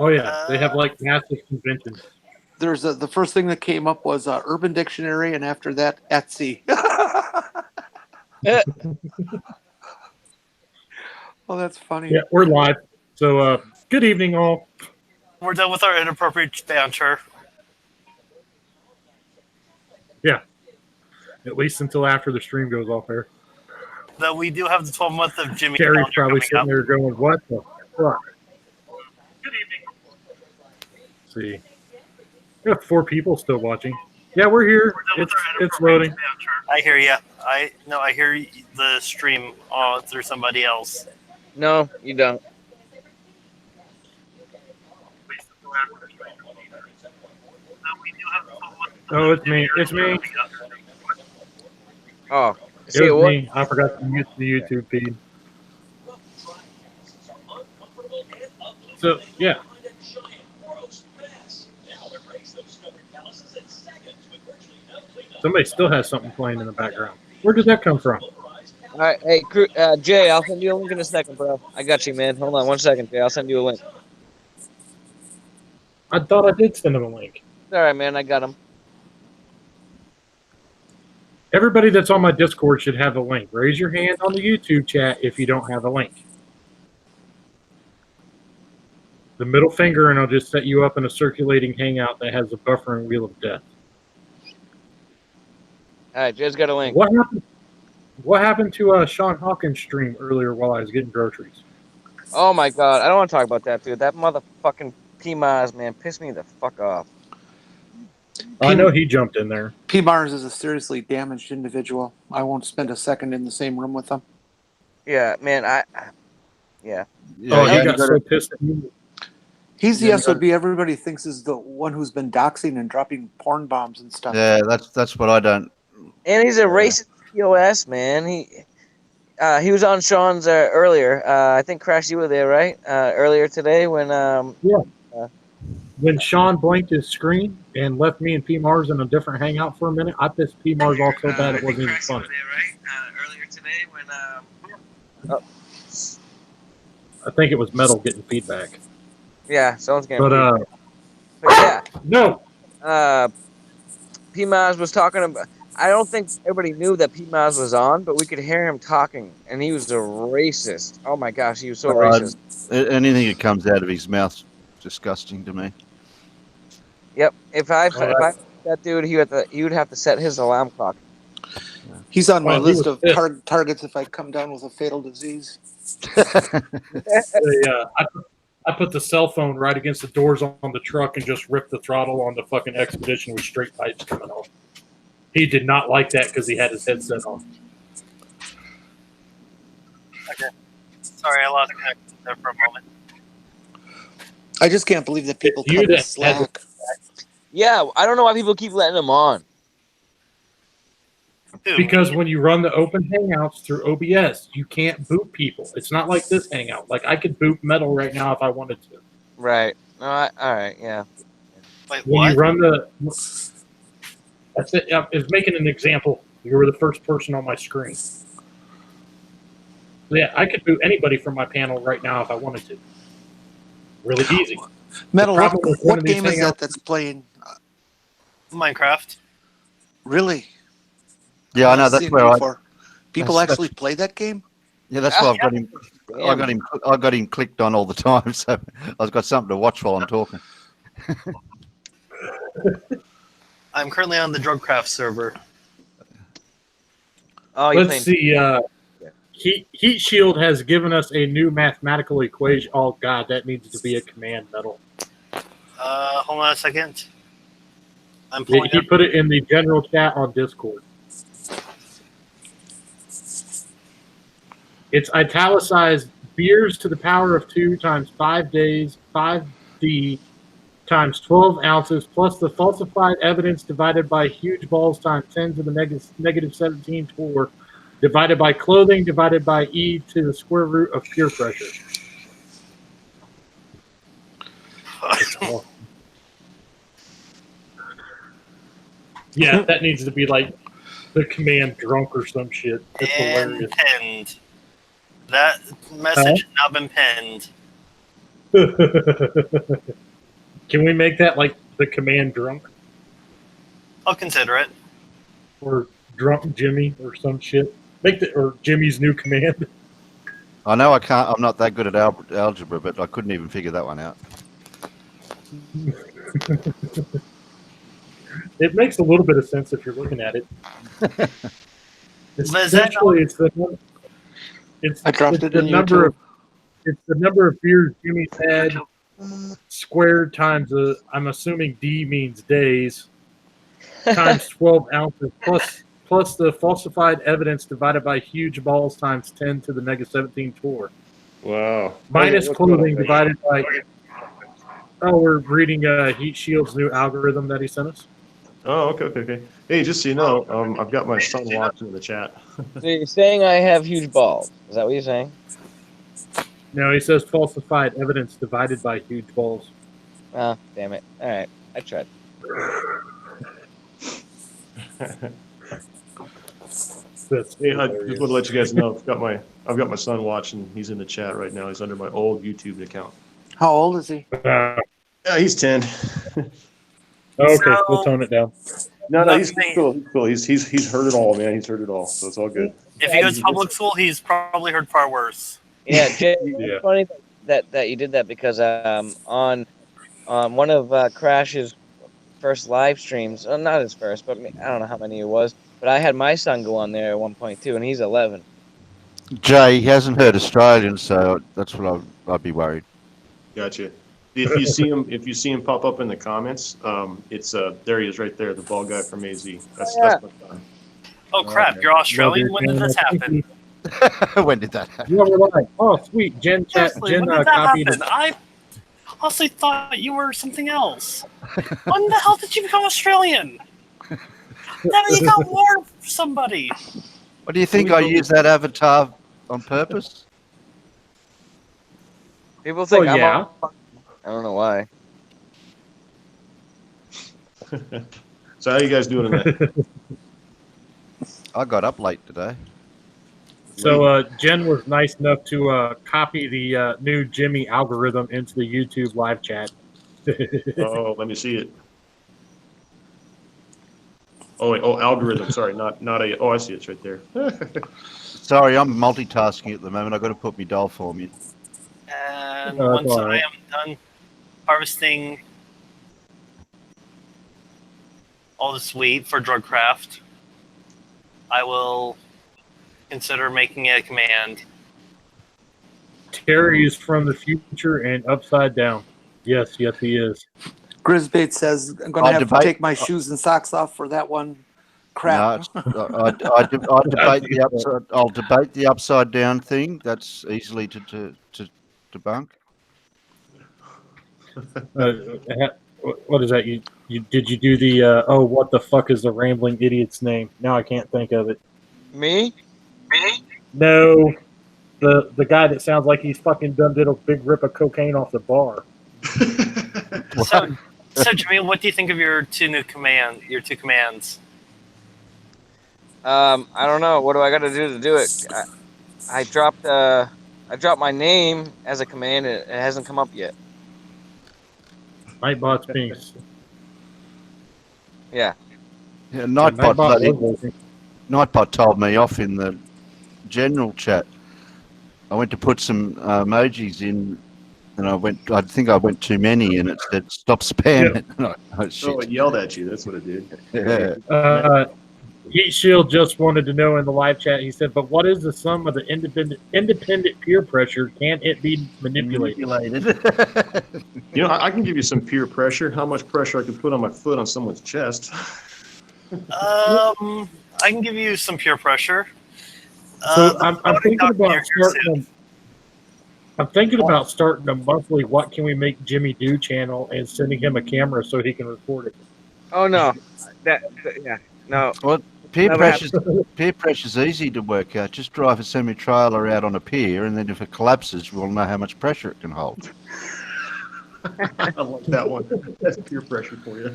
Oh yeah, they have like massive conventions. There's the first thing that came up was Urban Dictionary, and after that, Etsy. Eh, Oh, that's funny. Yeah, we're live. So good evening, all. We're done with our inappropriate banter. Yeah, at least until after the stream goes off air. Though we do have the 12-month of Jimmy Gary's calendar probably coming sitting up. there going, "What the fuck?" Good evening. Let's see, we got 4 people still watching. Yeah, we're here. It's loading. I hear you. I hear the stream through somebody else. no, you don't. Oh, it's me. It's me. Oh, It see was what? me. I forgot to mute the YouTube feed. So yeah. Somebody still has something playing in the background. Where did that come from? All right, hey, Jay, I'll send you a link in a second, bro. I got you, man. Hold on 1 second, Jay. I'll send you a link. I thought I did send him a link. All right, man. I got him. Everybody that's on my Discord should have a link. Raise your hand on the YouTube chat if you don't have a link. The middle finger, and I'll just set you up in a circulating hangout that has a buffering wheel of death. All right, Jay's got a link. What happened to Sean Hawkins' stream earlier while I was getting groceries? Oh my God, I don't want to talk about that, dude. That motherfucking P-Maz, man, pissed me the fuck off. I know he jumped in there. P. Mars is a seriously damaged individual. I won't spend a second in the same room with him. Yeah, man, yeah. Oh, he got so pissed at me. He's the SOB everybody thinks is the one who's been doxing and dropping porn bombs and stuff. Yeah, that's what I don't. And he's a racist POS, man. He was on Sean's earlier. I think Crash, you were there, right? Earlier today when When Sean blanked his screen and left me and P Mars in a different hangout for a minute, I pissed P Mars off so bad it wasn't even funny. Earlier today when I think it was Metal getting feedback. yeah, someone's getting But yeah. no. P-Maz was talking about. I don't think everybody knew that P-Maz was on, but we could hear him talking, and he was a racist. Oh my gosh, he was so racist. Anything that comes out of his mouth's disgusting to me. Yep. If I that dude, he would have to set his alarm clock. He's on my list of targets if I come down with a fatal disease. I put the cell phone right against the doors on the truck and just ripped the throttle on the fucking Expedition with straight pipes coming off. He did not like that because he had his headset on. Okay. Sorry, I lost connection there for a moment. I just can't believe that people cut him slack. Yeah, I don't know why people keep letting him on. Because when you run the open hangouts through OBS, you can't boot people. It's not like this hangout. Like I could boot Metal right now if I wanted to. Right. All right. Yeah. Wait, when what? you run the, that's it. I was making an example. You were the first person on my screen. So yeah, I could boot anybody from my panel right now if I wanted to. Really easy. Metal, what game is that that's playing? Minecraft. Really? Yeah, I know. That's where people actually play that game. Yeah, that's why I've got him. I got him clicked on all the time, so I've got something to watch while I'm talking. I'm currently on the Drugcraft server. Oh, let's see. Heat Shield has given us a new mathematical equation. Oh God, that needs to be a command, Metal. Hold on a second. I'm pulling he put it in the general chat on Discord. It's italicized beers to the power of 2 times 5 days, 5D times 12 ounces, plus the falsified evidence divided by huge balls times 10 to the negative 17 4, divided by clothing, divided by E to the square root of pure pressure. Yeah, that needs to be like the command drunk or some shit. It's hilarious. Pinned. That message has now been pinned. Can we make that like the command drunk I'll consider it. or drunk Jimmy or some shit? Or Jimmy's new command. I know I can't. I'm not that good at algebra, but I couldn't even figure that one out. It makes a little bit of sense if you're looking at it. Essentially, it's the I dropped it the in number YouTube. of it's the number of beers Jimmy's had squared times I'm assuming D means days times 12 ounces plus the falsified evidence divided by huge balls times 10 to the negative 17 tour. Wow. Minus What's clothing going on? divided by. Oh, we're reading Heat Shield's new algorithm that he sent us. Oh, okay. Hey, just so you know, I've got my son watching in the chat. So you're saying I have huge balls? Is that what you're saying? No, he says falsified evidence divided by huge balls. Oh, damn it! All right, I tried. That's Hey, I hilarious. just want to let you guys know I've got my son watching. He's in the chat right now. He's under my old YouTube account. How old is he? Yeah, he's 10. Okay, So- we'll tone it down. No, he's Nothing. cool. He's cool. He's heard it all, man. He's heard it all, so it's all good. If he goes to public school, he's probably heard far worse. Yeah, Jay, Yeah. it's funny that you did that because on one of Crash's first live streams, not his first, but I don't know how many it was, but I had my son go on there at one point too, and he's 11. Jay, he hasn't heard Australian, so that's what I'd be worried. Gotcha. If you see him pop up in the comments, it's there he is right there, the bald guy from AZ. That's my son. Oh crap! You're Australian. When did this happen? When did that happen? Yeah, we're live. Oh, sweet. Jen Seriously, when did that copied happen? I honestly thought you were something else. When the hell did you become Australian? Now you got war for somebody. What do you think? I use that avatar on purpose? People think Oh, I'm yeah. I don't know why. So how you guys doing tonight? I got up late today. So Jen was nice enough to copy the new Jimmy algorithm into the YouTube live chat. Oh, let me see it. Oh wait, algorithm. Sorry, not a. Oh, I see it. It's right there. Sorry, I'm multitasking at the moment. I've got to put my doll form in. And Oh, once that's all I right. am done harvesting all this wheat for drug craft, I will consider making a command. Terry is from the future and upside down. Yes, he is. Grisbait says I'm going I'll to have debate- to take my shoes and socks off for that one crap. No, I debate the upside. I'll debate the upside down thing. That's easily to debunk. What is that? You did you do the oh, what the fuck is the rambling idiot's name? Now I can't think of it. Me? No, the guy that sounds like he's fucking done did a big rip of cocaine off the bar. So Jimmy, what do you think of your two commands? I don't know. What do I got to do it? I dropped my name as a command. And it hasn't come up yet. Nightbot's being Yeah. Yeah, Nightbot was working. Nightbot told me off in the general chat. I went to put some emojis in, and I think I went too many, and it said stop spamming. Yeah. Oh shit! Oh, it yelled at you. That's what it did. Yeah. Heat Shield just wanted to know in the live chat. He said, "But what is the sum of the independent peer pressure? Can it be manipulated?" You know, I can give you some peer pressure. How much pressure I can put on my foot on someone's chest? I can give you some peer pressure. So The I'm voting thinking about document here starting. I'm thinking about starting a monthly "What Can We Make Jimmy Do" channel and sending him a camera so he can record it. Oh no. Yeah. No. Well, peer Never pressure's easy to work out. Just drive a semi-trailer out on a pier, and then if it collapses, we'll know how much pressure it can hold. I like that one. That's peer pressure for you.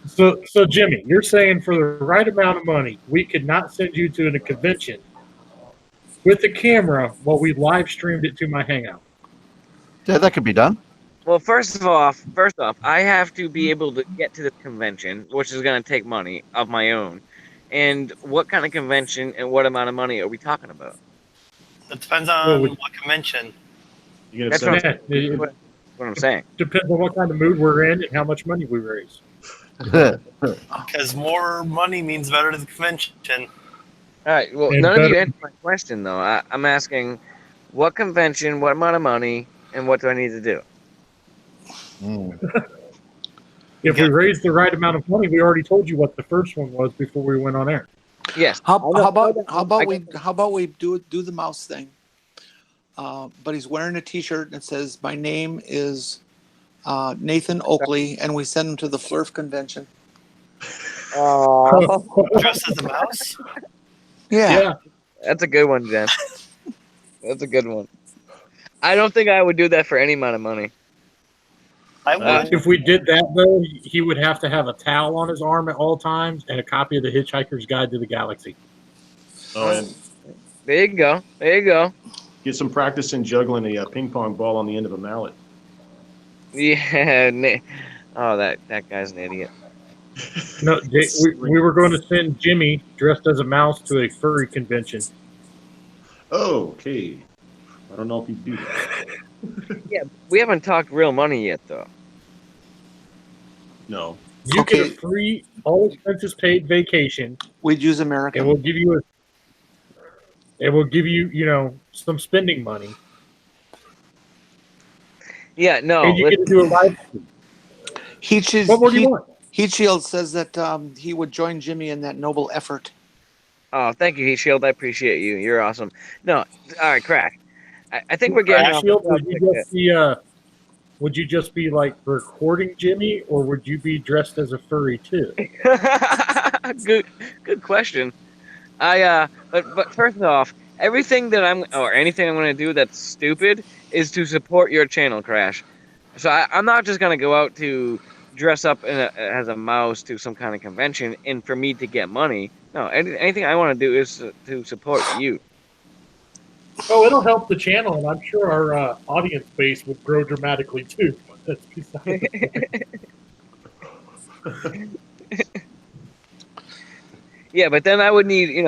So Jimmy, you're saying for the right amount of money, we could not send you to a convention with the camera while we live streamed it to my Hangout. Yeah, that could be done. Well, first off, I have to be able to get to this convention, which is going to take money of my own. And what kind of convention and what amount of money are we talking about? It depends Well, on we- what convention. You gonna That's send what, us? Yeah, it what I'm saying. depends on what kind of mood we're in and how much money we raise. Because more money means better to the convention. All right. Well, And none of you better- answered my question though. I'm asking, what convention, what amount of money, and what do I need to do? If we raise the right amount of money, we already told you what the first one was before we went on air. Yes. How I know- about we do the mouse thing? But he's wearing a T-shirt that says, "My name is Nathan Oakley," and we send him to the Flerf convention. Dressed as a mouse? Yeah. That's a good one, Jen. That's a good one. I don't think I would do that for any amount of money. I would. If we did that, though, he would have to have a towel on his arm at all times and a copy of the Hitchhiker's Guide to the Galaxy. Oh, and There you go. There you go. get some practice in juggling a ping pong ball on the end of a mallet. Yeah. Oh, that guy's an idiot. No, we were going to send Jimmy dressed as a mouse to a furry convention. Oh, okay. I don't know if he'd do that. Yeah, we haven't talked real money yet, though. No. You Okay. get a free, all expenses paid vacation, We'd use and American. we'll give you some spending money, Yeah, no. and you get to do a live stream. What more do you want? Heat Shield says that he would join Jimmy in that noble effort. Oh, thank you, Heat Shield. I appreciate you. You're awesome. No, all right, Crack. I think we're getting off Shield, the would you just be like recording Jimmy, or would you be dressed as a furry too? Good question. But first off, anything I'm going to do that's stupid is to support your channel, Crash. So I'm not just going to go out to dress up as a mouse to some kind of convention and for me to get money. No, anything I want to do is to support you. Oh, it'll help the channel, and I'm sure our audience base would grow dramatically too. That's beside the point. Yeah, but then I would need,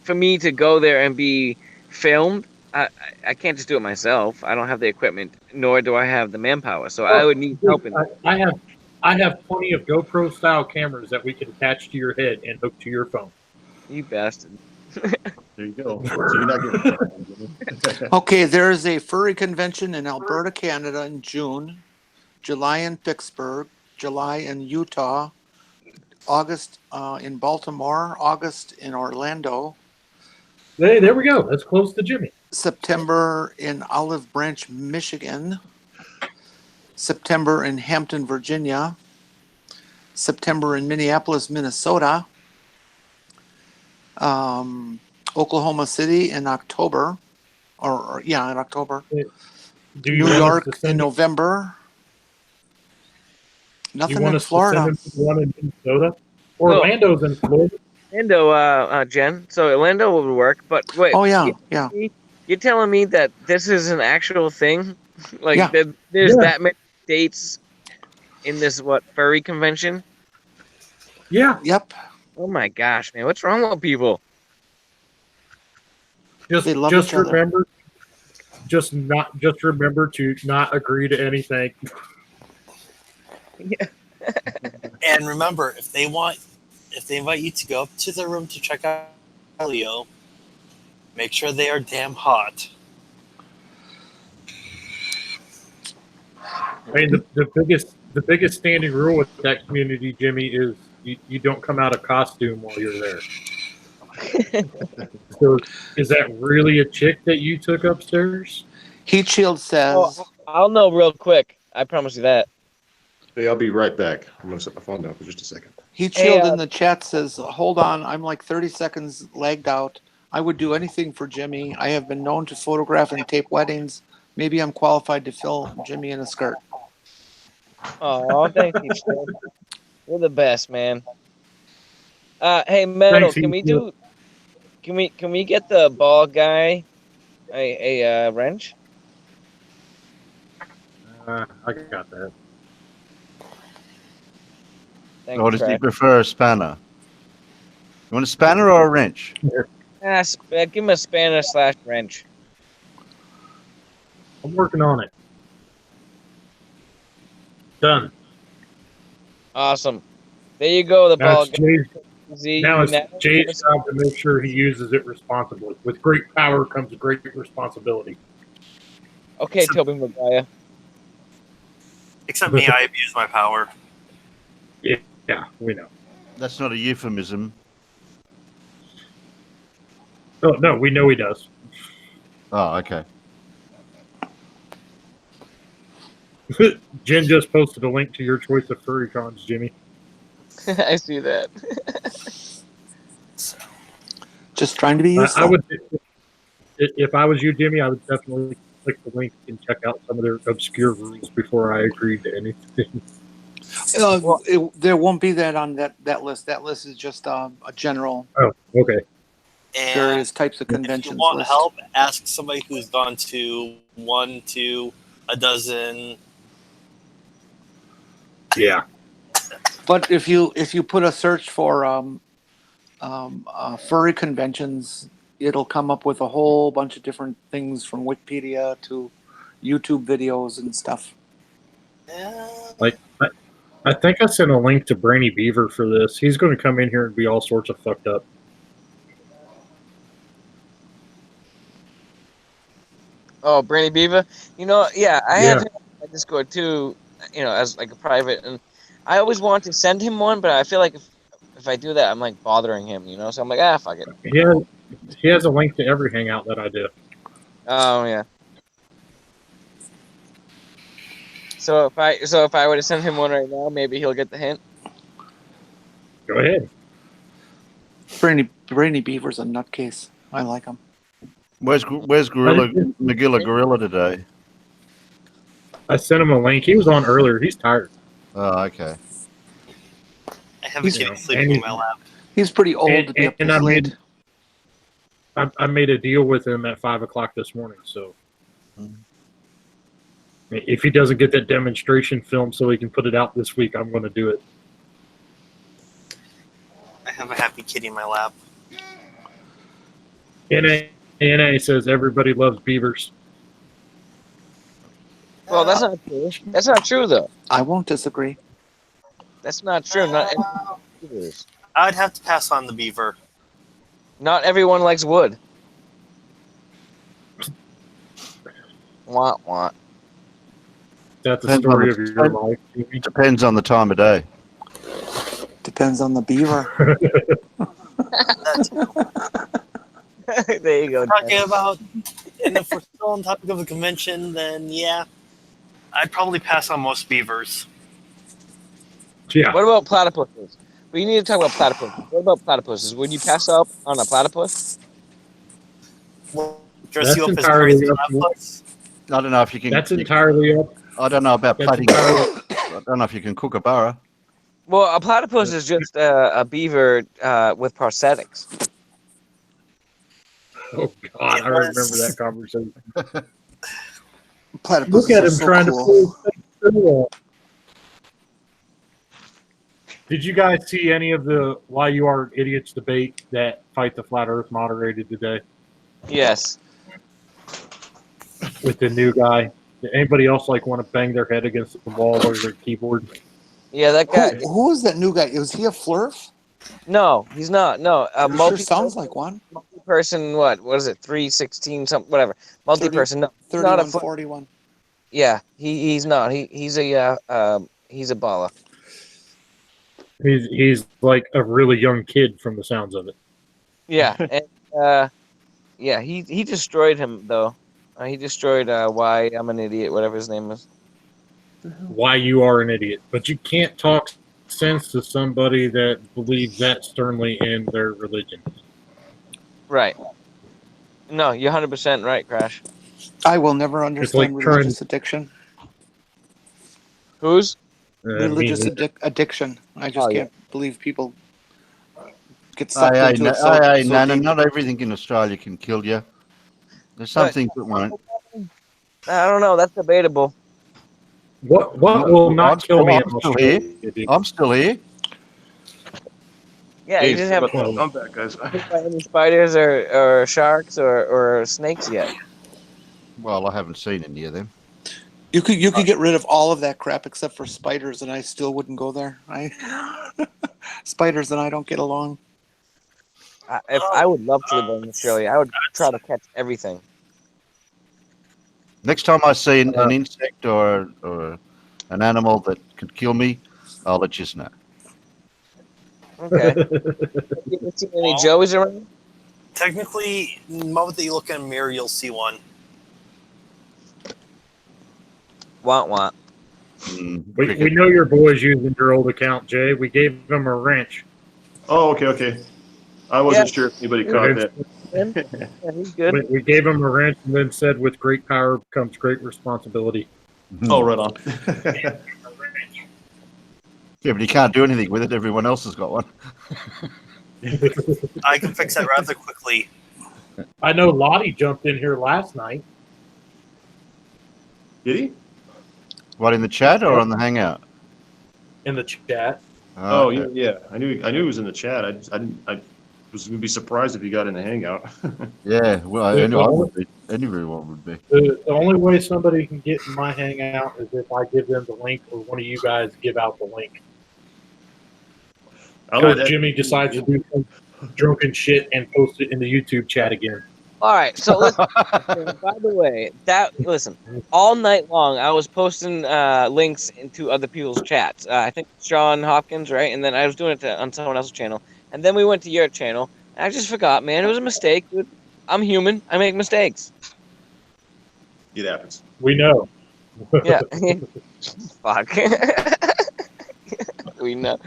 for me to go there and be filmed, I can't just do it myself. I don't have the equipment, nor do I have the manpower. So I would need help. I have plenty of GoPro style cameras that we can attach to your head and hook to your phone. You bastard. There you go. So you're not getting. Okay, there is a furry convention in Alberta, Canada in June, July in Pittsburgh, July in Utah, August in Baltimore, August in Orlando, Hey, there we go. That's close to Jimmy. September in Olive Branch, Michigan, September in Hampton, Virginia, September in Minneapolis, Minnesota, Oklahoma City in October, in October, Do you New want us York to in send November. you Nothing want in us to Florida. send him to the one in Minnesota? Orlando's in Florida. Orlando, Jen. So Orlando would work, but wait. Oh yeah, yeah. You're telling me that this is an actual thing? Like Yeah. there's Yeah. that many states in this furry convention? Yeah, Yep. Oh my gosh, man, what's wrong with people? They love just each other. remember, remember to not agree to anything. And remember, if they invite you to go up to the room to check out Leo, make sure they are damn hot. I mean, the biggest standing rule with that community, Jimmy, is you don't come out of costume while you're there. So, is that really a chick that you took upstairs? Heat Shield says. Oh, I'll know real quick. I promise you that. Hey, I'll be right back. I'm gonna set my phone down for just a second. Heat Hey, Shield in the chat says, "Hold on, I'm like 30 seconds lagged out. I would do anything for Jimmy. I have been known to photograph and tape weddings. Maybe I'm qualified to fill Jimmy in a skirt." Oh, thank you, Steve. You're the best, man. Hey, Metal, Thanks, can we Heath. do? Can we get the ball guy a wrench? I got that. Thank Or you, does he Crash. prefer a spanner? You want a spanner or a wrench? Give him a spanner / wrench. I'm working on it. Done. Awesome. There you go, the Now ball it's Jay's, Z. now You it's now Jay's job to make sure he uses it responsibly. With great power comes great responsibility. Okay, Toby Maguire. Except me, I abuse my power. Yeah, we know. That's not a euphemism. Oh, no, we know he does. Oh, okay. Jen just posted a link to your choice of furry cons, Jimmy. I see that. Just trying to be useful. I would, if I was you, Jimmy, I would definitely click the link and check out some of their obscure rules before I agreed to anything. There won't be that on that list. That list is just a general Oh, okay. And various types of if you conventions want list. help, ask somebody who's gone to 1 to a dozen. Yeah. But if you put a search for furry conventions, it'll come up with a whole bunch of different things from Wikipedia to YouTube videos and stuff. Like, I think I sent a link to Brainy Beaver for this. He's going to come in here and be all sorts of fucked up. Oh, Brandy Beaver. Yeah, I Yeah. have him on my Discord too. As like a private, and I always want to send him one, but I feel like if I do that, I'm like bothering him. So I'm like, fuck it. He has a link to every hangout that I do. Oh yeah. So if I were to send him one right now, maybe he'll get the hint. Go ahead. Brainy Beaver's a nutcase. I like him. Where's Magilla Gorilla today? I sent him a link. He was on earlier. He's tired. Oh, okay. I have a kid sleeping in my lap. He's pretty old to be up and this I late. I made a deal with him at 5 o'clock this morning. So if he doesn't get that demonstration film so he can put it out this week, I'm going to do it. I have a happy kitty in my lap. NA says everybody loves beavers. Well, that's not true. That's not true though. I won't disagree. That's not true. Not everyone. I'd have to pass on the beaver. Not everyone likes wood. Wah. That's the story of your life. It depends on the time of day. Depends on the beaver. There you go. Talking about, and if we're still on the topic of the convention, then yeah, I'd probably pass on most beavers. Yeah. What about platypuses? We need to talk about platypuses. What about platypuses? Would you pass up on a platypus? Well, dress That's you up as entirely crazy up to you. platypus. I don't know if you can. That's entirely up. I don't know about That's plating. entirely, I don't know if you can cook a burra. Well, a platypus is just a beaver with prosthetics. oh God, I remember that conversation. Platypus Look at him so trying cool. to pull. Did you guys see any of the "Why You Are Idiots" debate that Fight the Flat Earth moderated today Yes. with the new guy? Did anybody else want to bang their head against the wall or their keyboard? Yeah, that guy. Who is that new guy? Was he a flerf? No, he's not. No, Sure sounds like one. multi-person. What is it? 316 something. Whatever. Multi-person. No, not a 31, 41. Yeah, he's not. He's a baller. He's like a really young kid from the sounds of it. Yeah, and yeah, he destroyed him though. He destroyed Why I'm an Idiot, whatever his name is. Why You Are an Idiot, but you can't talk sense to somebody that believes that sternly in their religion. Right. No, you're 100% right, Crash. I will never understand like religious addiction. Who's? Religious addiction. I just can't believe people get sucked into it. No, deep. not everything in Australia can kill you. There's some things that won't. I don't know. That's debatable. What will not kill me in I'm still here. Australia, dude? I'm still here. Yeah, Hey, you didn't have Well, I'm back, guys. hit by any spiders or sharks or snakes yet. Well, I haven't seen any of them. You could get rid of all of that crap except for spiders, and I still wouldn't go there. Spiders and I don't get along. If I would love to live in Australia, I would try to catch everything. Next time I see an insect or an animal that could kill me, I'll let you know. Okay. Have you ever seen any Joeys around? Technically, the moment that you look in a mirror, you'll see one. Want. we know your boy's using your old account, Jay. We gave him a wrench. Oh, okay. I wasn't sure if anybody caught that. Yeah, he's good. We gave him a wrench and then said, with great power comes great responsibility. Oh, right on. Yeah, but you can't do anything with it. Everyone else has got one. I can fix that rather quickly. I know Lottie jumped in here last night. Did he? What, in the chat or on the Hangout? In the chat. Oh, okay. yeah. I knew he was in the chat. I was going to be surprised if he got in the hangout. Yeah, well, I knew I would be. Everyone would be. The only way somebody can get in my Hangout is if I give them the link or one of you guys give out the link. Or Jimmy decides to do some drunken shit and post it in the YouTube chat again. All right, so listen, by the way, listen, all night long I was posting links into other people's chats. I think Sean Hopkins, right? And then I was doing it on someone else's channel. And then we went to your channel. And I just forgot, man. It was a mistake, dude. I'm human. I make mistakes. It happens. We know. Yeah. Fuck. We know.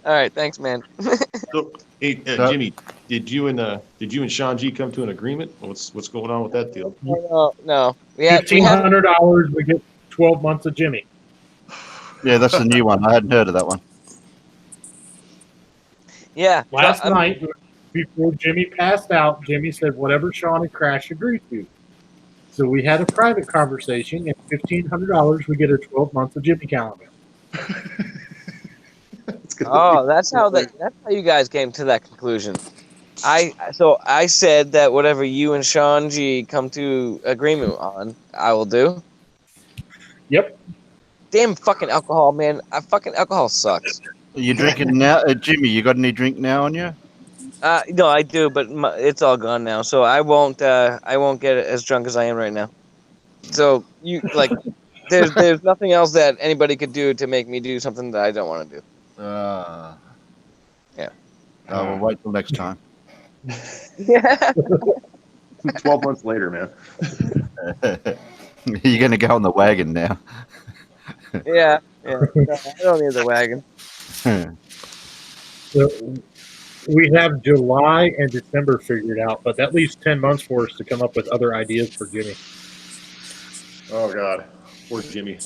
All right, thanks, man. So, hey, Jimmy, did you and Sean G come to an agreement? What's going on with that deal? No. Yeah, $1,500. We get 12 months of Jimmy. Yeah, that's the new one. I hadn't heard of that one. Yeah. Last night, before Jimmy passed out, Jimmy said whatever Sean and Crash agreed to. So we had a private conversation, and $1,500, we get a 12 months of Jimmy calendar. Oh, that's how you guys came to that conclusion. I said that whatever you and Sean G come to agreement on, I will do. Yep. Damn fucking alcohol, man. Fucking alcohol sucks. Are you drinking now? Jimmy, you got any drink now on you? No, I do, but it's all gone now, so I won't get as drunk as I am right now. So there's nothing else that anybody could do to make me do something that I don't want to do. Yeah. We'll wait till next time. Yeah. 12 months later, man. You're going to go on the wagon now. Yeah. No, I don't need the wagon. So we have July and December figured out, but that leaves 10 months for us to come up with other ideas for Jimmy. Oh, God. Poor Jimmy.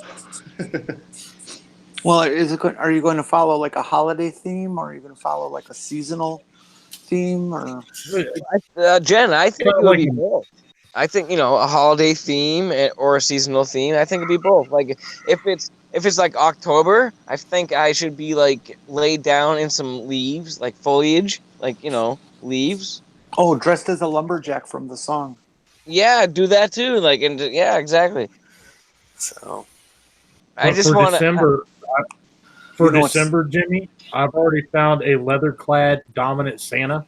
Well, are you going to follow like a holiday theme, or are you going to follow like a seasonal theme, or? Jen, I think it would be both. I think a holiday theme or a seasonal theme. I think it'd be both. Like if it's like October, I think I should be like laid down in some leaves, like foliage, like leaves. Oh, dressed as a lumberjack from the song. Yeah, do that too. Like yeah, exactly. So I just for want December. For December, Jimmy, I've already found a leather-clad dominant Santa.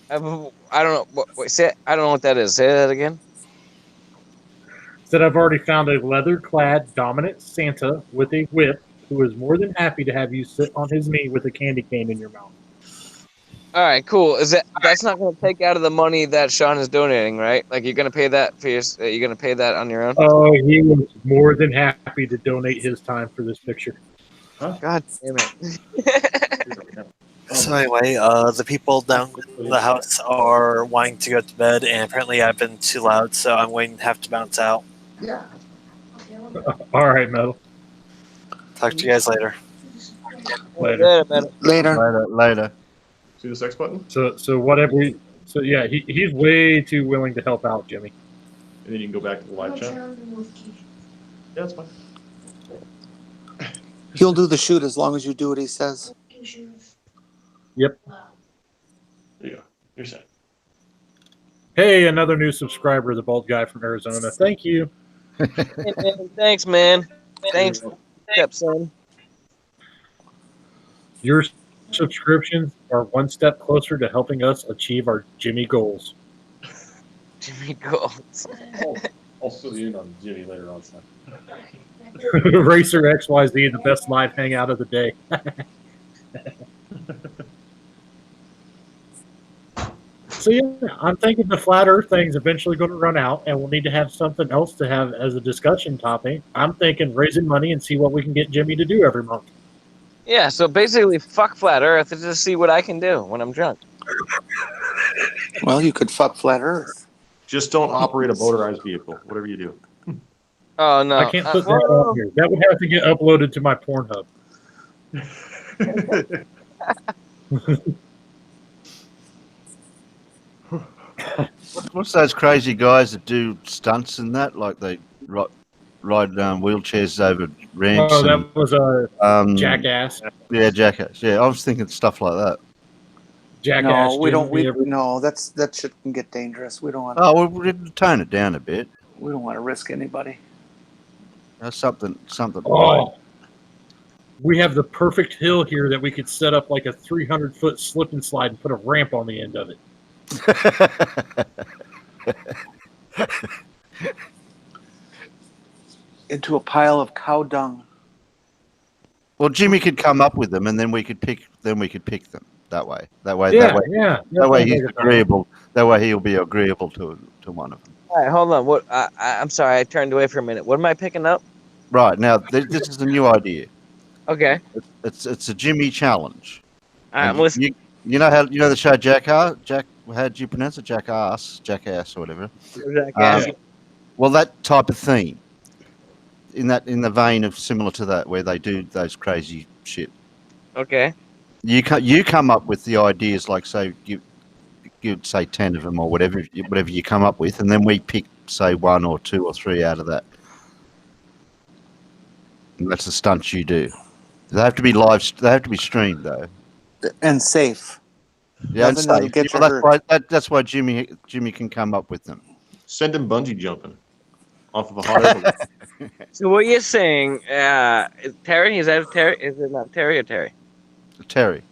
I don't know. I don't know what that is. Say that again. Said I've already found a leather-clad dominant Santa with a whip who is more than happy to have you sit on his knee with a candy cane in your mouth. All right, cool. That's not going to take out of the money that Sean is donating, right? Like you're going to pay that for you're going to pay that on your own. Oh, he was more than happy to donate his time for this picture. Huh? God damn it. So anyway, the people down in the house are wanting to go to bed, and apparently I've been too loud, so I'm going to have to bounce out. Yeah. All right, Metal. Talk to you guys later. Later. See the sex button? So whatever. So yeah, he's way too willing to help out, Jimmy. And then you can go back to the live chat. that's fine. He'll do the shoot as long as you do what he says. Yep. There you go. You're set. Hey, another new subscriber, the bald guy from Arizona. Thank you. Hey, man, thanks, man. Thanks, stepson. Your subscriptions are one step closer to helping us achieve our Jimmy goals. Jimmy Golds. I'll fill you in on Jimmy later on. Son. Racer XYZ, the best live hangout of the day. So yeah, I'm thinking the flat Earth thing's eventually going to run out, and we'll need to have something else to have as a discussion topic. I'm thinking raising money and see what we can get Jimmy to do every month. Yeah, so basically, fuck flat Earth and just see what I can do when I'm drunk. Well, you could fuck flat Earth. Just don't operate a motorized vehicle, whatever you do. Oh no, I can't put that on here. That would have to get uploaded to my Pornhub. What's those crazy guys that do stunts and that? Like they ride wheelchairs over ramps. Oh, that was a Jackass. Jackass. Yeah, Jackass. Yeah, I was thinking stuff like that. Jackass. No, we don't. Jimmy, No, that shit can get dangerous. We don't want. Oh, well, we did tone it down a bit. We don't want to risk anybody. Something. Oh, we have the perfect hill here that we could set up like a 300-foot slip and slide and put a ramp on the end of it. Into a pile of cow dung. Well, Jimmy could come up with them, and then we could pick. Then we could pick them that way. Yeah. That way he's agreeable. That way he'll be agreeable to one of them. All right, hold on. What? I'm sorry, I turned away for a minute. What am I picking up? Right now, this is a new idea. Okay. It's a Jimmy challenge. I'm listening. You know the show Jackass? How do you pronounce it? Jackass or whatever. Well, that type of theme. In the vein of similar to that, where they do those crazy shit. Okay. You come up with the ideas, like say give say 10 of them or whatever you come up with, and then we pick say 1 or 2 or 3 out of that. And that's the stunts you do. They have to be live. They have to be streamed though. And safe. Yeah, and Nothing that'll safe. get you That's why Jimmy can come up with them. Send him bungee jumping off of a hot air balloon. So what you're saying, is Terry? Is that Terry? Is it not Terry or Terry? Terry.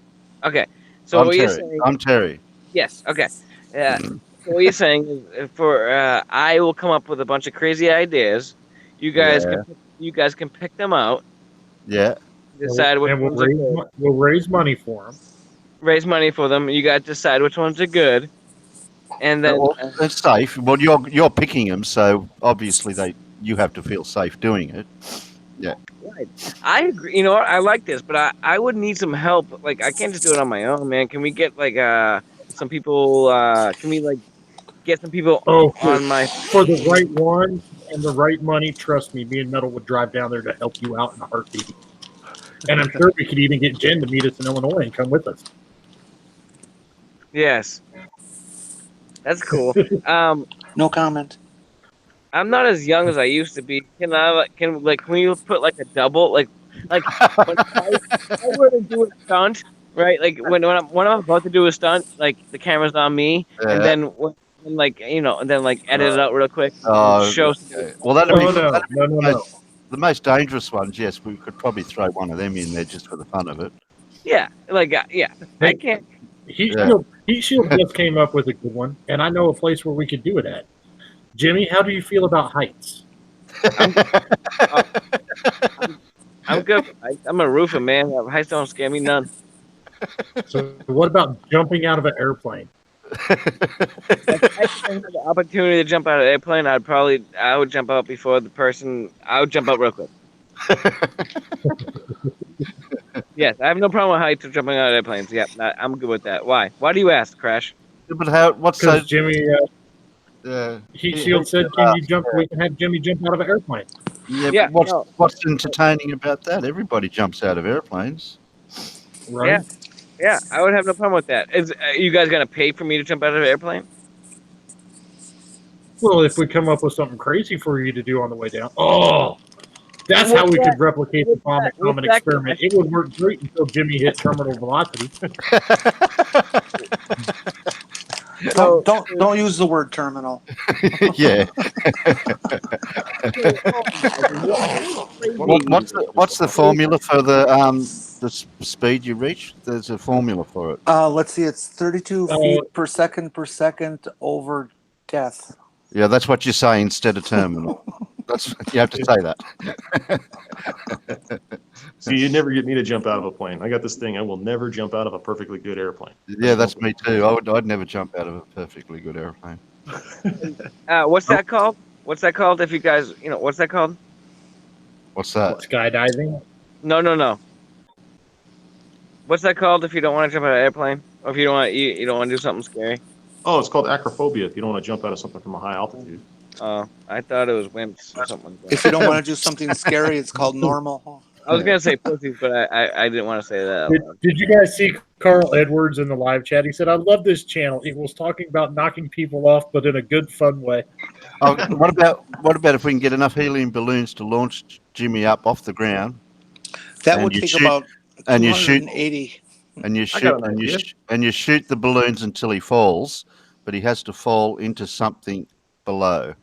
Okay. So I'm what Terry. you're saying? I'm Terry. Yes. Okay. Yeah. So what you're saying is, I will come up with a bunch of crazy ideas. You guys can pick them out. Yeah. Decide which ones are good. We'll raise money for them. Raise money for them. You guys decide which ones are good, and then They're safe. Well, you're picking them, so obviously you have to feel safe doing it. Yeah. right. I agree. You know what? I like this, but I would need some help. Like I can't just do it on my own, man. Can we get like some people? Can we like get some people on my for the right one and the right money? Trust me, and Metal would drive down there to help you out in a heartbeat. And I'm sure we could even get Jen to meet us in Illinois and come with us. Yes. That's cool. No comment. I'm not as young as I used to be. Can we put like a double when I were to do a stunt, right? Like when I'm about to do a stunt, like the camera's on me, and then edit it out real quick. Show. Well, that'd be No. The most dangerous ones. Yes, we could probably throw one of them in there just for the fun of it. Yeah, I can't. Heat Shield just came up with a good one, and I know a place where we could do it at. Jimmy, how do you feel about heights? I'm good. I'm a roofer, man. Heights don't scare me none. So what about jumping out of an airplane? If I had the opportunity to jump out of an airplane, I would jump out before the person. I would jump out real quick. Yes, I have no problem with heights or jumping out of airplanes. Yep, I'm good with that. Why? Why do you ask, Crash? But what's so? Because Jimmy, Heat Shield said, "Can you jump? We can have Jimmy jump out of an airplane." Yeah, but what's entertaining about that? Everybody jumps out of airplanes. Right? Yeah, I would have no problem with that. Are you guys gonna pay for me to jump out of an airplane? Well, if we come up with something crazy for you to do on the way down. Oh, That's What's how we that- could replicate the common what's that experiment. It would work great until Jimmy hit terminal velocity. So- Don't use the word terminal. Yeah. What's the formula for the speed you reach? There's a formula for it. Let's see, it's 32 feet per second over death. Yeah, that's what you say instead of terminal. That's you have to say that. See, you'd never get me to jump out of a plane. I got this thing. I will never jump out of a perfectly good airplane. Yeah, that's me too. I'd never jump out of a perfectly good airplane. What's that called? What's that called? If you guys, what's that called? What's that? Skydiving. No. What's that called if you don't want to jump out of an airplane, or if you don't want you don't want to do something scary? Oh, it's called acrophobia if you don't want to jump out of something from a high altitude. Oh, I thought it was wimps or something like that. If you don't want to do something scary, it's called normal. I was gonna say pussies, but I didn't want to say that. Did you guys see Carl Edwards in the live chat? He said, "I love this channel. It was talking about knocking people off, but in a good, fun way." Oh, what about if we can get enough helium balloons to launch Jimmy up off the ground? That And would you take shoot- about and you shoot 280. and you I shoot got an and you, idea. and you shoot the balloons until he falls, but he has to fall into something below.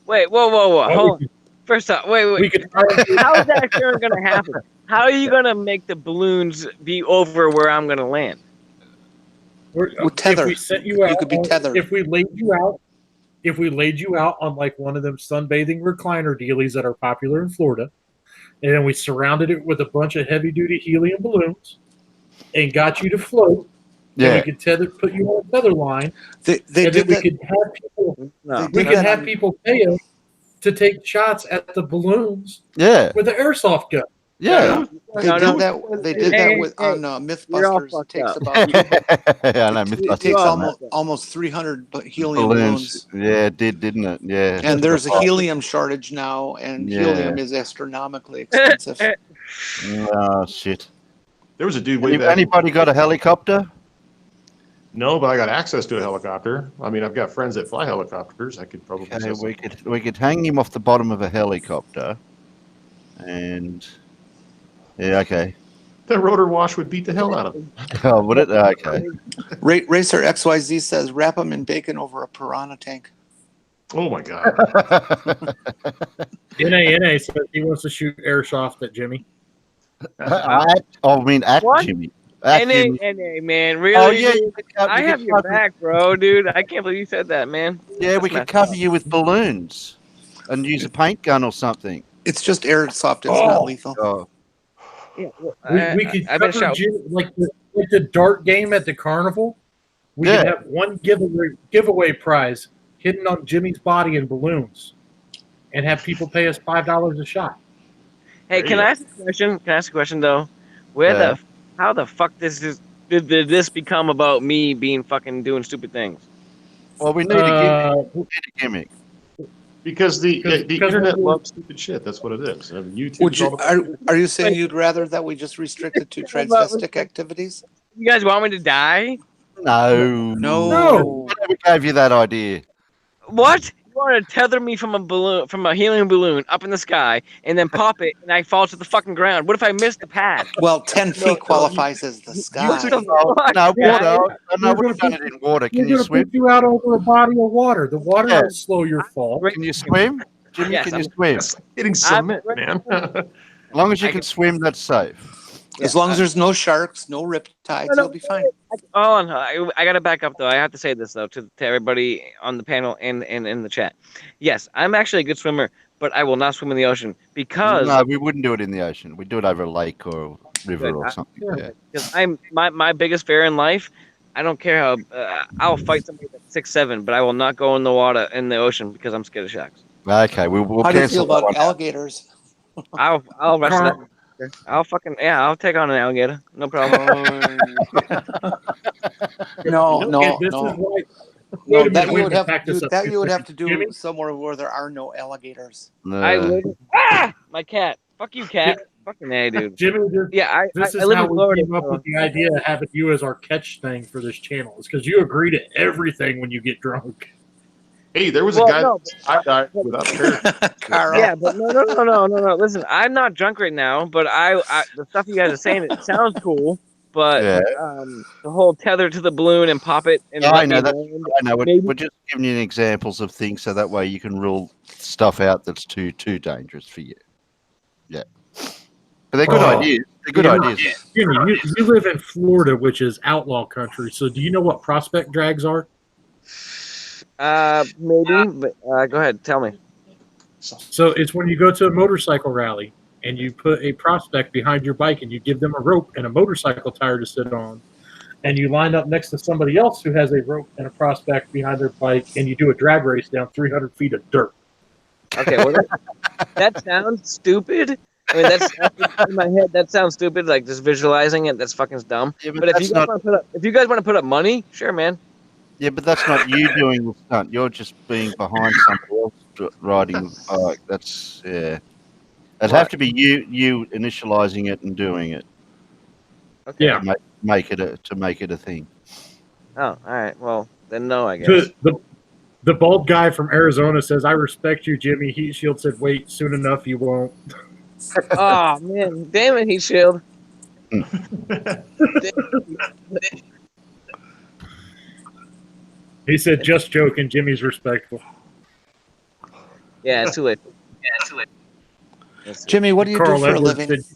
Wait, whoa, Or hold on. First off, wait. we could How is that experiment gonna happen? How are you gonna make the balloons be over where I'm gonna land? With tether. If we sent you out, You could be tethered. If we laid you out on like one of them sunbathing recliner dealies that are popular in Florida, and then we surrounded it with a bunch of heavy duty helium balloons and got you to float, and we could put you on a tether line, They and then did we that. could have people No. They we did could that have on- people pay us to take shots at the balloons Yeah, with an airsoft gun. yeah. They did that with on You're all MythBusters. It fucked takes up. about I know. it Mythbusters takes done that. almost 300 helium balloons. Yeah, it did, didn't it? Yeah. And there's a helium shortage now, and Yeah. helium is astronomically expensive. Oh shit! There was a dude way back. Anybody got a helicopter? No, but I got access to a helicopter. I mean, I've got friends that fly helicopters. I could probably. Okay, set we something. could hang him off the bottom of a helicopter, and yeah, okay. That rotor wash would beat the hell out of him. Oh, would it? Okay. Racer XYZ says wrap them in bacon over a piranha tank. Oh my god! NA says he wants to shoot airsoft at Jimmy. At What? Jimmy. At Jimmy. NA, man, really? Oh yeah, dude? I have your back, bro, dude. I can't believe you said that, man. Yeah, we could cover you with balloons and use a paint gun or something. It's just airsoft. It's not lethal. Oh, Yeah, We could I've been cover shot. Jimmy, like the dart game at the carnival. We Yeah. could have one giveaway prize hidden on Jimmy's body in balloons, and have people pay us $5 a shot. Hey, There can you I go. ask a question? Can I ask a question though? How the fuck did this become about me being fucking doing stupid things? well, we need a gimmick. Because the Because internet we- loves stupid shit. That's what it is. I mean, YouTube. Would you are you saying you'd rather that we just restrict it to transvestic activities? You guys want me to die? No, No. Whoever gave you that idea? What? You want to tether me from a helium balloon up in the sky, and then pop it, and I fall to the fucking ground? What if I miss the pad? Well, 10 feet qualifies as the What sky. the No, fuck, no, guys? water. No, we've done it in water. Can We're you going to swim? put you out over a body of water. The water Yeah. will slow your fall. Can you swim? Jimmy, Yes, can you I'm- swim? It's like hitting cement, man. As long as you I can can- swim, that's safe. As long as there's no sharks, no riptides, No, you'll be fine. Hold on, I gotta back up though. I have to say this though to everybody on the panel and in the chat. Yes, I'm actually a good swimmer, but I will not swim in the ocean because No, we wouldn't do it in the ocean. We'd do it over a lake or a river or something. Yeah. because I'm my biggest fear in life. I don't care how I'll fight somebody that's 6'7", but I will not go in the water in the ocean because I'm scared of sharks. Okay, we'll How do you cancel feel that about one. alligators? I'll wrestle Carl- that. I'll fucking I'll take on an alligator. No problem. No, no, This no. is why. No, Wait a that minute, you would have back to this do, up. that you would have to do Jimmy? somewhere where there are no alligators. I live. My cat. Fuck you, cat. Fucking A, dude. Jimmy, Yeah, this I is live how in we Florida. came up so- with the idea of having you as our catch thing for this channel. It's because you agree to everything when you get drunk. Hey, there was Well, a guy no, that died without a parachute. Carl. yeah, but no. Listen, I'm not drunk right now, but I the stuff you guys are saying, it sounds cool, but Yeah. the whole tether to the balloon and pop it and I let me know that. land, I know. maybe. We're just giving you examples of things, so that way you can rule stuff out that's too dangerous for you. Yeah, but they're good ideas. They're good ideas. Jimmy, you live in Florida, which is outlaw country. So do you know what prospect drags are? Maybe, but go ahead, tell me. So it's when you go to a motorcycle rally and you put a prospect behind your bike and you give them a rope and a motorcycle tire to sit on, and you line up next to somebody else who has a rope and a prospect behind their bike, and you do a drag race down 300 feet of dirt. Okay, well that sounds stupid. I mean, that's in my head. That sounds stupid. Like just visualizing it, that's fucking dumb. Yeah, but But that's not. if you guys want to put up money, sure, man. Yeah, but that's not you doing the stunt. You're just being behind somebody else riding the bike. That's yeah. It'd have to be you initializing it and doing it. Okay. Yeah. To make it a thing. Oh, all right. Well, then no, I guess. The bald guy from Arizona says, "I respect you, Jimmy." Heat Shield said, "Wait, soon enough you won't." Oh man, damn it, Heat Shield. He said, "Just joking." Jimmy's respectful. Yeah, it's too late. Jimmy, what do you Carl do for a Edwards living? said,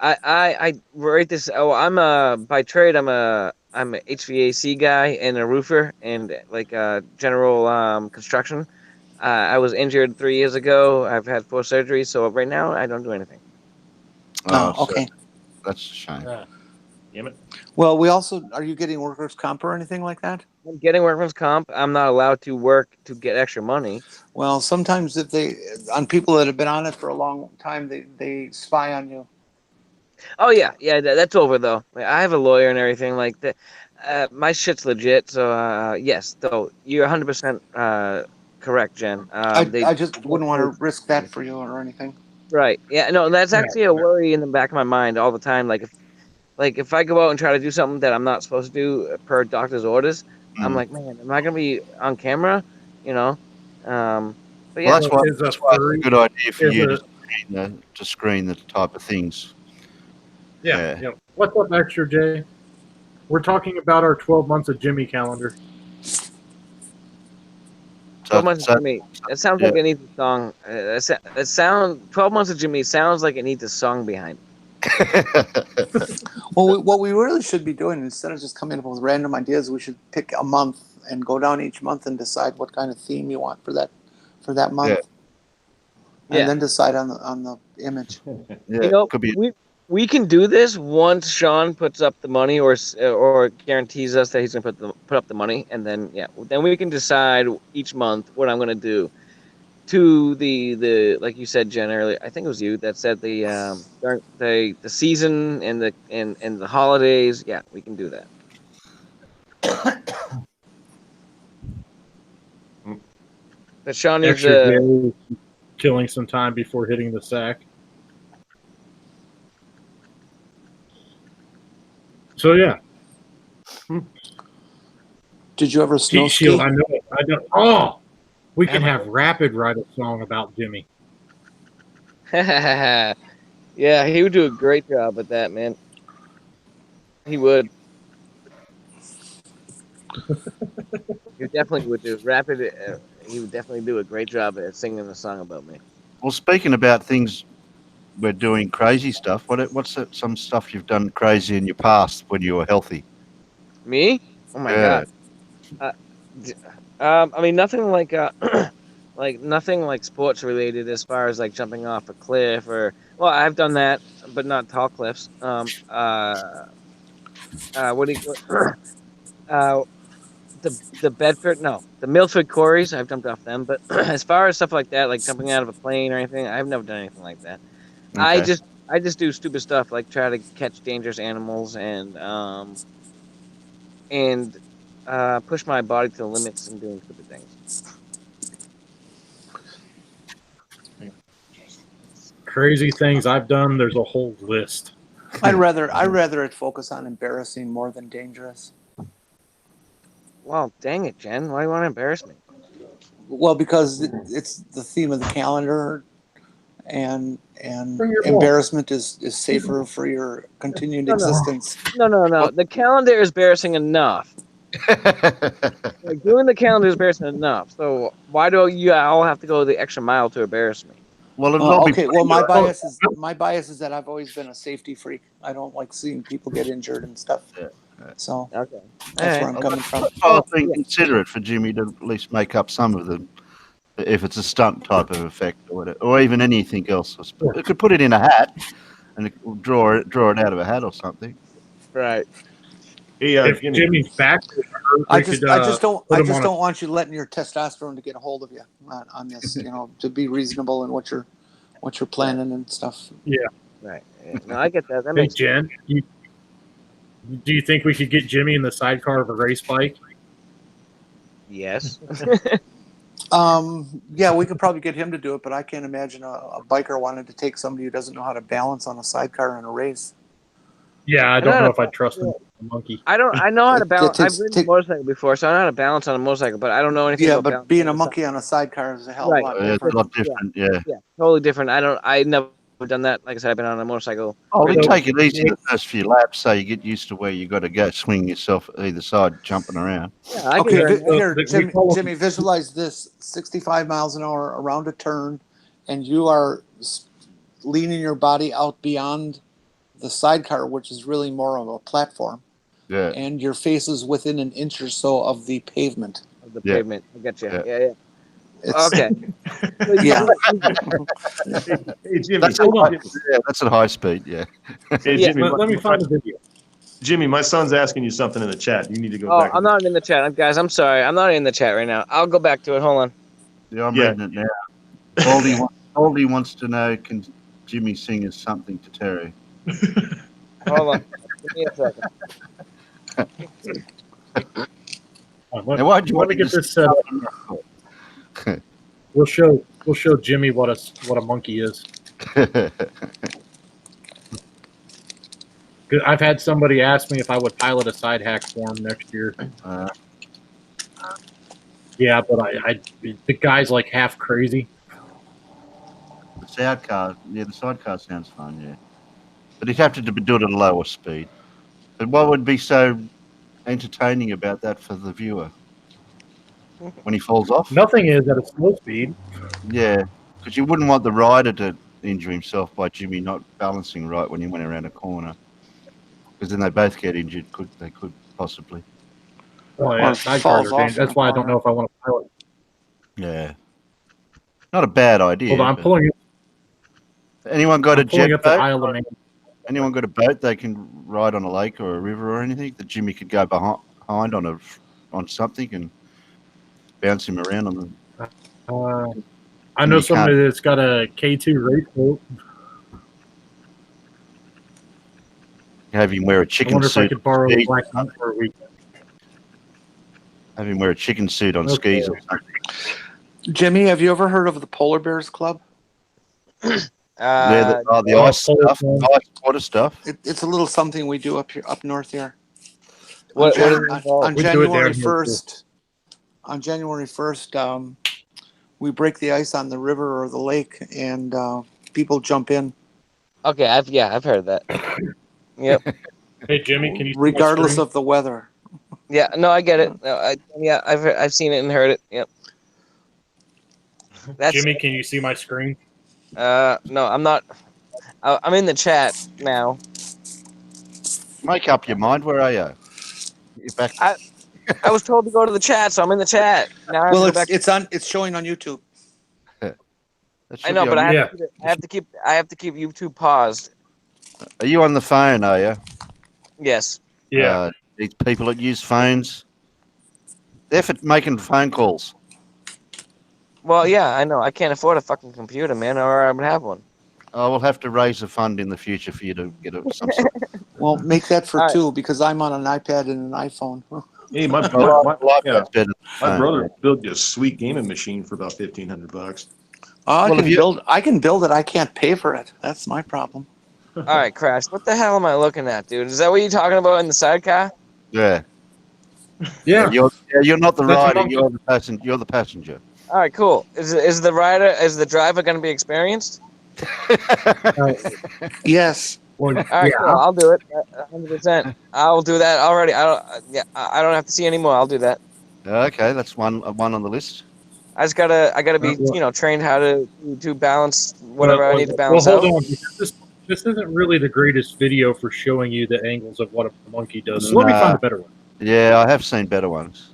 I write this. Oh, I'm by trade. I'm a HVAC guy and a roofer and like general construction. I was injured 3 years ago. I've had 4 surgeries, so right now I don't do anything. Oh, So okay. that's a shame. Damn it. Well, are you getting workers' comp or anything like that? I'm getting workman's comp. I'm not allowed to work to get extra money. Well, sometimes on people that have been on it for a long time, they spy on you. Oh yeah, that's over though. I have a lawyer and everything like that. My shit's legit. So yes, though you're 100% correct, Jen. I just wouldn't want to risk that for you or anything. Right. Yeah. No, that's actually a worry in the back of my mind all the time. Like if I go out and try to do something that I'm not supposed to do per doctor's orders, I'm like, man, am I gonna be on camera? You know. But yeah. Well, that's why it's a good idea for you to screen the type of things. Yeah. What's up, Extra J? We're talking about our 12 months of Jimmy calendar. 12 months of Jimmy. It sounds like it needs a song. 12 months of Jimmy sounds like it needs a song behind it. Well, what we really should be doing, instead of just coming up with random ideas, we should pick a month and go down each month and decide what kind of theme you want for that month. And then decide on the image. Could be. We can do this once Sean puts up the money or guarantees us that he's going to put up the money, and then we can decide each month what I'm going to do to the like you said, Jen, earlier. I think it was you that said the season and the holidays. Yeah, we can do that. But Sean needs killing some time before hitting the sack. So yeah. Did you ever snow ski? Shield, I know it. I don't. Oh, we can have Rapid write a song about Jimmy. Yeah, he would do a great job with that, man. He would. He definitely would do Rapid. He would definitely do a great job at singing a song about me. Well, speaking about things we're doing crazy stuff. What's some stuff you've done crazy in your past when you were healthy? Me? Oh my god. I mean, nothing like nothing like sports related as far as like jumping off a cliff or I've done that, but not tall cliffs. What do you the Bedford? No, the Milford Quarries. I've jumped off them, but as far as stuff like that, like jumping out of a plane or anything, I've never done anything like that. Okay. I just do stupid stuff like try to catch dangerous animals and push my body to the limits and doing stupid things. Crazy things I've done. There's a whole list. I'd rather it focus on embarrassing more than dangerous. Well, dang it, Jen. Why do you want to embarrass me? Well, because it's the theme of the calendar, and Bring your ball. embarrassment is safer for your continued existence. No. The calendar is embarrassing enough. Like, doing the calendar is embarrassing enough. So why do you all have to go the extra mile to embarrass me? Well, it'll all be Okay. Well, my pretty- bias is that I've always been a safety freak. I don't like seeing people get injured and stuff. Yeah. So Okay. that's where I'm coming from. I think considerate for Jimmy to at least make up some of them, if it's a stunt type of effect or whatever, or even anything else. It could put it in a hat and draw it out of a hat or something. Right. Hey, If Jimmy. Jimmy's back, I just don't put him on a- want you letting your testosterone to get a hold of you on this. To be reasonable in what you're planning and stuff. Right. Yeah. No, I get that. That Hey, makes sense. Jen, do you think we should get Jimmy in the sidecar of a race bike? Yes. Yeah, we could probably get him to do it, but I can't imagine a biker wanting to take somebody who doesn't know how to balance on a sidecar in a race. Yeah, I I don't know know how if I trust him. A monkey. I know how to balance. takes- I've ridden a motorcycle before, so I know how to balance on a motorcycle, but I don't know anything Yeah, about but balancing being on a monkey on a sidecar is a hell of a Right. lot It's a different. lot different, yeah. Yeah, totally different. I never done that. Like I said, I've been on a motorcycle. Oh, we So- take it easy the first few laps, so you get used to where you got to go swing yourself either side, jumping around. Yeah, I Okay, can learn that. here, we Jimmy, follow- Jimmy, visualize this: 65 miles an hour around a turn, and you are leaning your body out beyond the sidecar, which is really more of a platform, Yeah. and your face is within an inch or so of the pavement. Of the Yeah. pavement. I get you. Yeah. Yeah. It's, Okay. Yeah. Hey, Jimmy. That's Hold on. that's at high speed, yeah. Hey, Yeah. Jimmy. Let me find the video. Jimmy, my son's asking you something in the chat. You need to go Oh, back. I'm not in the chat, guys. I'm sorry. I'm not in the chat right now. I'll go back to it. Hold on. Yeah, I'm Yeah. reading it now. Baldy wants to know, can Jimmy sing us something to Terry? Hold on. Give me a second. Now, why'd you let want me to get this set up. We'll show Jimmy what a monkey is. 'Cause I've had somebody ask me if I would pilot a side hack for him next year. Yeah, but the guy's like half crazy. The sidecar sounds fun, yeah. But he'd have to do it at a lower speed. But what would be so entertaining about that for the viewer? When he falls off? Nothing is at a slow speed. Yeah, because you wouldn't want the rider to injure himself by Jimmy not balancing right when he went around a corner. Because then they both get injured. They could possibly. Oh, yeah, Or sidecars falls are off dangerous. in a That's why I don't corner. know if I want to pilot. Yeah. Not a bad idea. Hold on, I'm but- pulling it. Anyone got a I'm pulling jet up the boat? Isle of Man. Anyone got a boat they can ride on a lake or a river or anything that Jimmy could go behind on something and bounce him around on them? I know You somebody that's got a K2 race boat. Have him wear a I chicken wonder if I suit. could borrow a skis. black one for a week. Have him wear a chicken suit on Okay. skis or something. Jimmy, have you ever heard of the Polar Bears Club? The ice stuff, ice water stuff. It's a little something we do up north here. What on, is it involved? on We do it there January in North 1st? On January 1st, we break the ice on the river or the lake, and people jump in. Okay, I've heard that. Yep. Hey, Jimmy, can you see my regardless screen? of the weather. Yeah. No, I get it. No, I've seen it and heard it. Yep. That's Jimmy, can you see my screen? no, I'm not. I'm in the chat now. Make up your mind. Where are you? You're back. I was told to go to the chat, so I'm in the chat. Now I have Well, to go back. it's showing on YouTube. That I should know, be but on- I Yeah. have to keep YouTube paused. Are you on the phone? Are you? Yes. Yeah. These people that use phones, they're for making phone calls. Well, yeah, I know. I can't afford a fucking computer, man, or I would have one. I will have to raise a fund in the future for you to get some sort Well, make that for All right. two because I'm on an iPad and an iPhone. Hey, my of yeah, iPad's better than my phone, brother yeah. built you a sweet gaming machine for about $1,500. I Well, can if you- build. I can build it. I can't pay for it. That's my problem. All right, Crash. What the hell am I looking at, dude? Is that what you're talking about in the sidecar? Yeah. Yeah. You're not the That's a rider. monkey. You're the passenger. All right, cool. Is the driver going to be experienced? Yes. Well, All right, cool. I'll do it. 100%. I'll do that already. I don't have to see anymore. I'll do that. Okay, that's one on the list. I gotta be, trained how to balance whatever I need to Well, balance hold out. on. Because this isn't really the greatest video for showing you the angles of what a monkey does. So let me find a better one. Yeah, I have seen better ones.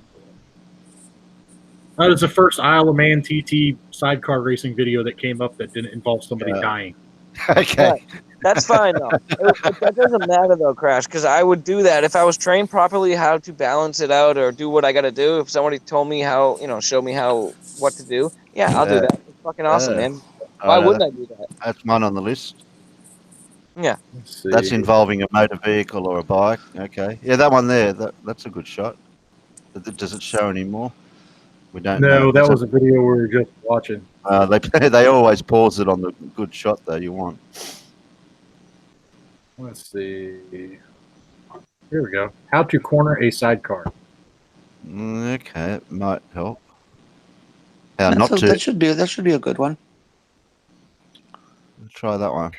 That was the first Isle of Man TT sidecar racing video that came up that didn't involve somebody dying. Okay. Right. That's fine though. That doesn't matter though, Crash, because I would do that if I was trained properly how to balance it out or do what I got to do. If somebody told me how, show me what to do, yeah, I'll do that. It's fucking awesome, man. Why wouldn't I do that? That's one on the list. Yeah. Let's see. That's involving a motor vehicle or a bike. Okay. Yeah, that one there. That's a good shot. Does it show any more? We don't know. No, that was a video we were just watching. They always pause it on the good shot though you want. Let's see. Here we go. How to corner a sidecar. Okay, it might help. How not to. That should be a good one. Try that one.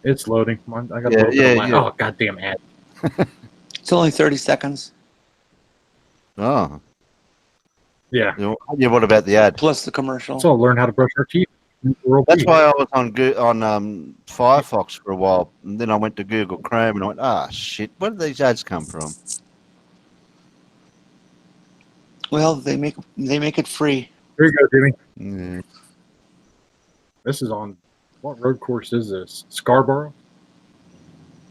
It's loading. Come on, I got to yeah. Oh, goddamn ad. It's only 30 seconds. Oh. Yeah. Yeah, what about the ad? Plus the commercial. So I'll learn how to brush our teeth. That's why I was on Firefox for a while, and then I went to Google Chrome and I went, shit, where did these ads come from? Well, they make it free. Here you go, Jimmy. Yeah. This is on what road course is this? Scarborough?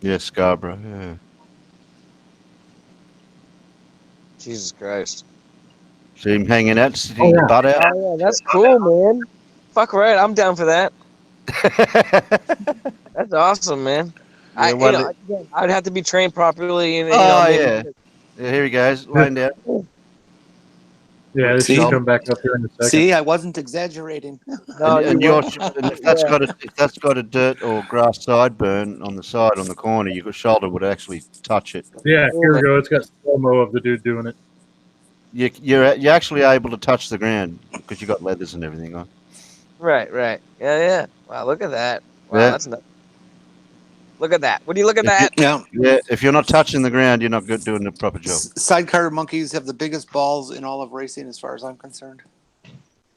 Yeah, Scarborough. Yeah. Jesus Christ. See him hanging out, sitting his butt out. Oh yeah, that's cool, man. Fuck right, I'm down for that. That's awesome, man. Yeah, I'd have to be trained properly. And, yeah, here he goes, laying down. Yeah, this should come back up here in a second. See, I wasn't exaggerating. No, and if that's got a dirt or grass sideburn on the side on the corner, your shoulder would actually touch it. Yeah, here we go. It's got slow-mo of the dude doing it. You're actually able to touch the ground because you got leathers and everything on. Right. Yeah. Wow, look at that. Wow, that's nuts. Look at that. Would you look at that? Yeah. If you're not touching the ground, you're not doing the proper job. Sidecar monkeys have the biggest balls in all of racing, as far as I'm concerned.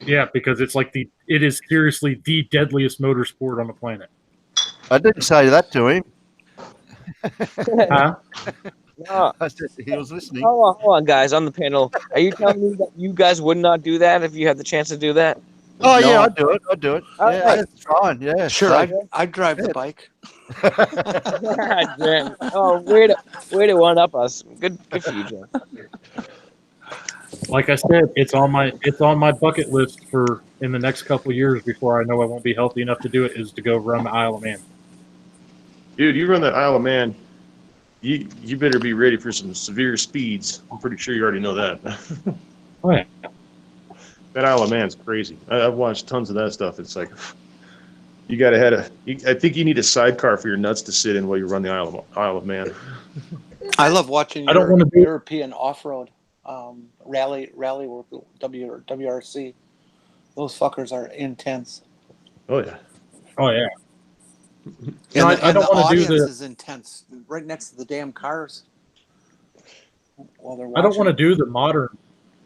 Yeah, because it's like it is seriously the deadliest motorsport on the planet. I didn't say that to him. Huh? No. I said he was listening. Hold on, guys, on the panel. Are you telling me that you guys would not do that if you had the chance to do that? Oh, No. yeah, I'd do it. All Yeah, right. that's fine. Yeah, Sure, so- I'd drive the bike. God damn. Oh, way to one up us. Good for you, Joe. Like I said, it's on my bucket list for in the next couple of years before I know I won't be healthy enough to do it. Is to go run the Isle of Man. Dude, you run that Isle of Man, you better be ready for some severe speeds. I'm pretty sure you already know that. Oh yeah. That Isle of Man's crazy. I've watched tons of that stuff. It's like you got to I think you need a sidecar for your nuts to sit in while you run the Isle of Man. I love watching I don't want to do European off-road rally work, WRC. Those fuckers are intense. Oh yeah. Oh yeah. And, No, the, I and don't the wanna do audience the- is intense, right next to the damn cars. While they're I don't want to watching. do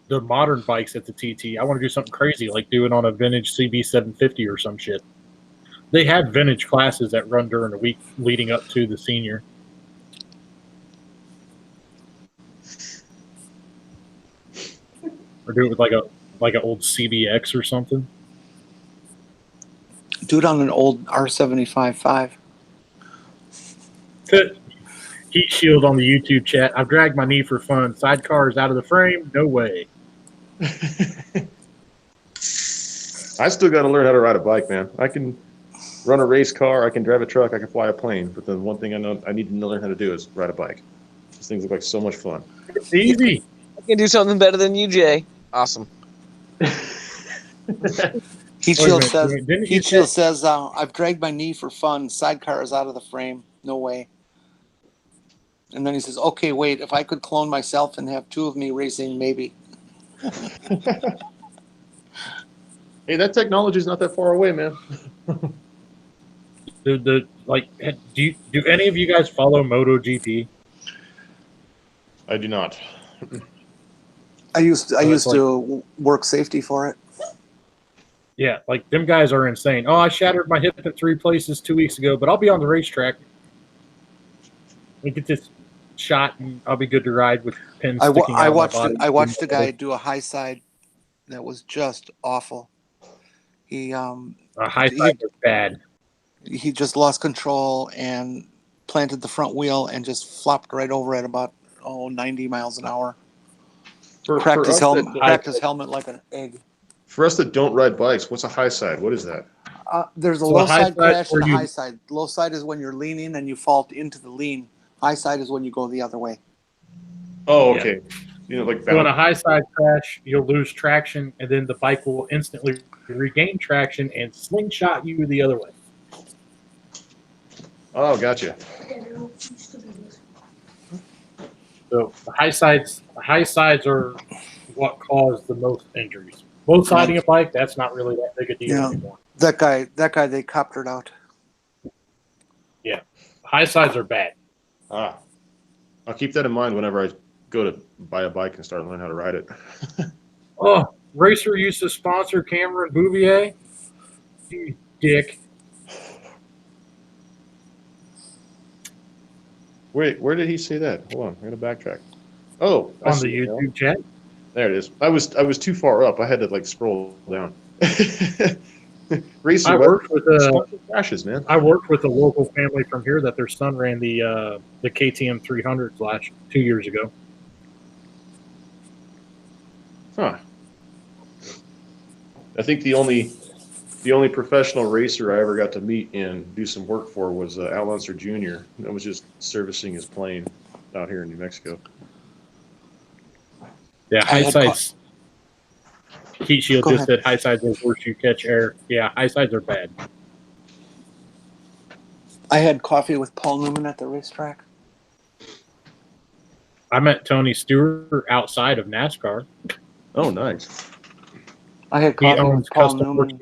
the modern bikes at the TT. I want to do something crazy like do it on a vintage CB 750 or some shit. They have vintage classes that run during the week leading up to the senior. Or do it with like an old CBX or something. Do it on an old R75.5. Heat shield on the YouTube chat. I've dragged my knee for fun. Sidecar is out of the frame. No way. I still got to learn how to ride a bike, man. I can run a race car, I can drive a truck, I can fly a plane. But the one thing I know I need to learn how to do is ride a bike. These things look like so much fun. It's easy. I can do something better than you, Jay. Awesome. Heat Wait a Shield minute, says, didn't you Heat Shield says, I've dragged my knee for fun. Sidecar is out of the frame. No way. And then he says, okay, wait, if I could clone myself and have two of me racing, maybe. Hey, that technology is not that far away, man. Do any of you guys follow MotoGP? I do not. I used it's like- to work safety for it. Yeah, like them guys are insane. Oh, I shattered my hip in 3 places 2 weeks ago, but I'll be on the racetrack. We get this shot, and I'll be good to ride with pins sticking out of my body. I watched a guy do a high side that was just awful. He High sides are bad. he just lost control and planted the front wheel and just flopped right over at about 90 miles an hour. Cracked his helmet like an egg. For us that don't ride bikes, what's a high side? What is that? There's a So low a high side side crash and a where you- high side. Low side is when you're leaning and you fall into the lean. High side is when you go the other way. Oh, Yeah. okay. You know, like So in a balance. high side crash, you'll lose traction, and then the bike will instantly regain traction and slingshot you the other way. Oh, gotcha. So the high sides are what cause the most injuries. Low siding a bike, that's not really that big a deal Yeah. anymore. That guy they coptered out. High sides are bad. Ah, I'll keep that in mind whenever I go to buy a bike and start learning how to ride it. Oh, Racer used to sponsor Cameron Bouvier. You dick. Wait, where did he say that? Hold on, I'm gonna backtrack. Oh, I On see the it now. YouTube chat. There it is. I was too far up. I had to like scroll down. Racer I worked with crashes, man. I worked with a local family from here that their son ran the KTM 300 2 years ago. Huh. I think the only professional racer I ever got to meet and do some work for was Al Unser Jr. I was just servicing his plane out here in New Mexico. Yeah, high sides. Heat Shield Go just ahead. said high sides are worse. You catch air. Yeah, high sides are bad. I had coffee with Paul Newman at the racetrack. I met Tony Stewart outside of NASCAR. Oh, nice. I had He coffee owns with Paul Custom Newman.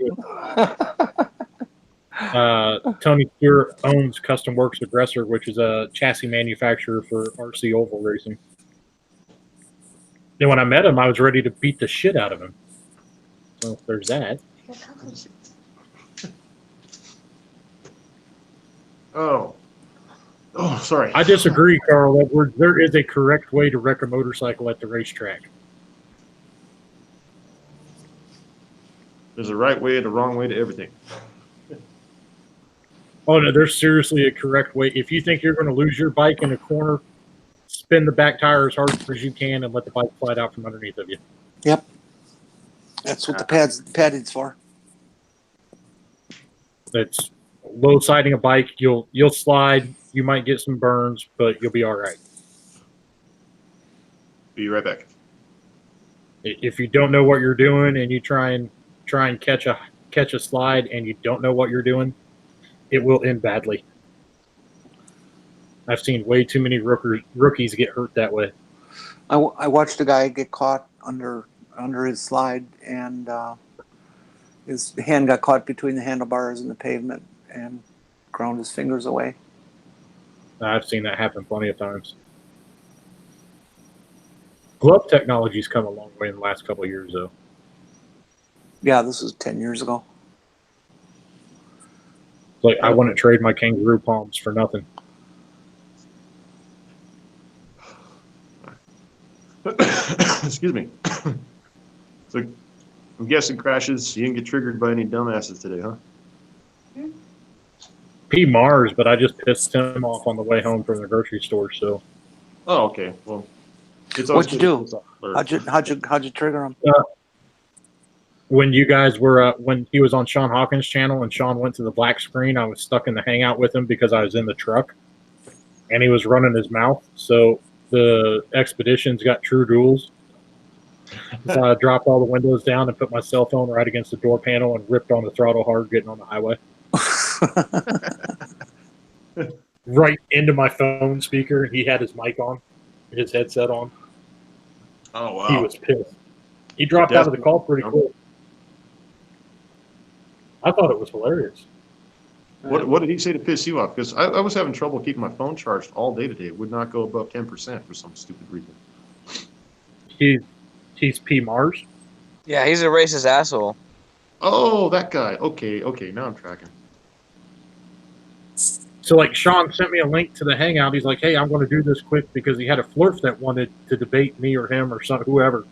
Works. Tony Stewart owns Custom Works Aggressor, which is a chassis manufacturer for RC oval racing. Then when I met him, I was ready to beat the shit out of him. So there's that. Oh, sorry. I disagree, Carl Edwards. There is a correct way to wreck a motorcycle at the racetrack. There's a right way and a wrong way to everything. Oh, no, there's seriously a correct way. If you think you're going to lose your bike in a corner, spin the back tire as hard as you can and let the bike slide out from underneath of you. Yep. That's what the padding's for. It's low siding a bike. You'll slide. You might get some burns, but you'll be all right. Be right back. If you don't know what you're doing and you try and catch a slide and you don't know what you're doing, it will end badly. I've seen way too many rookies get hurt that way. I watched a guy get caught under his slide, and his hand got caught between the handlebars and the pavement and ground his fingers away. I've seen that happen plenty of times. Glove technology's come a long way in the last couple of years, though. Yeah, this was 10 years ago. Like, I wouldn't trade my kangaroo palms for nothing. Excuse me. So, I'm guessing crashes. You didn't get triggered by any dumbasses today, huh? P. Mars, but I just pissed him off on the way home from the grocery store. So, Oh, okay. Well, it's always What'd you good do? to piss off. How'd you trigger him? when you guys were when he was on Sean Hawkins' channel and Sean went to the black screen, I was stuck in the hangout with him because I was in the truck, and he was running his mouth. So the expeditions got true rules. So I dropped all the windows down and put my cell phone right against the door panel and ripped on the throttle hard getting on the highway. Right into my phone speaker. He had his mic on, his headset on. Oh, wow. He was pissed. He dropped out of the call pretty quick. I thought it was hilarious. What did he say to piss you off? Because I was having trouble keeping my phone charged all day today. It would not go above 10% for some stupid reason. He's P. Mars. Yeah, he's a racist asshole. Oh, that guy. Okay, now I'm tracking. So, like, Sean sent me a link to the Hangout. He's like, hey, I'm going to do this quick because he had a flerf that wanted to debate me or him or whoever.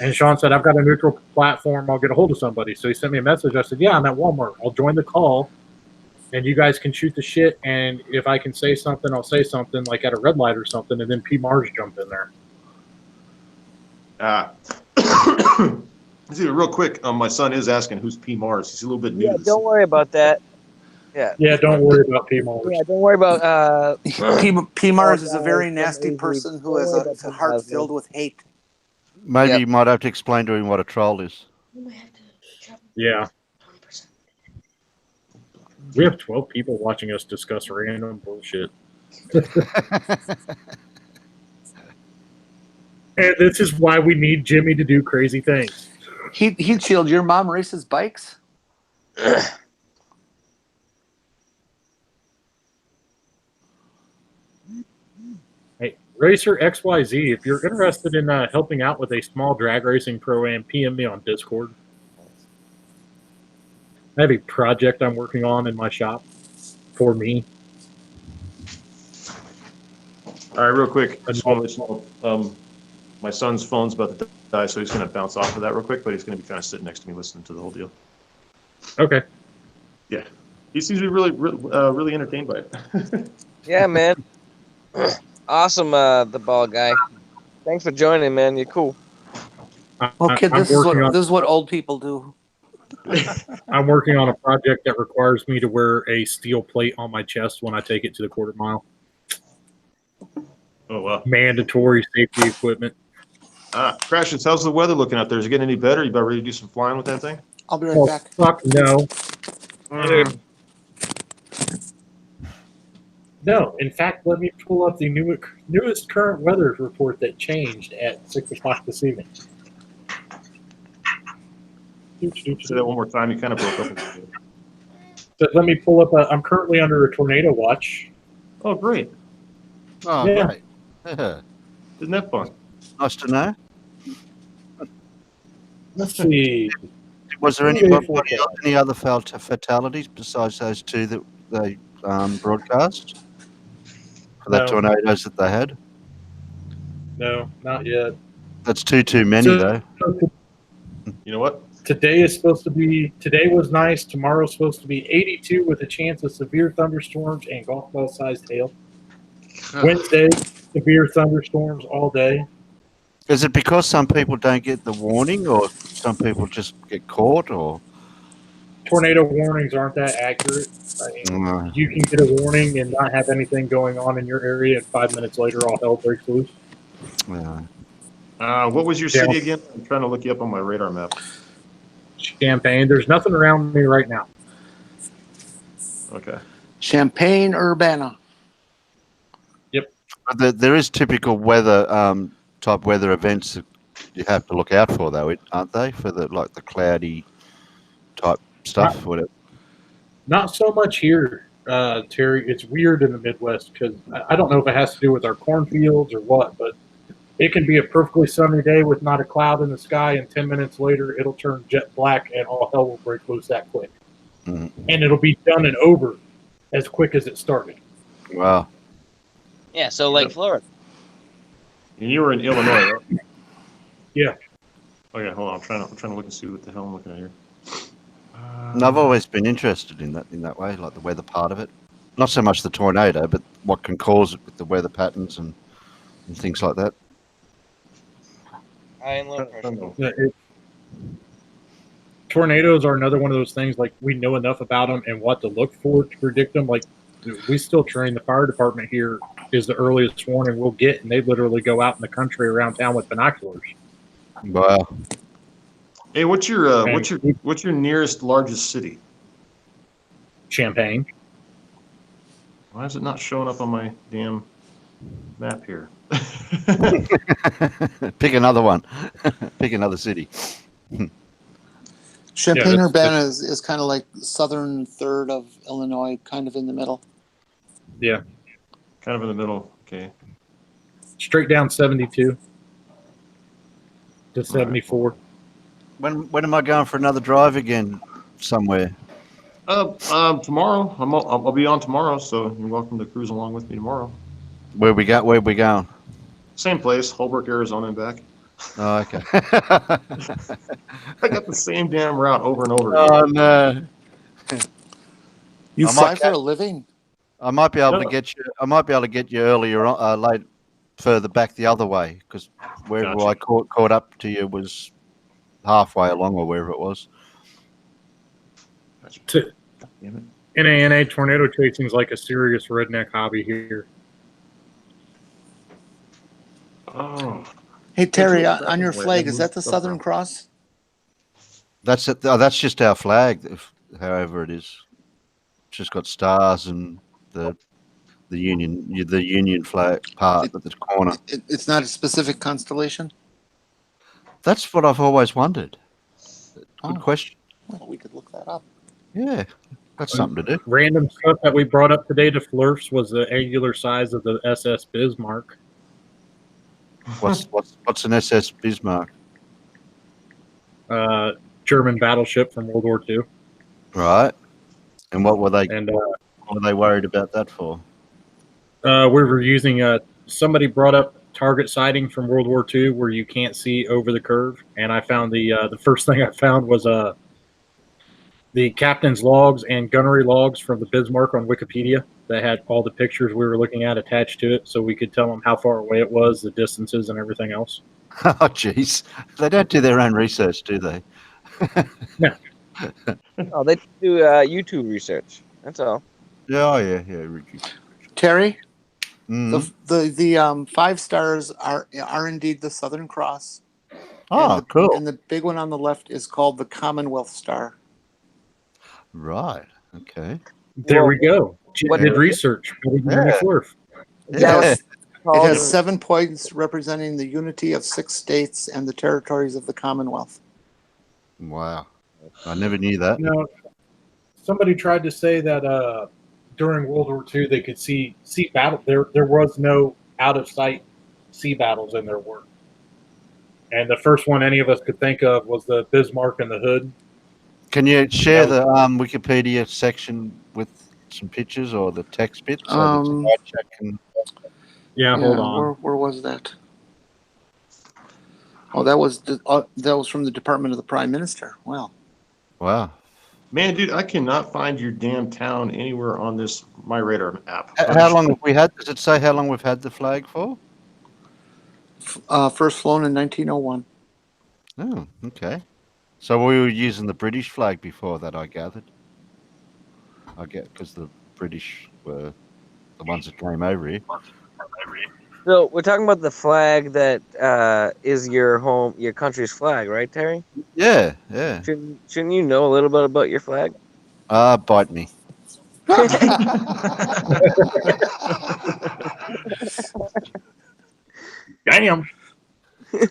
And Sean said, I've got a neutral platform. I'll get a hold of somebody. So he sent me a message. I said, yeah, I'm at Walmart. I'll join the call, and you guys can shoot the shit. And if I can say something, I'll say something, like at a red light or something, and then P. Mars jumped in there. See, real quick, my son is asking who's P. Mars. He's a little bit new. Yeah, don't worry about that. Yeah, don't worry about P. Mars. Yeah, don't worry about P. Mars is a very nasty person who has a heart filled with hate. Maybe you might have to explain to him what a troll is. Yeah. We have 12 people watching us discuss random bullshit. And this is why we need Jimmy to do crazy things. Heat Shield, your mom races bikes? Hey, Racer XYZ, if you're interested in helping out with a small drag racing pro-am, PM me on Discord. I have a project I'm working on in my shop for me. All right, real quick. I just want to let you know, my son's phone's about to die, so he's going to bounce off of that real quick, but he's going to be kind of sitting next to me listening to the whole deal. Okay. Yeah. He seems to be really entertained by it. Yeah, man. Awesome, the ball guy. Thanks for joining, man. You're cool. Well, kid, this is what old people do. I'm working on a project that requires me to wear a steel plate on my chest when I take it to the quarter mile. Oh, wow. Mandatory safety equipment. Crashes, how's the weather looking out there? Is it getting any better? You about ready to do some flying with that thing? I'll be right back. Fuck no. No, in fact, let me pull up the newest current weather report that changed at 6 o'clock this evening. Say that one more time. You kind of broke up. So let me pull up. I'm currently under a tornado watch. Oh, great. Oh, Yeah. great. Yeah. Isn't that fun? Nice to know. Let's see. Was there any other fatalities besides those two that they broadcast? For the tornadoes that they had? No, not yet. That's too many, though. You know what? Today was nice. Tomorrow's supposed to be 82 with a chance of severe thunderstorms and golf ball sized hail. Wednesday, severe thunderstorms all day. Is it because some people don't get the warning, or some people just get caught, or? Tornado warnings aren't that accurate. I mean, you can get a warning and not have anything going on in your area, and 5 minutes later, all hell breaks loose. Yeah. What was your city again? I'm trying to look you up on my radar map. Champaign. There's nothing around me right now. Okay. Champaign, Urbana. Yep. There is typical weather type weather events that you have to look out for, though, aren't they? For the cloudy type stuff, whatever. Not so much here, Terry. It's weird in the Midwest because I don't know if it has to do with our cornfields or what, but it can be a perfectly sunny day with not a cloud in the sky, and 10 minutes later, it'll turn jet black, and all hell will break loose that quick. Mm-hmm. And it'll be done and over as quick as it started. Wow. Yeah, so like Florida. And you were in Illinois, right? Yeah. Okay, hold on. I'm trying to look and see what the hell I'm looking at here. And I've always been interested in that way, like the weather part of it. Not so much the tornado, but what can cause it with the weather patterns and things like that. Tornadoes are another one of those things, like, we know enough about them and what to look for to predict them. Like, we still train. The fire department here is the earliest warning we'll get, and they literally go out in the country around town with binoculars. Wow. Hey, what's your nearest largest city? Champaign. Why is it not showing up on my damn map here? Pick another one. Pick another city. Champaign-Urbana is kind of like southern third of Illinois, kind of in the middle. Yeah. Kind of in the middle. Okay. Straight down 72 to 74. When am I going for another drive again somewhere? Tomorrow. I'll be on tomorrow, so you're welcome to cruise along with me tomorrow. Where we going? Same place, Holbrook, Arizona, and back. Oh, okay. I got the same damn route over and over again. Oh no! You I fly might for a living? I might be able No. to get you. I might be able to get you earlier on, further back the other way, because wherever Gotcha. I caught up to you was halfway along, or wherever it was. To, Damn NANA tornado chasing is like a serious redneck hobby here. it. Oh, Hey, Terry, That's on your where flag, I is that the moved Southern from. Cross? That's it. Oh, that's just our flag. However it is, it's just got stars and the Union flag part at the corner. It's not a specific constellation? That's what I've always wondered. Good Oh. question. Well, we could look that up. Yeah, that's something to do. Random stuff that we brought up today to flerfs was the angular size of the SS Bismarck. What's an SS Bismarck? German battleship from World War II. Right. And what were they? And What were they worried about that for? we were using somebody brought up target sighting from World War II where you can't see over the curve, and I found the first thing I found was the captain's logs and gunnery logs from the Bismarck on Wikipedia that had all the pictures we were looking at attached to it, so we could tell them how far away it was, the distances, and everything else. Oh, jeez. They don't do their own research, do they? No. Oh, they do YouTube research. That's all. Yeah, yeah. Terry, Mm. the 5 stars are indeed the Southern Cross. Oh, cool. And the big one on the left is called the Commonwealth Star. Right. Okay. There Well, we go. what Did is it? research. Yeah. Yeah. It Called- has 7 points representing the unity of 6 states and the territories of the Commonwealth. Wow. I never knew that. No, somebody tried to say that during World War II they could see battle. There was no out of sight sea battles in their work, and the first one any of us could think of was the Bismarck and the Hood. Can you share the Wikipedia section with some pictures or the text bit so that the chat can? Yeah, hold on. Where was that? Oh, that was from the Department of the Prime Minister. Well, Wow. Man, dude, I cannot find your damn town anywhere on this My Radar app. How long have we had? Does it say how long we've had the flag for? first flown in 1901. Oh, okay. So we were using the British flag before that, I gathered. I get because the British were the ones that came over here. So we're talking about the flag that is your country's flag, right, Terry? Yeah. Shouldn't you know a little bit about your flag? Bite me. Damn.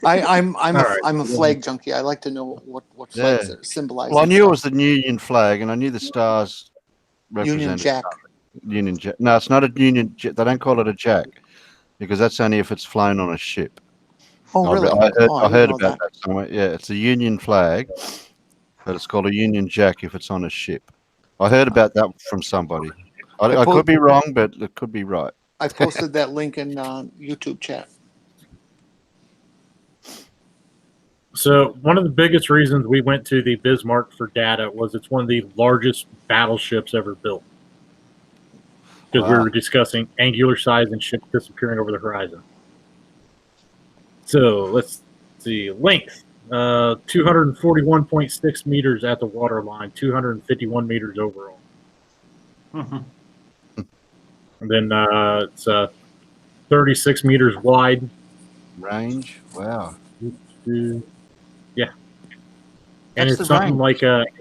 I'm All a flag junkie. I like to know what flags are symbolizing. Well, I knew it was the Union flag, and I knew the stars represented Union Jack. Union Jack. No, it's not a Union Jack. They don't call it a Jack because that's only if it's flown on a ship. Oh, really? I heard about that somewhere. Yeah, it's a Union flag, but it's called a Union Jack if it's on a ship. I heard about that from somebody. I could be wrong, but it could be right. I posted that link in YouTube chat. So one of the biggest reasons we went to the Bismarck for data was it's one of the largest battleships ever built. Because we were discussing angular size and ships disappearing over the horizon. So let's see. Length, 241.6 meters at the waterline, 251 meters overall. And then it's 36 meters wide. Range? Wow. Yeah. And That's it's the something range. like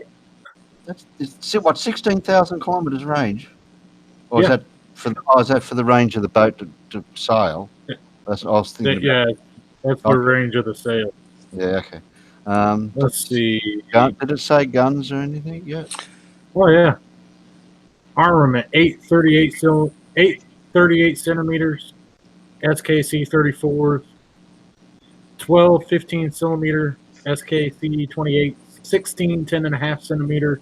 It's what 16,000 kilometers range, or Yeah. is that for the range of the boat to sail? That's I was thinking. Yeah, that's the Okay. range of the sale. Yeah. Okay. Let's see. Did it say guns or anything yet? Oh yeah, armament 838 centimeters, SKC 34, 12 15 centimeter, SKC 28, 16 10.5 centimeter,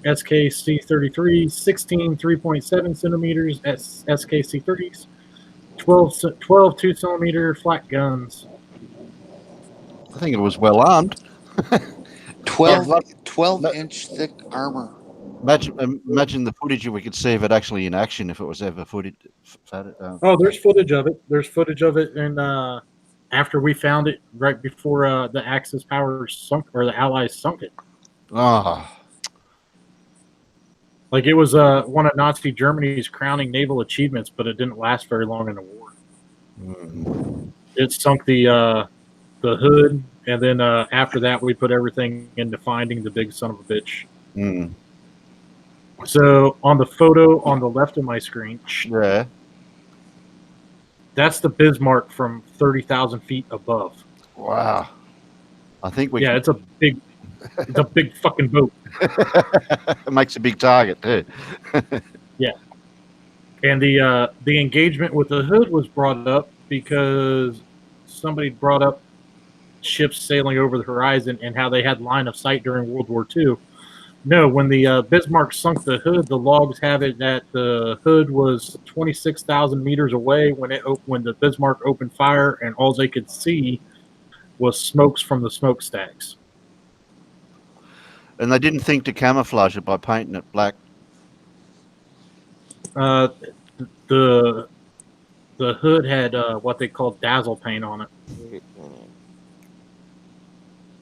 SKC 33, 16 3.7 centimeters, SKC 30s, 12 2 centimeter flat guns. I think it was well armed. 12, Yeah. 12-inch thick armor. Imagine the footage we could see of it actually in action if it was ever footage. Oh, there's footage of it. There's footage of it, and after we found it, right before the Axis powers sunk or the Allies sunk it. Oh, Like it was one of Nazi Germany's crowning naval achievements, but it didn't last very long in the war. It sunk the hood, and then after that, we put everything into finding the big son of a bitch. So on the photo on the left of my screen, yeah. that's the Bismarck from 30,000 feet above. Wow. I think we. Yeah, it's a big fucking boat. It makes a big target too. Yeah, and the engagement with the hood was brought up because somebody brought up ships sailing over the horizon and how they had line of sight during World War II. No, when the Bismarck sunk the hood, the logs have it that the hood was 26,000 meters away when the Bismarck opened fire, and all they could see was smokes from the smokestacks. And they didn't think to camouflage it by painting it black. The hood had what they called dazzle paint on it.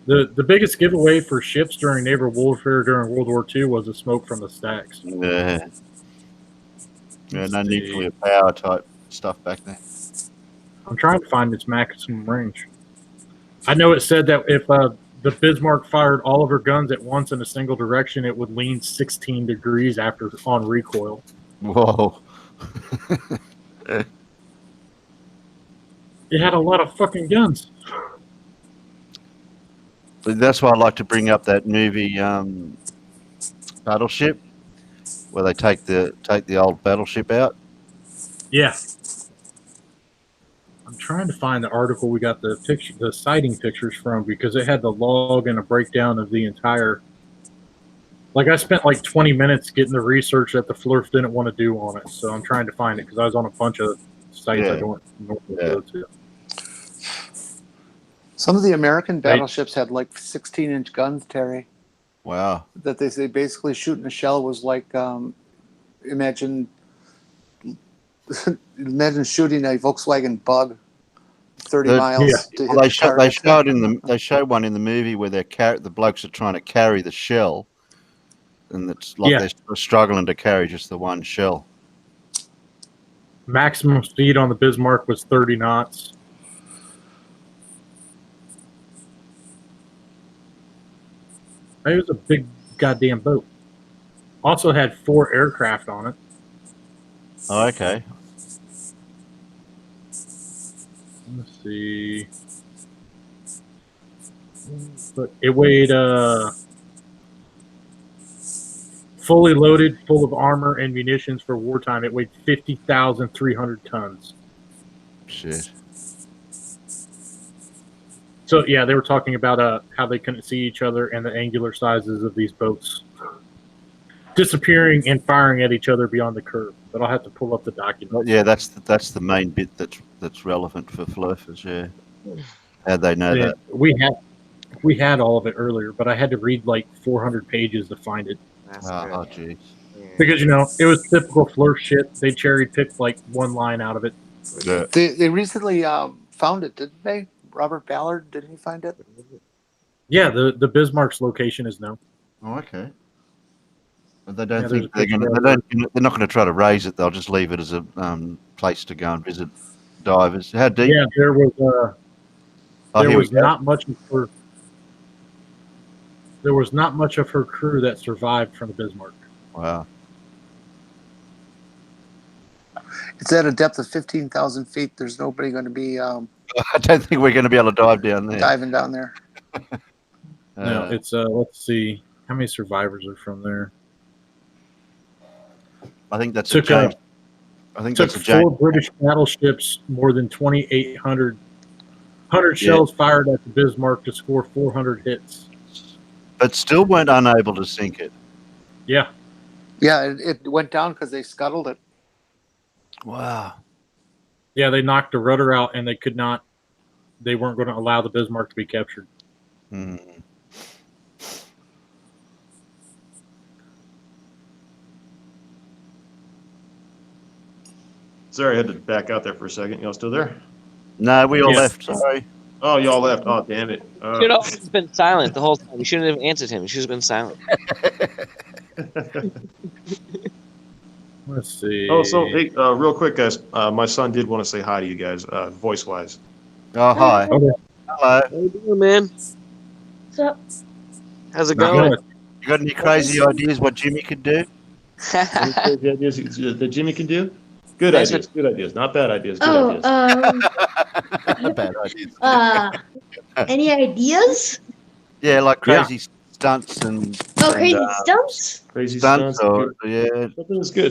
The biggest giveaway for ships during naval warfare during World War II was the smoke from the stacks. Yeah. Yeah, no nuclear power type stuff back there. I'm trying to find its maximum range. I know it said that if the Bismarck fired all of her guns at once in a single direction, it would lean 16 degrees after on recoil. Whoa. It had a lot of fucking guns. That's why I like to bring up that movie Battleship, where they take the old battleship out. Yeah. I'm trying to find the article we got the sighting pictures from, because it had the log and a breakdown of the entire. Like I spent like 20 minutes getting the research that the flerf didn't want to do on it, so I'm trying to find it because I was on a bunch of sites I don't normally go to. Some of the American battleships had like 16-inch guns, Terry. Wow. That they say basically shooting a shell was like imagine shooting a Volkswagen Bug 30 miles to hit the target. They show one in the movie where the blokes are trying to carry the shell, and it's like they're struggling to carry just the one shell. Maximum speed on the Bismarck was 30 knots. It was a big goddamn boat. Also had 4 aircraft on it. Oh, okay. Let's see. But it weighed fully loaded, full of armor and munitions for wartime. It weighed 50,300 tons. Shit. So yeah, they were talking about how they couldn't see each other and the angular sizes of these boats disappearing and firing at each other beyond the curve. But I'll have to pull up the document. Yeah, that's the main bit that's relevant for flerfers. Yeah. How'd they know that? We had all of it earlier, but I had to read like 400 pages to find it. Oh, geez. Because, it was typical flerf shit. They cherry-picked like one line out of it. Yeah. They recently found it, didn't they? Robert Ballard, didn't he find it? Yeah, the Bismarck's location is known. Oh, okay. But they don't think they're not going to try to raise it. They'll just leave it as a place to go and visit divers. How deep? Yeah, there was not much of her. There was not much of her crew that survived from the Bismarck. Wow. It's at a depth of 15,000 feet. There's nobody going to be I don't think we're going to be able to dive down there. diving down there. No, it's let's see how many survivors are from there. I think that's a Took James. I think took that's a 4 James. British battleships, more than 2,800 shells fired at the Bismarck to score 400 hits. But still weren't unable to sink it. Yeah, Yeah, it went down because they scuttled it. Wow. yeah, they knocked the rudder out, and they could not. They weren't going to allow the Bismarck to be captured. Hmm. Sorry, I had to back out there for a second. Y'all still there? No, we all Yeah. left. Sorry. Oh, y'all left. Oh, damn it. Should have always been silent the whole time. You shouldn't have answered him. You should have been silent. Let's see. Oh, so hey, real quick, guys. My son did want to say hi to you guys, voice-wise. Oh, hi. Okay. Hello. How you doing, man? What's up? How's it Not going? good. You got any crazy ideas what Jimmy could do? Any crazy ideas that Jimmy can do? Good Thanks ideas. Good ideas. Not bad ideas. Good ideas. Bad ideas. Any ideas? Yeah, like crazy stunts and Crazy stunts? Crazy stunts. stunts. Or, Good. yeah. Something that's good.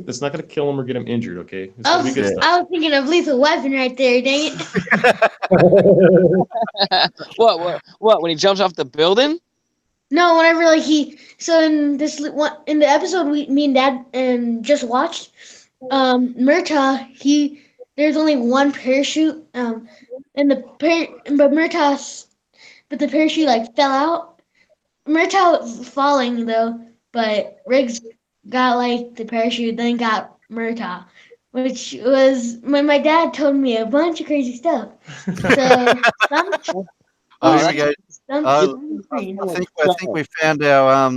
It's not gonna kill him or get him injured. Okay. It's I gonna be good was, stuff. I was thinking of Lethal Weapon right there, dang it. What? When he jumps off the building? No, whenever like so in the episode me and Dad just watched, Murtaugh there's only one parachute, and the parachute like fell out. Murtaugh was falling though, but Riggs got like the parachute, then got Murtaugh, which was when my dad told me a bunch of crazy stuff. So Oh, here we go. I stunts. think we found our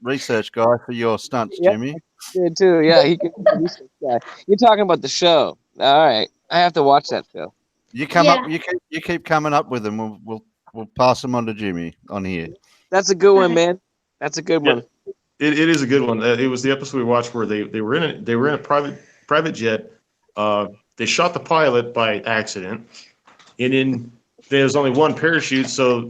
research guy for your stunts, Yep. Jimmy. Did too. Yeah, he can. You're talking about the show. All right, I have to watch that show. You come Yeah. up. You keep coming up with them. We'll pass them on to Jimmy on here. That's a good one, man. That's a good Yeah. one. It is a good one. It was the episode we watched where they were in a private jet. They shot the pilot by accident, and then there was only one parachute, so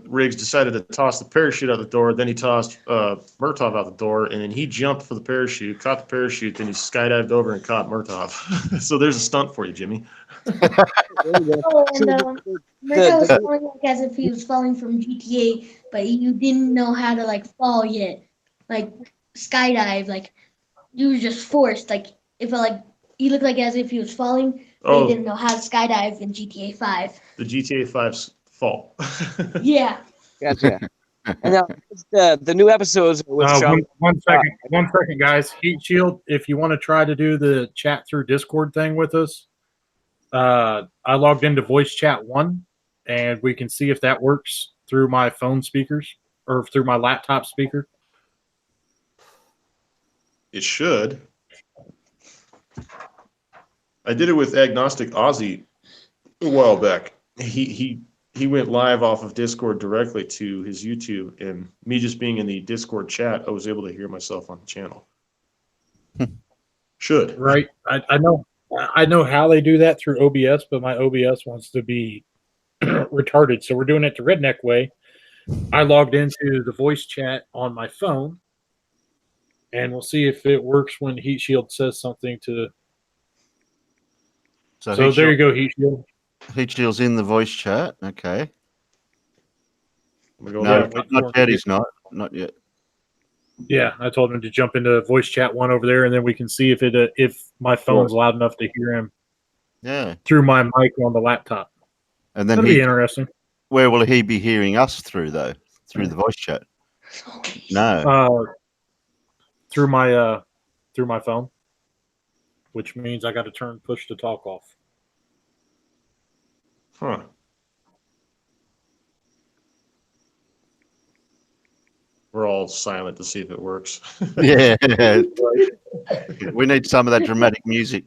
Riggs decided to toss the parachute out the door. Then he tossed Murtaugh out the door, and then he jumped for the parachute, caught the parachute, then he skydived over and caught Murtaugh. So there's a stunt for you, Jimmy. Oh, and Murtaugh was falling like as if he was falling from GTA, but you didn't know how to like fall yet, like skydive. Like you were just forced. Like it felt like he looked like as if he was falling, but he didn't know how to skydive in GTA 5. The GTA 5's fault. Yeah. Gotcha. And now the new episodes with Sean. One second, guys. Heat Shield, if you want to try to do the chat through Discord thing with us, I logged into Voice Chat 1, and we can see if that works through my phone speakers or through my laptop speaker. It should. I did it with Agnostic Aussie a while back. He went live off of Discord directly to his YouTube, and me just being in the Discord chat, I was able to hear myself on the channel. Should. Right. I know how they do that through OBS, but my OBS wants to be retarded. So we're doing it the redneck way. I logged into the voice chat on my phone, and we'll see if it works when Heat Shield says something to. So there you go, Heat Shield. Heat Shield's in the voice chat. Okay. Go No, back. not yet. He's not. Not yet. Yeah, I told him to jump into Voice Chat 1 over there, and then we can see if my phone's loud enough to hear him. Yeah. Through my mic on the laptop. And then That'll be interesting. Where will he be hearing us through though? Through the voice chat? No. Through my phone, which means I got to turn push to talk off. Huh. We're all silent to see if it works. Yeah. We need some of that dramatic music.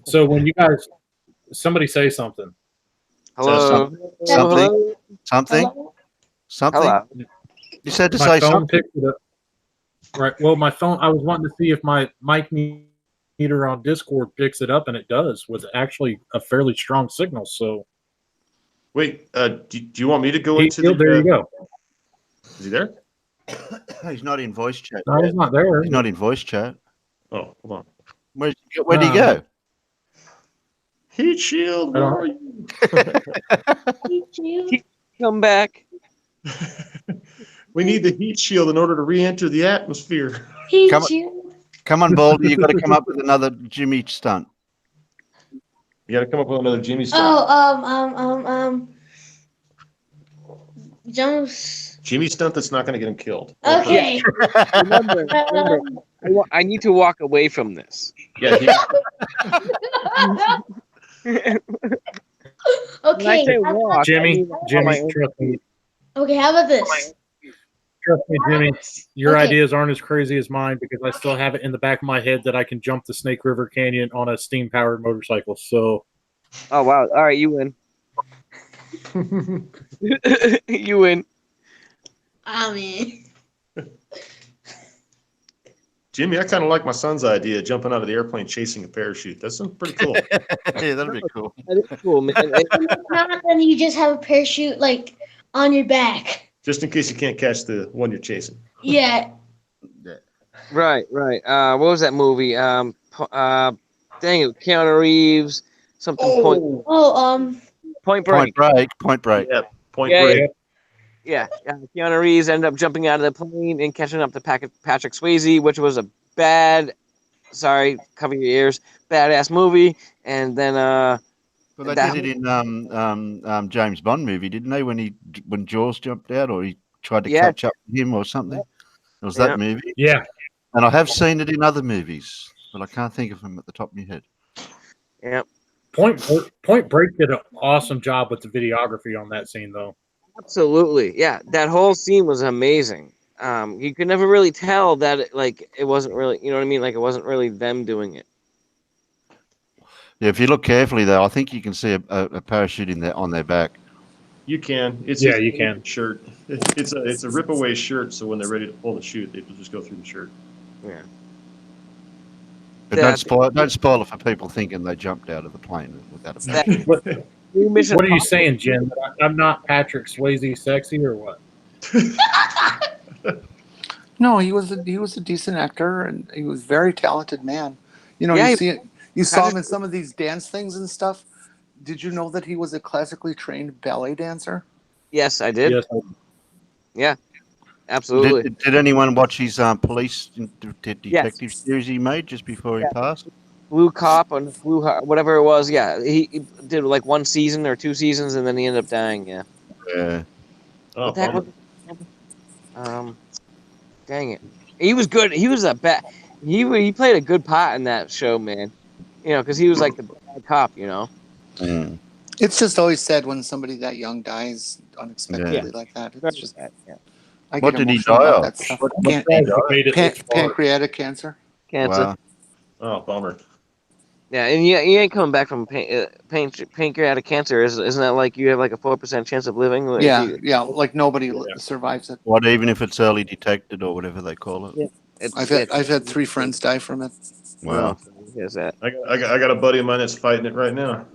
So when you guys, somebody say something. Hello. Something. Hello. You said to My say phone something. picked it up. Right. Well, my phone. I was wanting to see if my mic meter on Discord picks it up, and it does, with actually a fairly strong signal. So, Wait, do you want me to go he, into the? there you go. Is he there? He's not in voice chat. No, he's not there. He's not in voice chat. Oh, hold on. Where'd he go? Heat shield, where are you? Come back. We need the heat shield in order to re-enter the atmosphere. Come on, Baldy. You've got to come up with another Jimmy stunt. You got to come up with another Jimmy stunt. Jones. Jimmy stunt that's not going to get him killed. Okay. Remember, I need to walk away from this. Yeah. When I Okay. say walk, Jimmy, my own- trust me. Okay, how about this? Trust me, Jimmy. Your Okay. ideas aren't as crazy as mine because I still have it in the back of my head that I can jump the Snake River Canyon on a steam-powered motorcycle. So, Oh wow! All right, you win. You win. I mean, Jimmy, I kind of like my son's idea, jumping out of the airplane, chasing a parachute. That's pretty cool. Yeah, that'd be cool. That is cool, man. not then you just have a parachute like on your back. Just in case you can't catch the one you're chasing. Yeah. Right. What was that movie? Dang it, Keanu Reeves. Something Point Break. Point Break. Yeah, Point Yeah, Break. Yeah, Keanu Reeves ended up jumping out of the plane and catching up to Patrick Swayze, which was a cover your ears, badass movie. And then Well, they did it in James Bond movie, didn't they? When Jaws jumped out, or he tried to catch up with him, or something. It was that movie. yeah. And I have seen it in other movies, but I can't think of them at the top of my head. Yeah. Point Break did an awesome job with the videography on that scene, though. Absolutely. Yeah, that whole scene was amazing. You could never really tell that it wasn't really, you know what I mean? Like it wasn't really them doing it. Yeah, if you look carefully, though, I think you can see a parachute on their back. You can. You can. Shirt. It's a rip away shirt. So when they're ready to pull the chute, they just go through the shirt. Yeah. But don't spoil it for people thinking they jumped out of the plane without a parachute. What are you saying, Jen? I'm not Patrick Swayze sexy or what? No, he was a decent actor, and he was a very talented man. You know, Yeah, you saw him in some of these dance things and stuff. Did you know that he was a classically trained ballet dancer? Yes, I did. Yes. Yeah, absolutely. Did anyone watch his police detective series he made just before he passed? Blue Cop and whatever it was. Yeah, he did like one season or 2 seasons, and then he ended up dying. Yeah. Yeah. Oh, What the heck was dang it. He was good. He was he played a good part in that show, man. You know, because he was like the bad cop, you know. Mm. It's just always sad when somebody that young dies unexpectedly like that. It's just, I What get did he emotional die about of? that stuff. Pancreatic cancer. Cancer. Wow. Oh, bummer. Yeah, and you ain't coming back from pancreatic cancer. Isn't that like you have like a 4% chance of living? Yeah, like nobody survives it. What, even if it's early detected or whatever they call it? Yeah. I've had 3 friends die from it. Wow. Is that? I got a buddy of mine that's fighting it right now.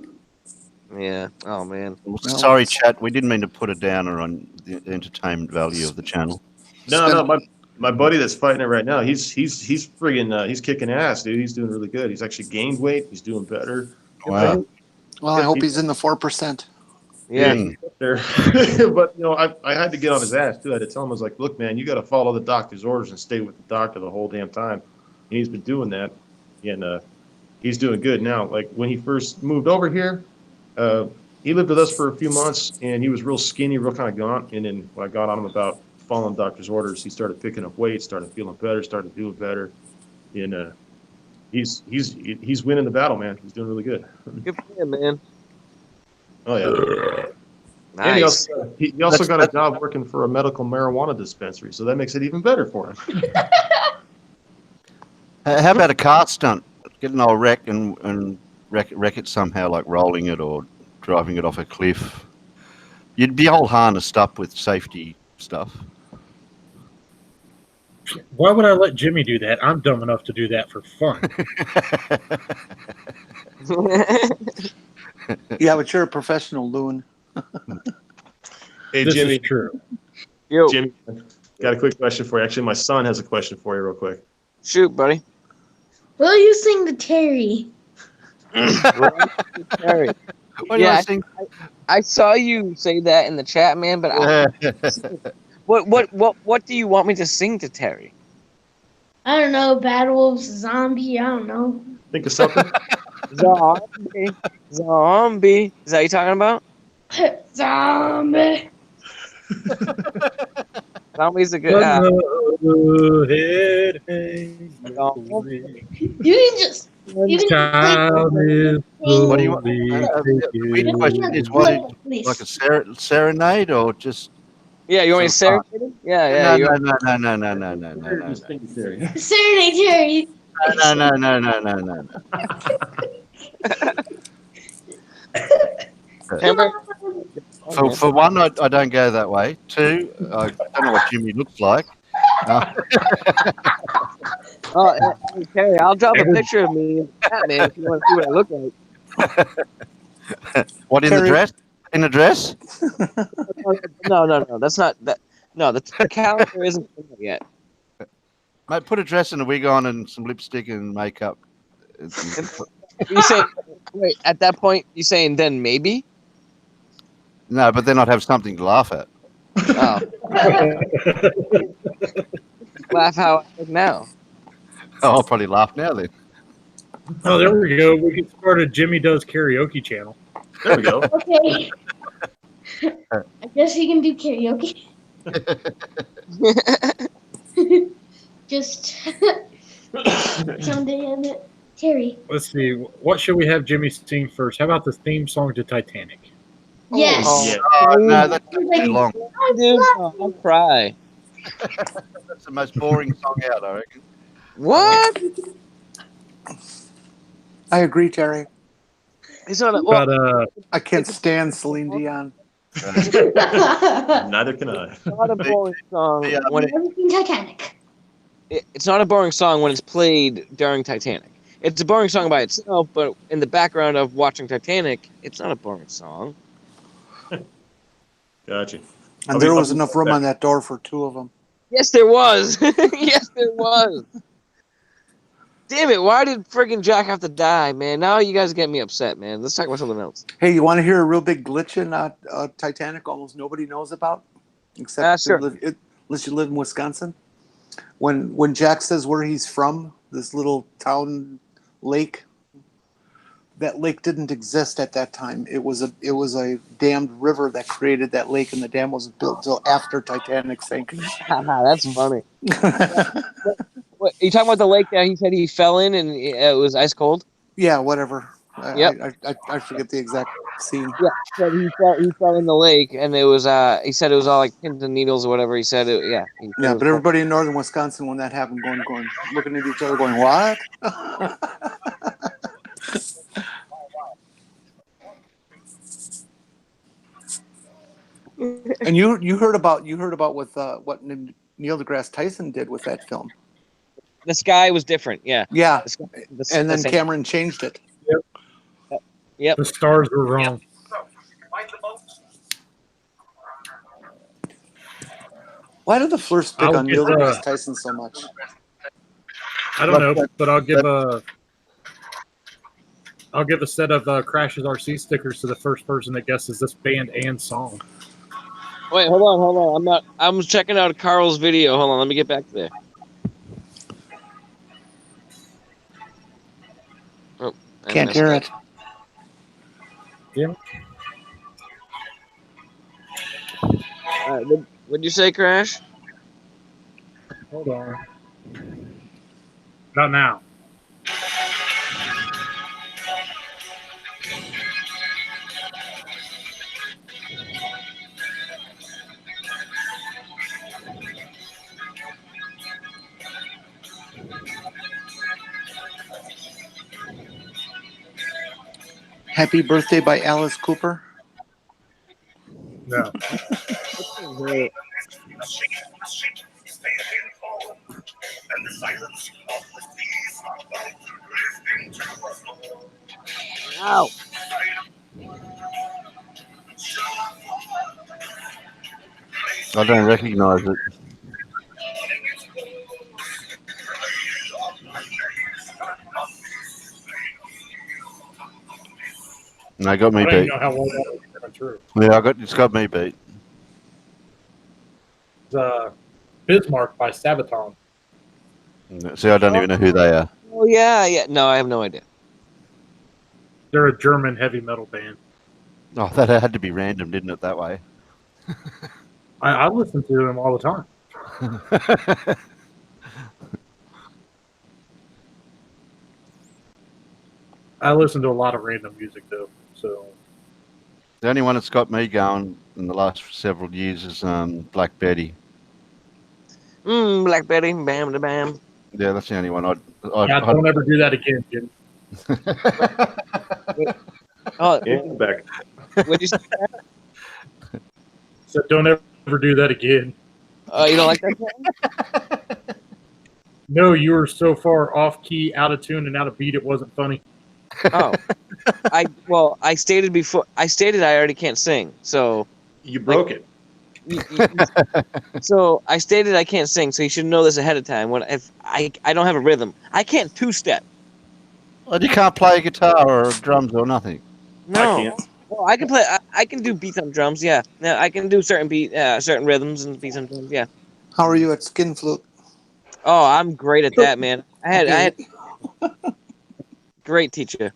Yeah. Oh man. Sorry, chat. We didn't mean to put a downer on the entertainment value of the channel. No, my buddy that's fighting it right now. He's friggin' he's kicking ass, dude. He's doing really good. He's actually gained weight. He's doing better. Wow. Well, I hope he's in the 4%. Yeah. There. But you know, I had to get on his ass too. I had to tell him, I was like, look, man, you got to follow the doctor's orders and stay with the doctor the whole damn time. And he's been doing that, and he's doing good now. Like when he first moved over here, he lived with us for a few months, and he was real skinny, real kind of gaunt. And then when I got on him about following doctor's orders, he started picking up weight, started feeling better, started doing better, and he's winning the battle, man. He's doing really good. Good for him, man. Oh yeah. Nice. And he also got a job working for a medical marijuana dispensary, so that makes it even better for him. How about a car stunt? Get an old wreck and wreck it somehow, like rolling it or driving it off a cliff. You'd be all harnessed up with safety stuff. Why would I let Jimmy do that? I'm dumb enough to do that for fun. Yeah, but you're a professional loon. Hey, This Jimmy. is true. Yo, Jimmy, got a quick question for you. Actually, my son has a question for you, real quick. shoot, buddy. Will you sing the Terry? Terry. What do you Yeah, want to sing? I saw you say that in the chat, man. But what do you want me to sing to Terry? I don't know. Bad Wolves, Zombie. I don't know. Think of something. Zombie, zombie. Is that what you talking about? Zombie. Zombie's a good. Another head hanging Zombie. away. You can just play. Time is What do you want? slowly The taking question is, what is like a serenade or just Yeah, you want me to some art? serenade him? Yeah. No, no. Serenade Terry. No. Remember? For one, I don't go that way. Two, I don't know what Jimmy looks like. Oh, hey, Terry, I'll drop a picture of me in the chat, man, if you want to see what I look like. What in the dress? In the dress? No. That's not that. No, the calendar isn't in there yet. Mate, put a dress and a wig on and some lipstick and makeup. You saying wait? At that point, you saying then maybe? No, but then I'd have something to laugh at. Oh, laugh how I look now. Oh, I'll probably laugh now then. Oh, there we go. We can start a Jimmy Does Karaoke channel. There we go. Okay. I guess you can do karaoke. Just someday and Terry. Let's see. What should we have Jimmy sing first? How about the theme song to Titanic? Yes. Yeah. Oh, no, that's Like, too long. Dude, I'll cry. That's the most boring song out, I reckon. What? I agree, Terry. It's not. Well, But I can't stand Celine Dion. Neither can I. it's not a boring song when Titanic. it's not a boring song when it's played during Titanic. It's a boring song by itself, but in the background of watching Titanic, it's not a boring song. Gotcha. And there was enough room on that door for two of them. Yes, there was. Yes, there was. Damn it! Why did friggin' Jack have to die, man? Now you guys get me upset, man. Let's talk about something else. Hey, you want to hear a real big glitch in Titanic almost nobody knows about? Except Sure. unless you live in Wisconsin. When Jack says where he's from, this little town lake, that lake didn't exist at that time. It was a dammed river that created that lake, and the dam wasn't built until after Titanic sank. That's funny. What, are you talking about the lake that he said he fell in and it was ice cold? Yeah, whatever. Yep. I forget the exact scene. Yeah, said he fell in the lake and it was he said it was all like pins and needles or whatever. He said it. Yeah. Yeah, but everybody in northern Wisconsin when that happened, going, looking at each other, going, "What?" And you heard about with what Neil deGrasse Tyson did with that film. The sky was different. Yeah. Yeah, The and then same. Cameron changed it. Yep. the stars were wrong. Why did the Flerfs pick I'll on get, Neil deGrasse Tyson so much? I don't know, but I'll give a set of Crash's RC stickers to the first person that guesses this band and song. Wait, hold on. I'm checking out Carl's video. Hold on, let me get back there. Oh, I Can't missed hear it. it. Yeah. What'd you say, Crash? Hold on. Not now. Happy Birthday by Alice Cooper. No. Ow. I don't recognise it. No, got me I don't even beat. know how well that was coming true. Yeah, it's got me beat. It's Bismarck by Sabaton. See, I don't even know who they are. Oh yeah. No, I have no idea. They're a German heavy metal band. Oh, that had to be random, didn't it? That way. I listen to them all the time. I listen to a lot of random music though. So The only one that's got me going in the last several years is Black Betty. Blackberry, bam, da bam. Yeah, that's the only one. don't ever do that again, Jim. Oh, And back. what'd you say? So don't ever do that again. You don't like that song? No, you were so far off key, out of tune, and out of beat. It wasn't funny. Oh, I stated before. I stated I already can't sing. So, You broke it. so I stated I can't sing. So you should know this ahead of time. When if I don't have a rhythm, I can't two-step. Well, you can't play a guitar or drums or nothing. No. I can't. Well, I can play. I can do beats on drums. Yeah. I can do certain rhythms and beats on drums. Yeah. How are you at skin flute? Oh, I'm great at that, man. I had great teacher.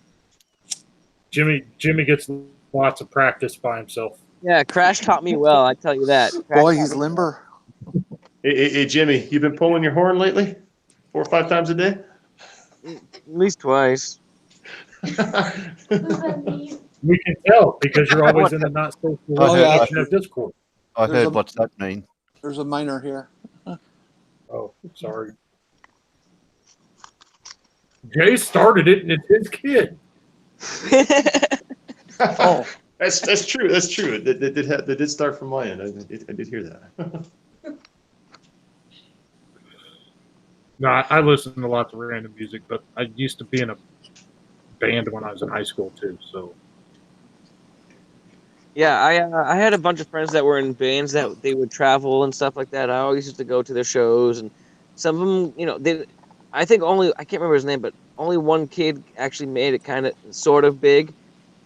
Jimmy gets lots of practice by himself. Yeah, Crash taught me well. I tell you that. Crash Boy, taught he's me limber. Hey, Jimmy, you been pulling your horn lately? 4 or 5 times a day? well. At least twice. We can tell because you're always in the not so Oh, yeah. section of Discord. I There's heard a- what's that mean. There's a minor here. Oh, sorry. Jay started it, and it's his kid. Oh, That's true. That's true. That did start from my end. I did hear that. No, I listen to lots of random music, but I used to be in a band when I was in high school too. So Yeah, I had a bunch of friends that were in bands that they would travel and stuff like that. I always used to go to their shows, and some of them, I think I can't remember his name, but only one kid actually made it kind of sort of big.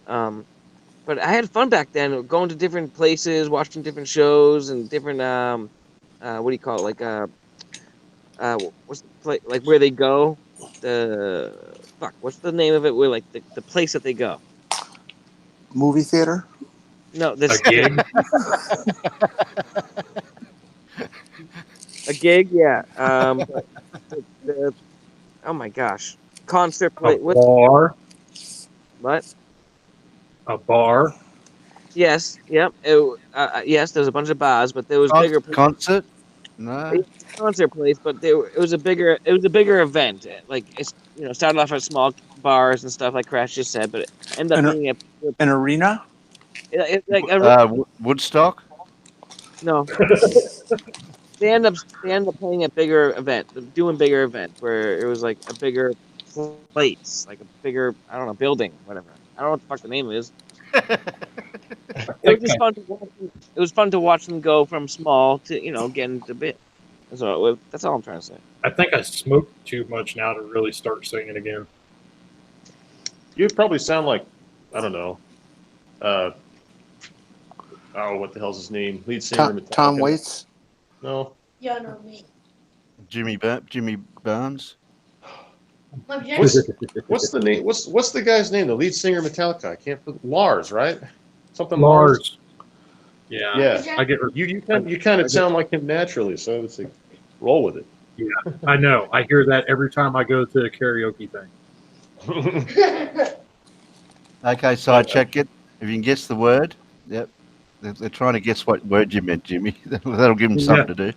But I had fun back then, going to different places, watching different shows, and different what do you call it? What's the place like where they go? What's the name of it? Where like the place that they go? movie theater. No, this a gig. a gig, yeah. But oh my gosh, concert A play. bar. What? A bar. Yes, yep. Yes, there was a bunch of bars, but there was bigger Concert? No. concert place. But it was a bigger event. Like it's started off at small bars and stuff like Crash just said, but it ended up being An arena. Woodstock? No. They end up playing a bigger event, doing bigger events where it was like a bigger place, like a bigger building, whatever. I don't know what the fuck the name is. It was just fun to watch. It was fun to watch them go from small to get into big. That's all I'm trying to say. I think I smoked too much now to really start singing again. You'd probably sound like, I don't know. What the hell's his name? Lead singer. Tom Waits. No. Yeah, no, me. Jimmy Barnes? What's the name? What's the guy's name? The lead singer of Metallica. I can't. Lars, right? Something Lars. Yeah. Yeah. I get. You kind of sound like him naturally, so it's like roll with it. Yeah, I know. I hear that every time I go to a karaoke thing. Okay, side check it. If you can guess the word, yep. They're trying to guess what word you meant, Jimmy. That'll give them something to do.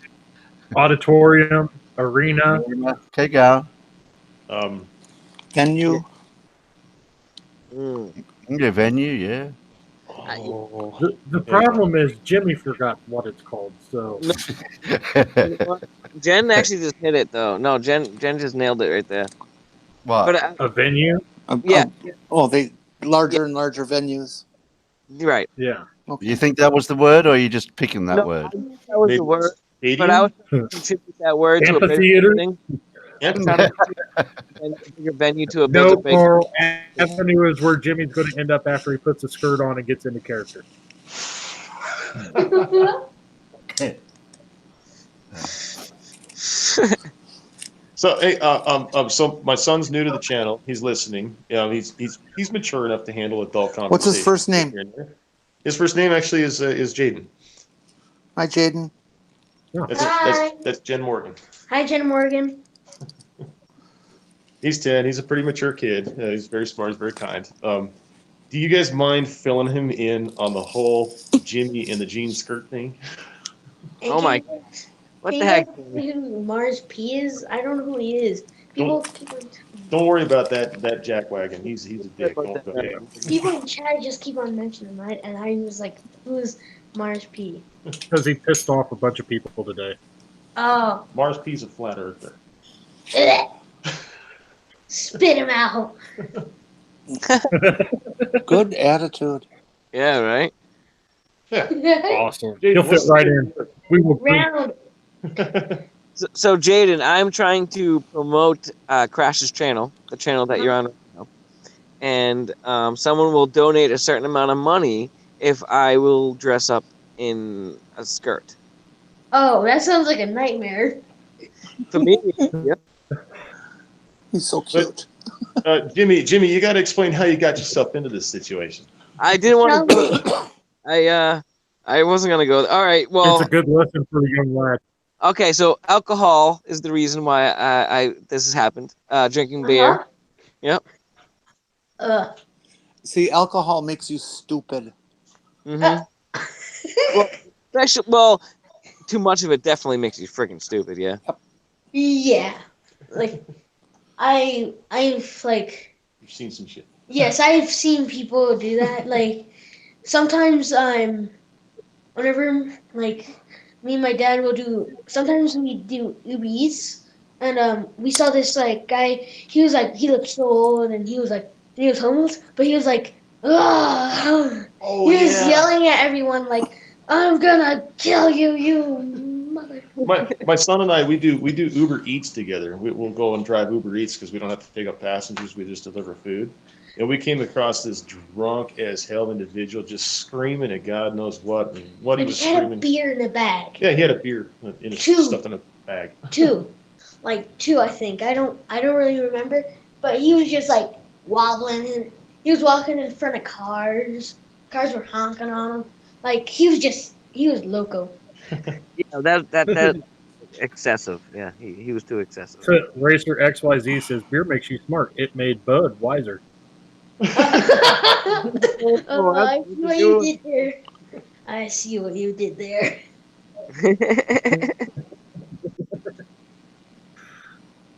Auditorium, arena. Okay, go. Venue. Yeah, venue, yeah. Oh. The problem is Jimmy forgot what it's called. So Jen actually just hit it though. No, Jen just nailed it right there. What? But a venue. yeah, They larger and larger venues. you're right. Yeah. Okay. You think that was the word, or are you just picking that No, word? that was Maybe the word. stadium? But I was trying to contribute that word to a bigger Amphitheater? thing. Yeah. Trying to contribute a bigger venue to a No, build a big. Carl. Avenue is where Jimmy's going to end up after he puts a skirt on and gets into character. So hey, so my son's new to the channel. He's listening. You know, he's mature enough to handle adult conversation. What's his first name? His first name actually is Jaden. Hi, Jaden. That's Jen Morgan. Hi, Jen Morgan. He's 10. He's a pretty mature kid. He's very smart. He's very kind. Do you guys mind filling him in on the whole Jimmy in the jean skirt thing? Oh my! What the heck? Who Mars P is? I don't know who he is. People keep on. Don't worry about that jackwagon. He's a dick. About Don't that. go. People in chat just keep on mentioning him, and I was like, "Who's Mars P?" Because he pissed off a bunch of people today. Oh, Mars P's a flat earther. spit him out. Good attitude. Yeah, right. Yeah. Awesome. Jaden, He'll fit what's- right in. We will. Round. So Jaden, I'm trying to promote Crash's channel, the channel that you're on right now, and someone will donate a certain amount of money if I will dress up in a skirt. Oh, that sounds like a nightmare. For me, yep. He's so cute. Jimmy, you got to explain how you got yourself into this situation. I didn't want to go. I wasn't gonna go. All right, well, It's a good lesson for the young lad. okay. So alcohol is the reason why I this has happened. Drinking beer. Yep. See, alcohol makes you stupid. Mm-hmm. Well, too much of it definitely makes you freaking stupid. Yeah. Yeah, like I've like You've seen some shit. yes, I've seen people do that. Like sometimes whenever like me and my dad will do. Sometimes we do Uber Eats, and we saw this like guy. He looked so old, and he was homeless, but he was like, ugh. Oh He was yelling at everyone like, "I'm gonna kill you, you mother." My son and I, we do Uber Eats together. We'll go and drive Uber Eats because we don't have to pick up passengers. We just deliver food. And we came across this drunk as hell individual just screaming at God knows what. And what he And was he had a screaming. beer in a bag. Yeah, he had a beer in Two. stuffed in a bag. Two, I think. I don't really remember. But he was just like wobbling, and he was walking in front of cars. Cars were honking on him. Like he was loco. Yeah, that excessive. Yeah, he was too excessive. So Racer XYZ says beer makes you smart. It made Bud wiser. Oh, I see what you did there. I see what you did there.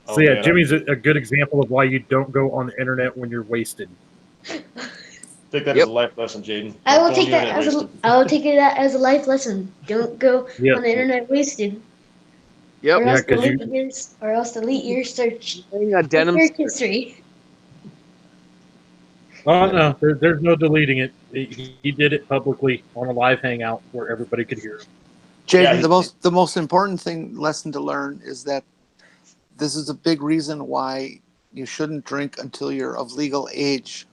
So yeah, Jimmy's a good example of why you don't go on the internet when you're wasted. Take that as a life lesson, Jaden. I will Don't take go that on the as internet I will take it as a life lesson. Don't go Yep. on the internet wasted. Yep. Or Yeah, else 'cause delete your search. Wearing a denim Search skirt. history. Oh no, there's no deleting it. He did it publicly on a live hangout where everybody could hear him. Jaden, Yeah, the most important lesson to learn is that this is a big reason why you shouldn't drink until you're of legal age,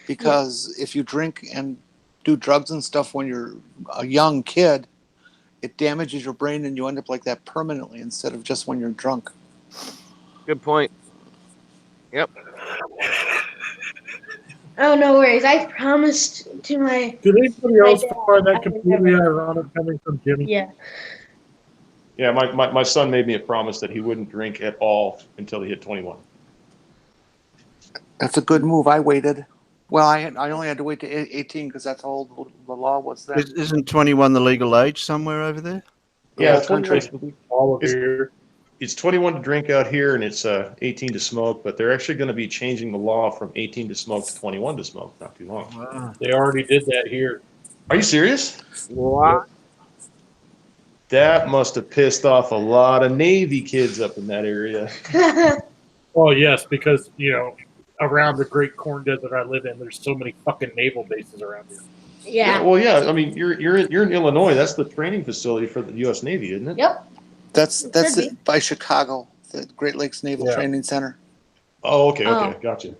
because if you drink and do drugs and stuff when you're a young kid, it damages your brain and you end up like that permanently instead of just when you're drunk. Good point. Yep. Oh, no worries. I promised to my Did anybody My else dad, find I that would completely never- ironic coming from Jimmy? yeah. Yeah, my son made me a promise that he wouldn't drink at all until he hit 21. That's a good move. I waited. Well, I only had to wait to 18 because that's how old the law was then. Isn't 21 the legal age somewhere over there? Yeah, whole country. 21. All of It's- here. It's 21 to drink out here, and it's 18 to smoke. But they're actually going to be changing the law from 18 to smoke to 21 to smoke. Not too long. Wow. They already did that here. Are you serious? What? That must have pissed off a lot of Navy kids up in that area. Oh yes, because around the Great Corn Desert I live in, there's so many fucking naval bases around here. Yeah. Well, yeah. I mean, you're in Illinois. That's the training facility for the U.S. Navy, isn't it? Yep. That's Could be. by Chicago, the Great Lakes Naval Yeah. Training Center. Oh, okay, Oh. gotcha.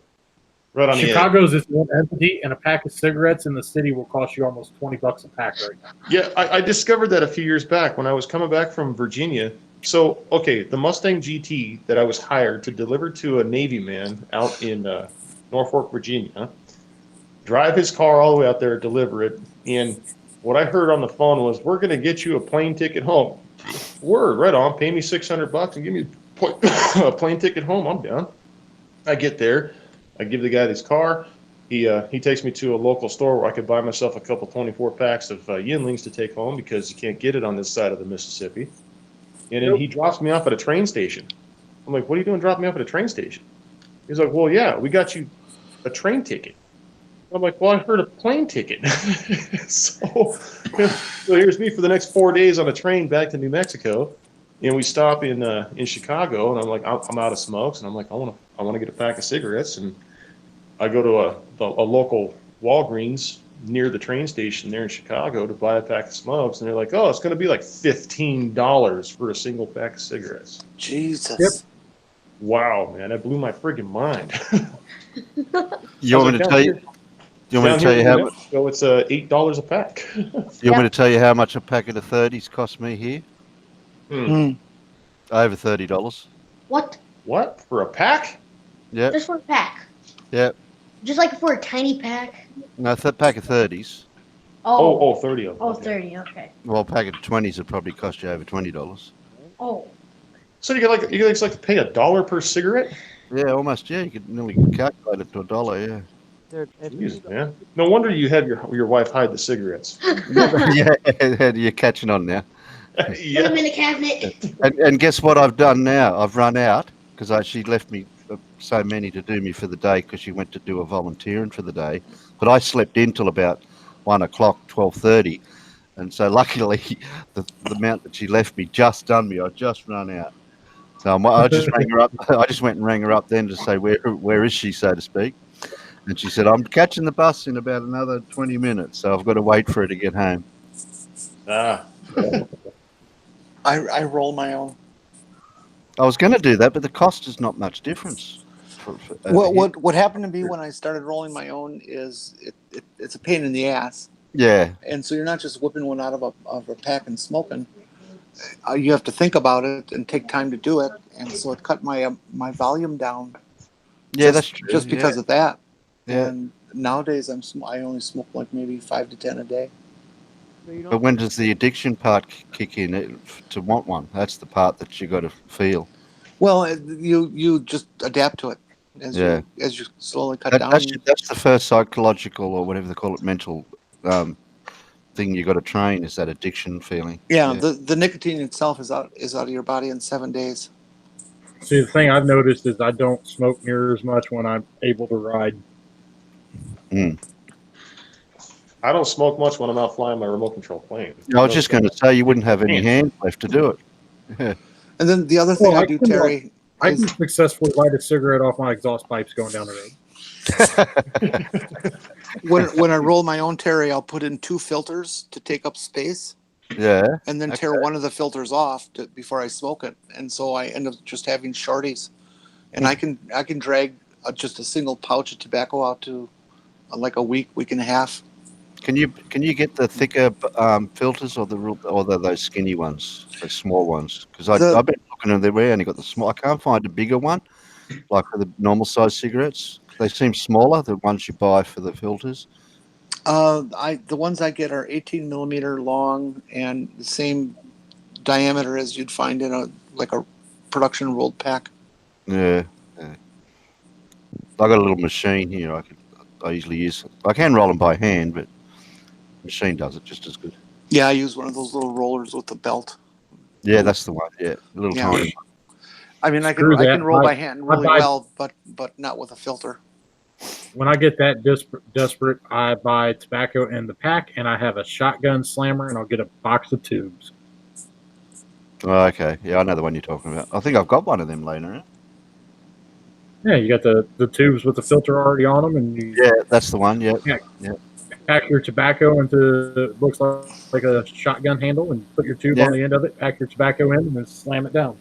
Right on the edge. Chicago's its own entity, and a pack of cigarettes in the city will cost you almost $20 a pack right now. Yeah, I discovered that a few years back when I was coming back from Virginia. So, okay, the Mustang GT that I was hired to deliver to a Navy man out in Norfolk, Virginia, drive his car all the way out there, deliver it, and what I heard on the phone was, "We're going to get you a plane ticket home." Word, right on. Pay me $600 and give me a plane ticket home. I'm down. I get there. I give the guy this car. He takes me to a local store where I could buy myself a couple 24 packs of Yinlings to take home because you can't get it on this side of the Mississippi. And then he drops me off at a train station. I'm like, "What are you doing dropping me off at a train station?" He's like, "Well, yeah, we got you a train ticket." I'm like, "Well, I heard a plane ticket." so here's me for the next 4 days on a train back to New Mexico. And we stop in Chicago, and I'm like, I'm out of smokes, and I'm like, I want to get a pack of cigarettes, and I go to a local Walgreens near the train station there in Chicago to buy a pack of smokes, and they're like, "Oh, it's going to be like $15 for a single pack of cigarettes." Jesus. Yep. Wow, man, that blew my friggin' mind. You want me to tell you? You want me to tell you how much? So it's $8 a pack. You want me to tell you how much a packet of 30s cost me here? Over $30. What? What for a pack? Yep. Just for a pack. Yep. Just like for a tiny pack. No, pack of 30s. Oh. 30 of them. Oh, Okay. 30. Okay. Well, a packet of 20s would probably cost you over $20. Oh. So you guys like to pay $1 per cigarette? Yeah, almost. Yeah, you could nearly calculate it to $1. Yeah. Jeez, man. No wonder you have your wife hide the cigarettes. Yeah, you're catching on now. Put them in the cabinet. And guess what I've done now? I've run out because she left me so many to do me for the day because she went to do a volunteering for the day. But I slept in till about 1 o'clock, 12:30, and so luckily the amount that she left me just done me. I just run out. So I just rang her up. I just went and rang her up then to say where is she, so to speak. And she said, "I'm catching the bus in about another 20 minutes, so I've got to wait for her to get home." Ah. I roll my own. I was going to do that, but the cost is not much difference. What happened to me when I started rolling my own is it's a pain in the ass. Yeah. And so you're not just whipping one out of a pack and smoking. You have to think about it and take time to do it. And so it cut my volume down. Yeah, that's true. Just because of that. Yeah. And nowadays I only smoke like maybe 5 to 10 a day. But when does the addiction part kick in to want one? That's the part that you got to feel. Well, you just adapt to it as you slowly cut down. That's the first psychological or whatever they call it, mental thing you got to train is that addiction feeling. Yeah. The nicotine itself is out of your body in 7 days. See, the thing I've noticed is I don't smoke near as much when I'm able to ride. I don't smoke much when I'm out flying my remote control plane. I was just going to say you wouldn't have any hands left to do it. And then the other thing I do, Terry, I can successfully light a cigarette off my exhaust pipes going down the road. when I roll my own, Terry, I'll put in 2 filters to take up space. Yeah. And then tear one of the filters off before I smoke it, and so I end up just having shorties. And I can drag just a single pouch of tobacco out to like a week and a half. Can you get the thicker filters or those skinny ones, the small ones? Because I've been looking and they've only got the small. I can't find a bigger one, like for the normal size cigarettes. They seem smaller, the ones you buy for the filters. The ones I get are 18 millimeter long and the same diameter as you'd find in a production rolled pack. Yeah. I got a little machine here. I usually use. I can roll them by hand, but the machine does it just as good. Yeah, I use one of those little rollers with the belt. Yeah, that's the one. Yeah, a little tiny one. I mean, I can roll by hand really well, but not with a filter. when I get that desperate, I buy tobacco in the pack, and I have a shotgun slammer, and I'll get a box of tubes. Oh, okay. Yeah, I know the one you're talking about. I think I've got one of them laying around. Yeah, you got the tubes with the filter already on them, and you Yeah, that's the one. Yeah. pack your tobacco into looks like a shotgun handle, and put your tube Yeah. on the end of it. Pack your tobacco in, and then slam it down.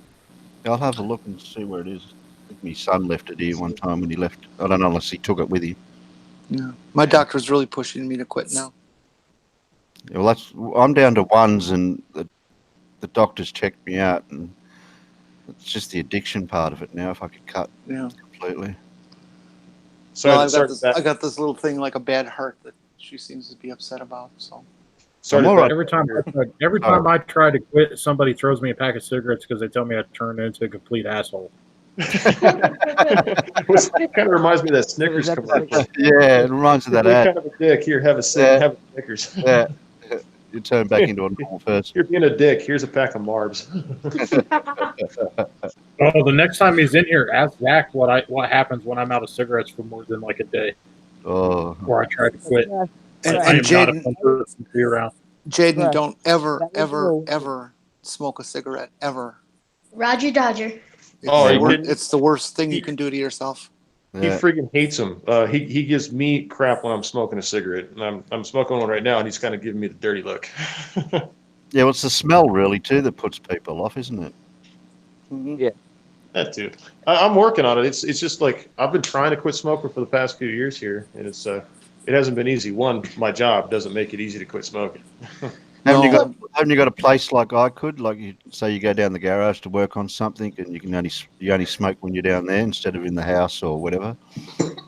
I'll have a look and see where it is. I think my son left it here one time when he left. I don't know unless he took it with him. Yeah. My doctor's really pushing me to quit now. Yeah, well, I'm down to ones, and the doctor's checked me out, and it's just the addiction part of it now. If I could cut completely. So Well, I got this little thing like a bad heart that she seems to be upset about. So. Every time I try to quit, somebody throws me a pack of cigarettes because they tell me I turn into a complete asshole. It kind of reminds me of that Snickers commercial. Yeah, it reminds me of that You're ad. kind of a dick. Here, have a Snickers. Yeah. You turn back into a normal person. You're being a dick. Here's a pack of Marbs. Oh, the next time he's in here, ask Zach what happens when I'm out of cigarettes for more than like a day. Oh. Or I try to quit. And I am not a Jaden, fun person to be around. Jaden, don't ever smoke a cigarette ever. Roger Dodger. It's the worst thing you can do to yourself. He freaking hates them. He gives me crap when I'm smoking a cigarette, and I'm smoking one right now, and he's kind of giving me the dirty look. Yeah, well, it's the smell really too that puts people off, isn't it? Mm-hmm. Yeah. That dude. I'm working on it. It's just like I've been trying to quit smoking for the past few years here, and it hasn't been easy. One, my job doesn't make it easy to quit smoking. Haven't you got a place like I could? Like you say, you go down the garage to work on something, and you only smoke when you're down there instead of in the house or whatever.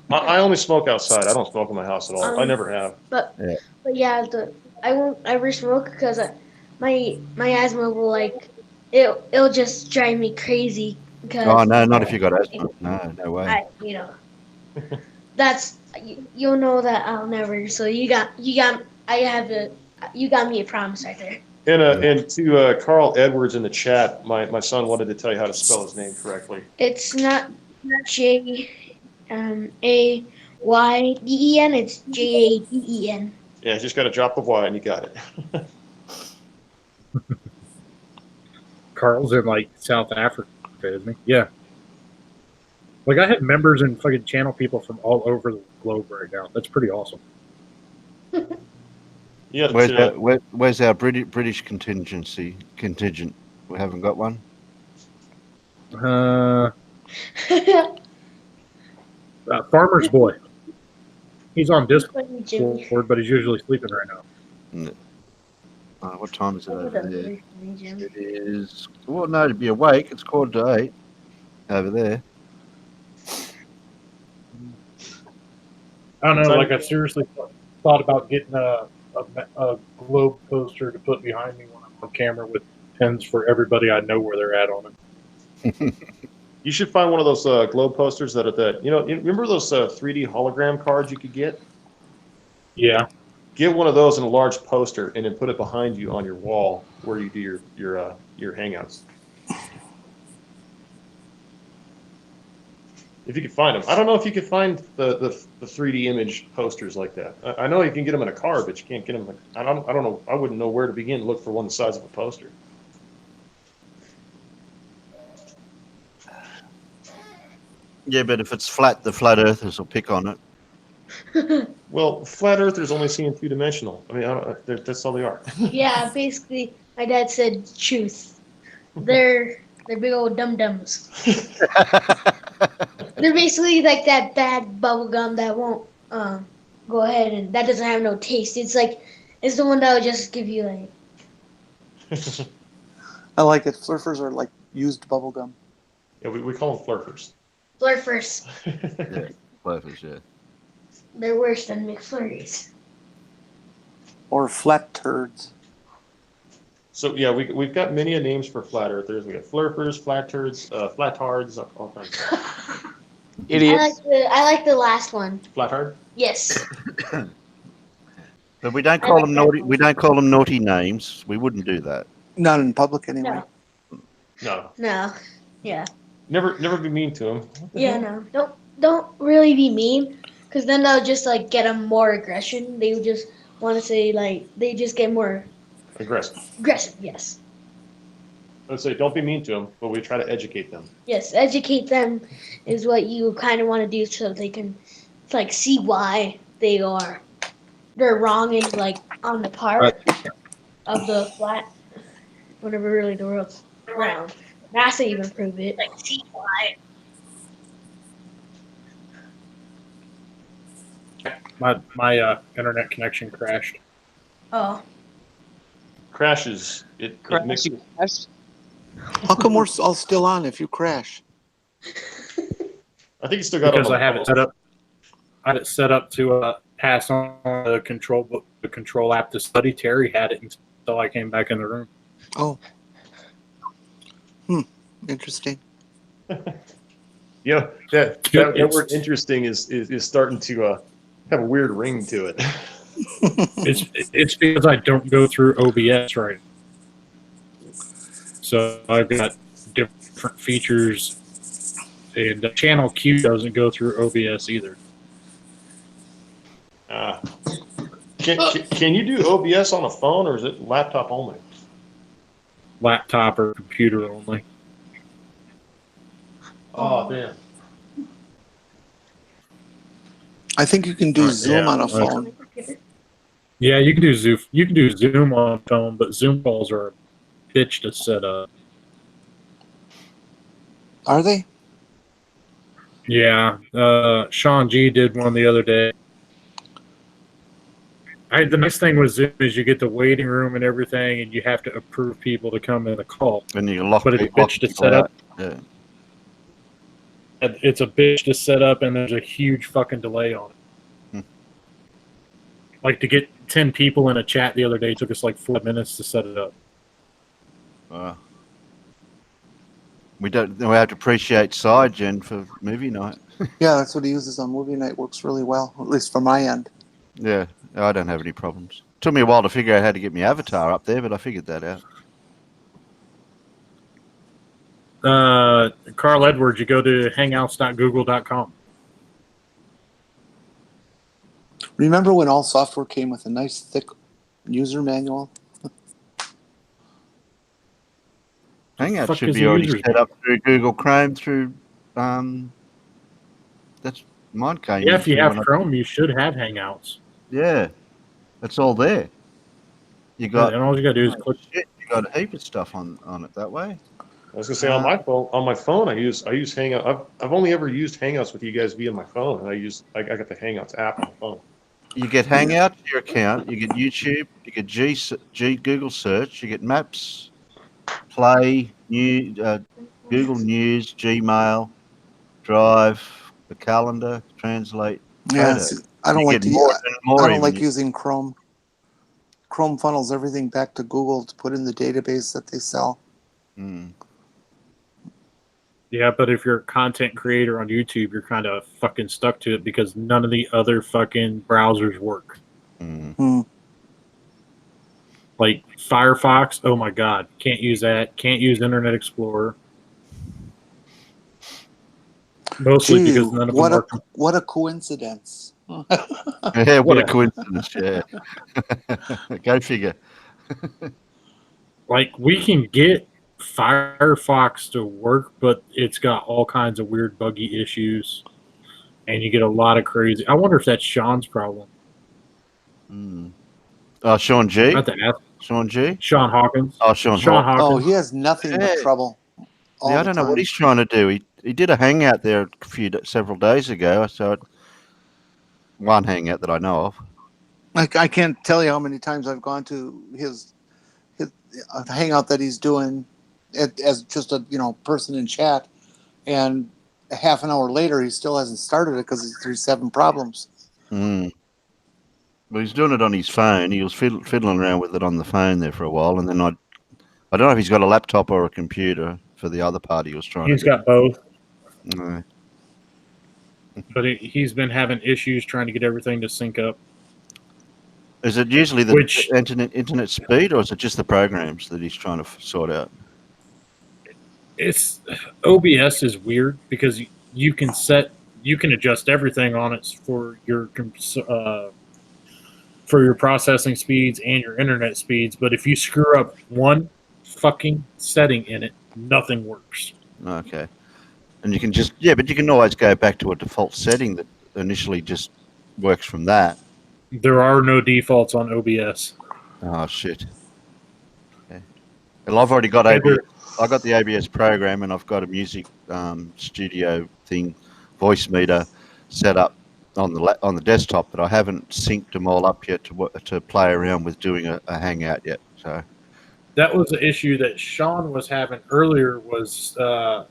I only smoke outside. I don't smoke in my house at all. I never have. But yeah, I won't ever smoke because my asthma will it'll just drive me crazy. Oh no, not if you got asthma. No way. You'll know that I'll never. So you got me a promise right there. And to Carl Edwards in the chat, my son wanted to tell you how to spell his name correctly. It's not Jayden. It's Jaden. Yeah, just got to drop the Y and you got it. Carl's in like South Africa, isn't he? Yeah. Like I have members and fucking channel people from all over the globe right now. That's pretty awesome. Yeah. Where's our British contingent? We haven't got one. Farmer's Boy. He's on Discord, but he's usually sleeping right now. What time is it over there? It is. Well, no, to be awake. It's 7:45 over there. I don't know. Like I seriously thought about getting a globe poster to put behind me when I'm on camera with pins for everybody I know where they're at on it. You should find one of those globe posters that are remember those 3D hologram cards you could get? Yeah. Get one of those in a large poster and then put it behind you on your wall where you do your hangouts. If you could find them. I don't know if you could find the 3D image posters like that. I know you can get them in a card, but you can't get them. I don't know. I wouldn't know where to begin to look for one the size of a poster. Yeah, but if it's flat, the flat earthers will pick on it. Well, flat earthers only see in 2-dimensional. I mean, that's all they are. Yeah, basically, my dad said truth. They're big old dum-dums. They're basically like that bad bubble gum that won't go ahead and that doesn't have no taste. It's the one that will just give you like. I like it. Flurfers are like used bubble gum. Yeah, we call them flurfers. Flurfers. Yeah, flurfers, yeah. They're worse than McFlurries. Or flat turds. So yeah, we've got many names for flat earthers. We got flurfers, flat turds, flat hards, all kinds. Idiots. I like the last one. Flat hard? Yes. But we don't call them naughty. We don't call them naughty names. We wouldn't do that. Not in public anyway. No. No. Yeah. Never be mean to them. Yeah. No. Don't really be mean. Because then they'll just like get them more aggression. They would just want to say like they just get more Aggressive. aggressive. Yes, Let's say, don't be mean to them, but we try to educate them. yes. Educate them is what you kind of want to do so they can like see why they're wrong and like on the part of the flat. Whenever really the world's round. NASA even proved it. Like see why. My internet connection crashed. Oh. Crashes. It makes Crash. How come we're all still on if you crash? I think you still got Because it on I have it set up. I had it set up to pass on the control app to study. Terry had it until I came back in the room. Oh. Interesting. Yeah, that word interesting is starting to have a weird ring to it. It's because I don't go through OBS right. So I've got different features, and channel Q doesn't go through OBS either. Can you do OBS on a phone, or is it laptop only? Laptop or computer only. Oh, damn. I think you can do Zoom yeah, on a phone. Yeah, you can do Zoom. You can do Zoom on a phone, but Zoom calls are a bitch to set up. Are they? Yeah, Sean G did one the other day. The nice thing with Zoom is you get the waiting room and everything, and you have to approve people to come in the call. And you lock, But it's a lock bitch to people set up. out. Yeah. It's a bitch to set up, and there's a huge fucking delay on it. Like to get 10 people in a chat the other day took us like 4 minutes to set it up. We have to appreciate SideGen for movie night. Yeah, that's what he uses on movie night. Works really well, at least from my end. Yeah, I don't have any problems. Took me a while to figure out how to get my avatar up there, but I figured that out. Carl Edwards, you go to hangouts.google.com. Remember when all software came with a nice thick user manual? Hangout fuck should is be the already user's set up through Google Chrome through that's mine came. Yeah, if you through have when Chrome, you should have Hangouts. yeah, that's all there. You got And all you got to do is click. shit, you got a heap of stuff on it that way. I was gonna say on my phone I use Hangout. I've only ever used Hangouts with you guys via my phone, and I got the Hangouts app on my phone. You get Hangout to your account, you get YouTube, you get G Google search, you get Maps, Play, Google News, Gmail, Drive, the calendar, Translate. Yes, Photo. I don't You like get more I don't even. like using Chrome. Chrome funnels everything back to Google to put in the database that they sell. Yeah, but if you're a content creator on YouTube, you're kind of fucking stuck to it because none of the other fucking browsers work. Like Firefox, oh my god, can't use that. Can't use Internet Explorer. Mostly Gee, because none of them work. What a coincidence. Yeah, what a coincidence, yeah. Go figure. Like, we can get Firefox to work, but it's got all kinds of weird buggy issues. And you get a lot of crazy. I wonder if that's Sean's problem. Sean G? Not to ask. Sean G? Sean Hawkins. Oh, Sean Hawkins. Oh, he has nothing but trouble. Yeah, I don't know what he's trying to do. He did a hangout there several days ago. So one hangout that I know of. I can't tell you how many times I've gone to his hangout that he's doing as just a person in chat, and a half an hour later he still hasn't started it because there's 7 problems. Well, he's doing it on his phone. He was fiddling around with it on the phone there for a while, and then I don't know if he's got a laptop or a computer for the other part he was trying. He's got both. No. But he's been having issues trying to get everything to sync up. Is it usually the internet speed, or is it just the programs that he's trying to sort out? It's OBS is weird because you can set you can adjust everything on it for your processing speeds and your internet speeds. But if you screw up one fucking setting in it, nothing works. Okay. And you can just, yeah, but you can always go back to a default setting that initially just works from that. There are no defaults on OBS. Oh, shit. Okay. Well, I've already got Either- I got the OBS program, and I've got a music studio thing, voice meter set up on the desktop, but I haven't synced them all up yet to play around with doing a hangout yet. So that was the issue that Sean was having earlier. Was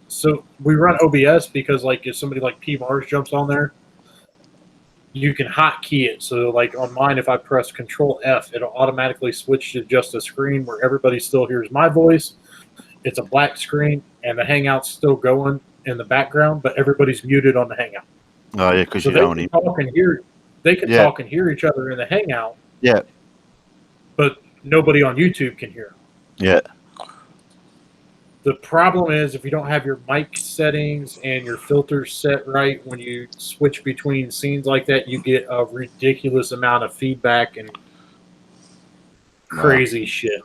so we run OBS because like if somebody like P Mars jumps on there, you can hotkey it. So like on mine, if I press Control F, it'll automatically switch to just a screen where everybody still hears my voice. It's a black screen, and the hangout's still going in the background, but everybody's muted on the hangout. oh yeah, because So you they don't can even, talk and hear. They can talk and hear each other in the hangout, yeah, but nobody on YouTube can hear them. yeah. The problem is if you don't have your mic settings and your filters set right, when you switch between scenes like that, you get a ridiculous amount of feedback and crazy shit.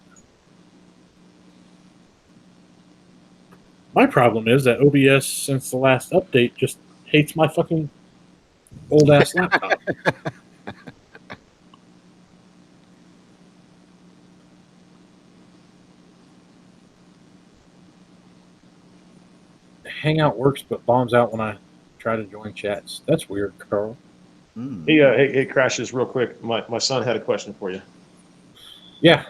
My problem is that OBS, since the last update, just hates my fucking old ass laptop. Hangout works, but bombs out when I try to join chats. That's weird, Carl. Mm. Hey, Crashes, real quick. My son had a question for you. Yeah.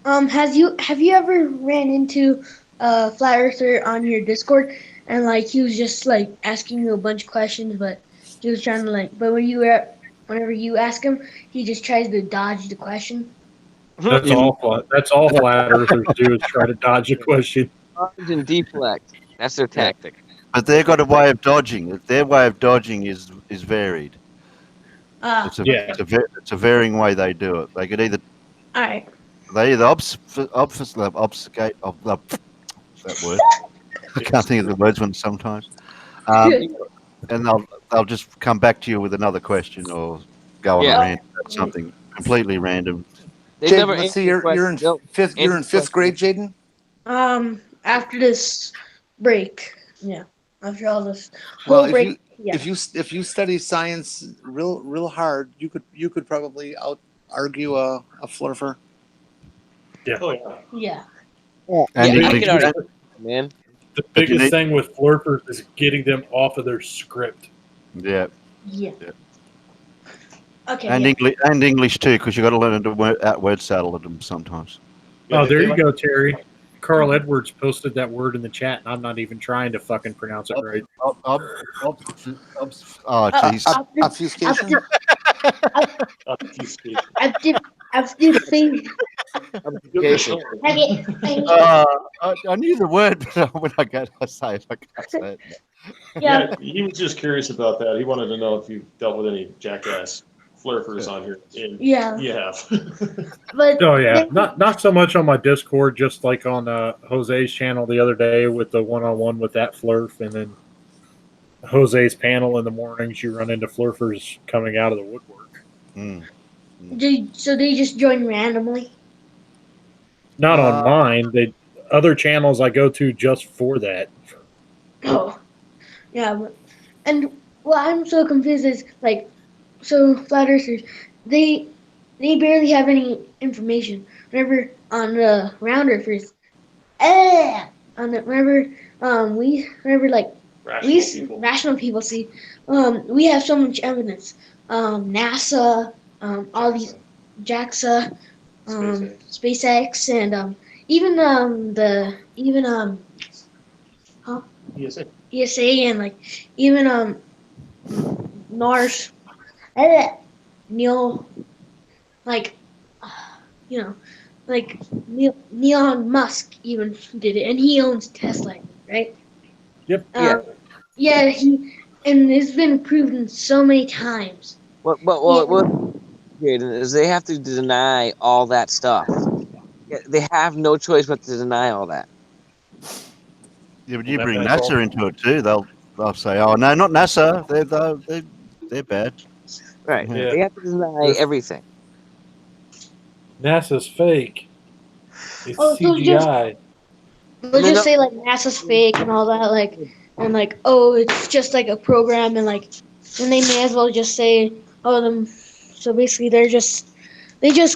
Have you ever ran into a flat earther on your Discord and like he was just like asking you a bunch of questions, but he was trying to but whenever you ask him, he just tries to dodge the question. That's all flat earthers do is try to dodge a question. Dodge and deflect. That's their tactic. But they've got a way of dodging. Their way of dodging is varied. It's a varying way they do it. They could either all right. They either obfuscate that word. I can't think of the words when sometimes. And they'll just come back to you with another question or go on a rant about something completely random. Jaden, let's see, you're in fifth grade, Jaden? After this break, yeah. After all this Well, break, if you study science real hard, you could probably argue a flerfer. Yeah. Oh yeah. Yeah. And I can already, man. The biggest thing with flirters is getting them off of their script. Yeah. Yeah. Okay. And English too, because you got to learn to out-word saddle them sometimes. Oh, there you go, Terry. Carl Edwards posted that word in the chat, and I'm not even trying to fucking pronounce it right. Oh, jeez. Obfuscation. I knew the word, but when I say it, I can't say it. Yeah, he was just curious about that. He wanted to know if you dealt with any jackass flirters on here. And yeah. You have. But not so much on my Discord, just like on Jose's channel the other day with the one-on-one with that flerf, and then Jose's panel in the mornings. You run into flirfers coming out of the woodwork. So they just join randomly? Not on mine. Other channels I go to just for that. Oh, yeah. And what I'm so confused is so flat earthers, they barely have any information. Whenever on the round earthers, rational people see, we have so much evidence. NASA, all these JAXA, SpaceX, and even ESA, and even NARS, Neil, Elon Musk even did it, and he owns Tesla, right? Yep. Yeah, and it's been proven so many times. What is they have to deny all that stuff. They have no choice but to deny all that. Yeah, but you bring NASA into it too, they'll they'll say, "Oh no, not NASA. They're bad." Right. Yeah. They have to deny everything. NASA's fake. It's Oh, so just CGI. they'll just say like NASA's fake and all that, like, and like, oh, it's just like a program, and like, and they may as well just say, oh, them. So basically, they just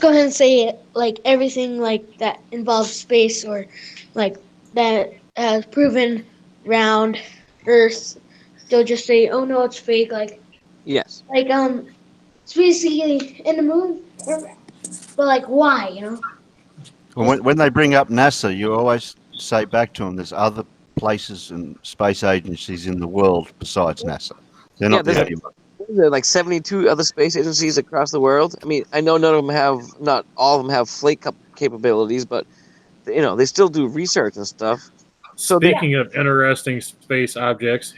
go ahead and say it, like everything like that involves space or like that has proven round Earth. They'll just say, oh no, it's fake. Yes. It's basically in the moon, but like why, Well, when they bring up NASA, you always say back to them, "There's other places and space agencies in the world besides NASA. They're Yeah, not the there's only one." there are like 72 other space agencies across the world. I mean, I know none of them have, not all of them have flight capabilities, but they still do research and stuff. So they, Speaking of interesting space objects,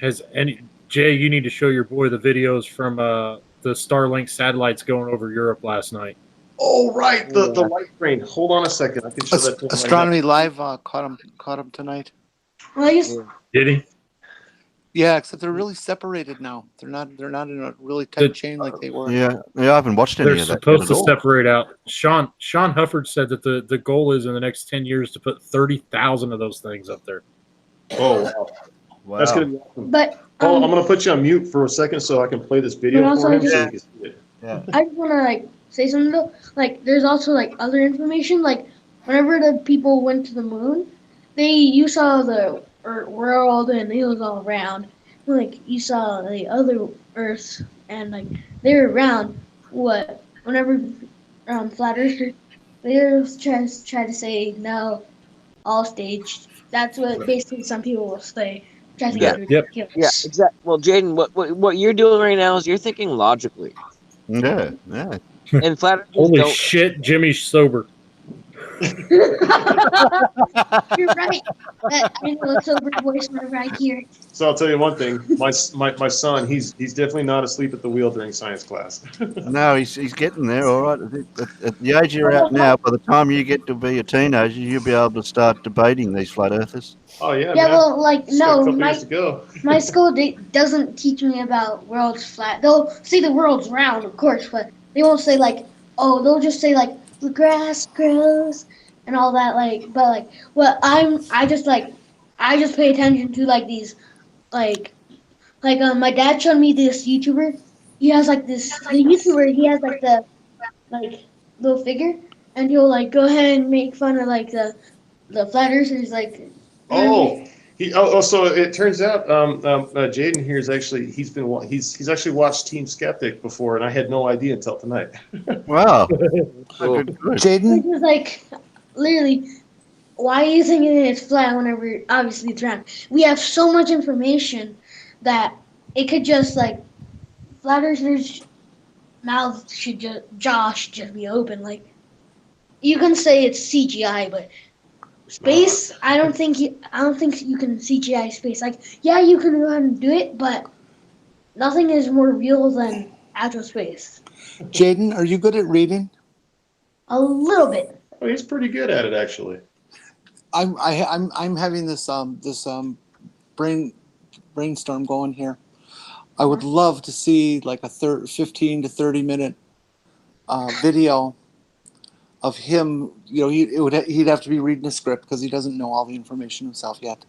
Jay? You need to show your boy the videos from the Starlink satellites going over Europe last night. Oh, right, the light train. Hold on a second. I can show that to him right now. Astronomy Live caught him tonight. Well, I just Did he? Yeah, except they're really separated now. They're not in a really tight chain like they were. Yeah, I haven't watched any They're of that supposed yet to at all. separate out. Sean Hufford said that the goal is in the next 10 years to put 30,000 of those things up there. Oh, wow. Wow. That's going to be awesome. but Oh, I'm going to put you on mute for a second so I can play this video But also for him just- so you can see it. Yeah. I just want to like say something though. Like, there's also like other information. Like, whenever the people went to the moon, you saw the world and it was all round. Like, you saw the other Earths and like they were round. Whenever flat earthers, they just try to say no, all staged. That's what basically some people will say. Which I think Yeah. is ridiculous. yeah, exactly. Well, Jaden, what you're doing right now is you're thinking logically, Yeah. and flat earthers Holy don't. shit, Jimmy's sober. You're right. I know a sober voice whenever I hear it. So I'll tell you one thing. My son, he's definitely not asleep at the wheel during science class. No, he's getting there. All right. At the age you're at now, by the time you get to be a teenager, you'll be able to start debating these flat earthers. Oh yeah, Yeah, man. well, like, Just got a no, couple years to go. my school doesn't teach me about world's flat. They'll say the world's round, of course, but they won't say like, oh, they'll just say like the grass grows and all that. Like, but like, what I just pay attention to like these, my dad showed me this YouTuber. He has like the YouTuber. He has like the little figure, and he'll like go ahead and make fun of like the flat earthers, like. Oh, so it turns out Jaden here is actually he's actually watched Team Skeptic before, and I had no idea until tonight. Wow. Cool. Good. Jaden, Which is like, literally, why are you thinking it's flat whenever obviously it's round? We have so much information that it could just like, flat earthers' mouths jaw should just be open. Like, you can say it's CGI, but space, I don't think you can CGI space. Like, yeah, you can go ahead and do it, but nothing is more real than actual space. Jaden, are you good at reading? A little bit. Oh, he's pretty good at it, actually. I'm having this brainstorm going here. I would love to see like a 15 to 30 minute video of him. You know, he'd have to be reading a script because he doesn't know all the information himself yet.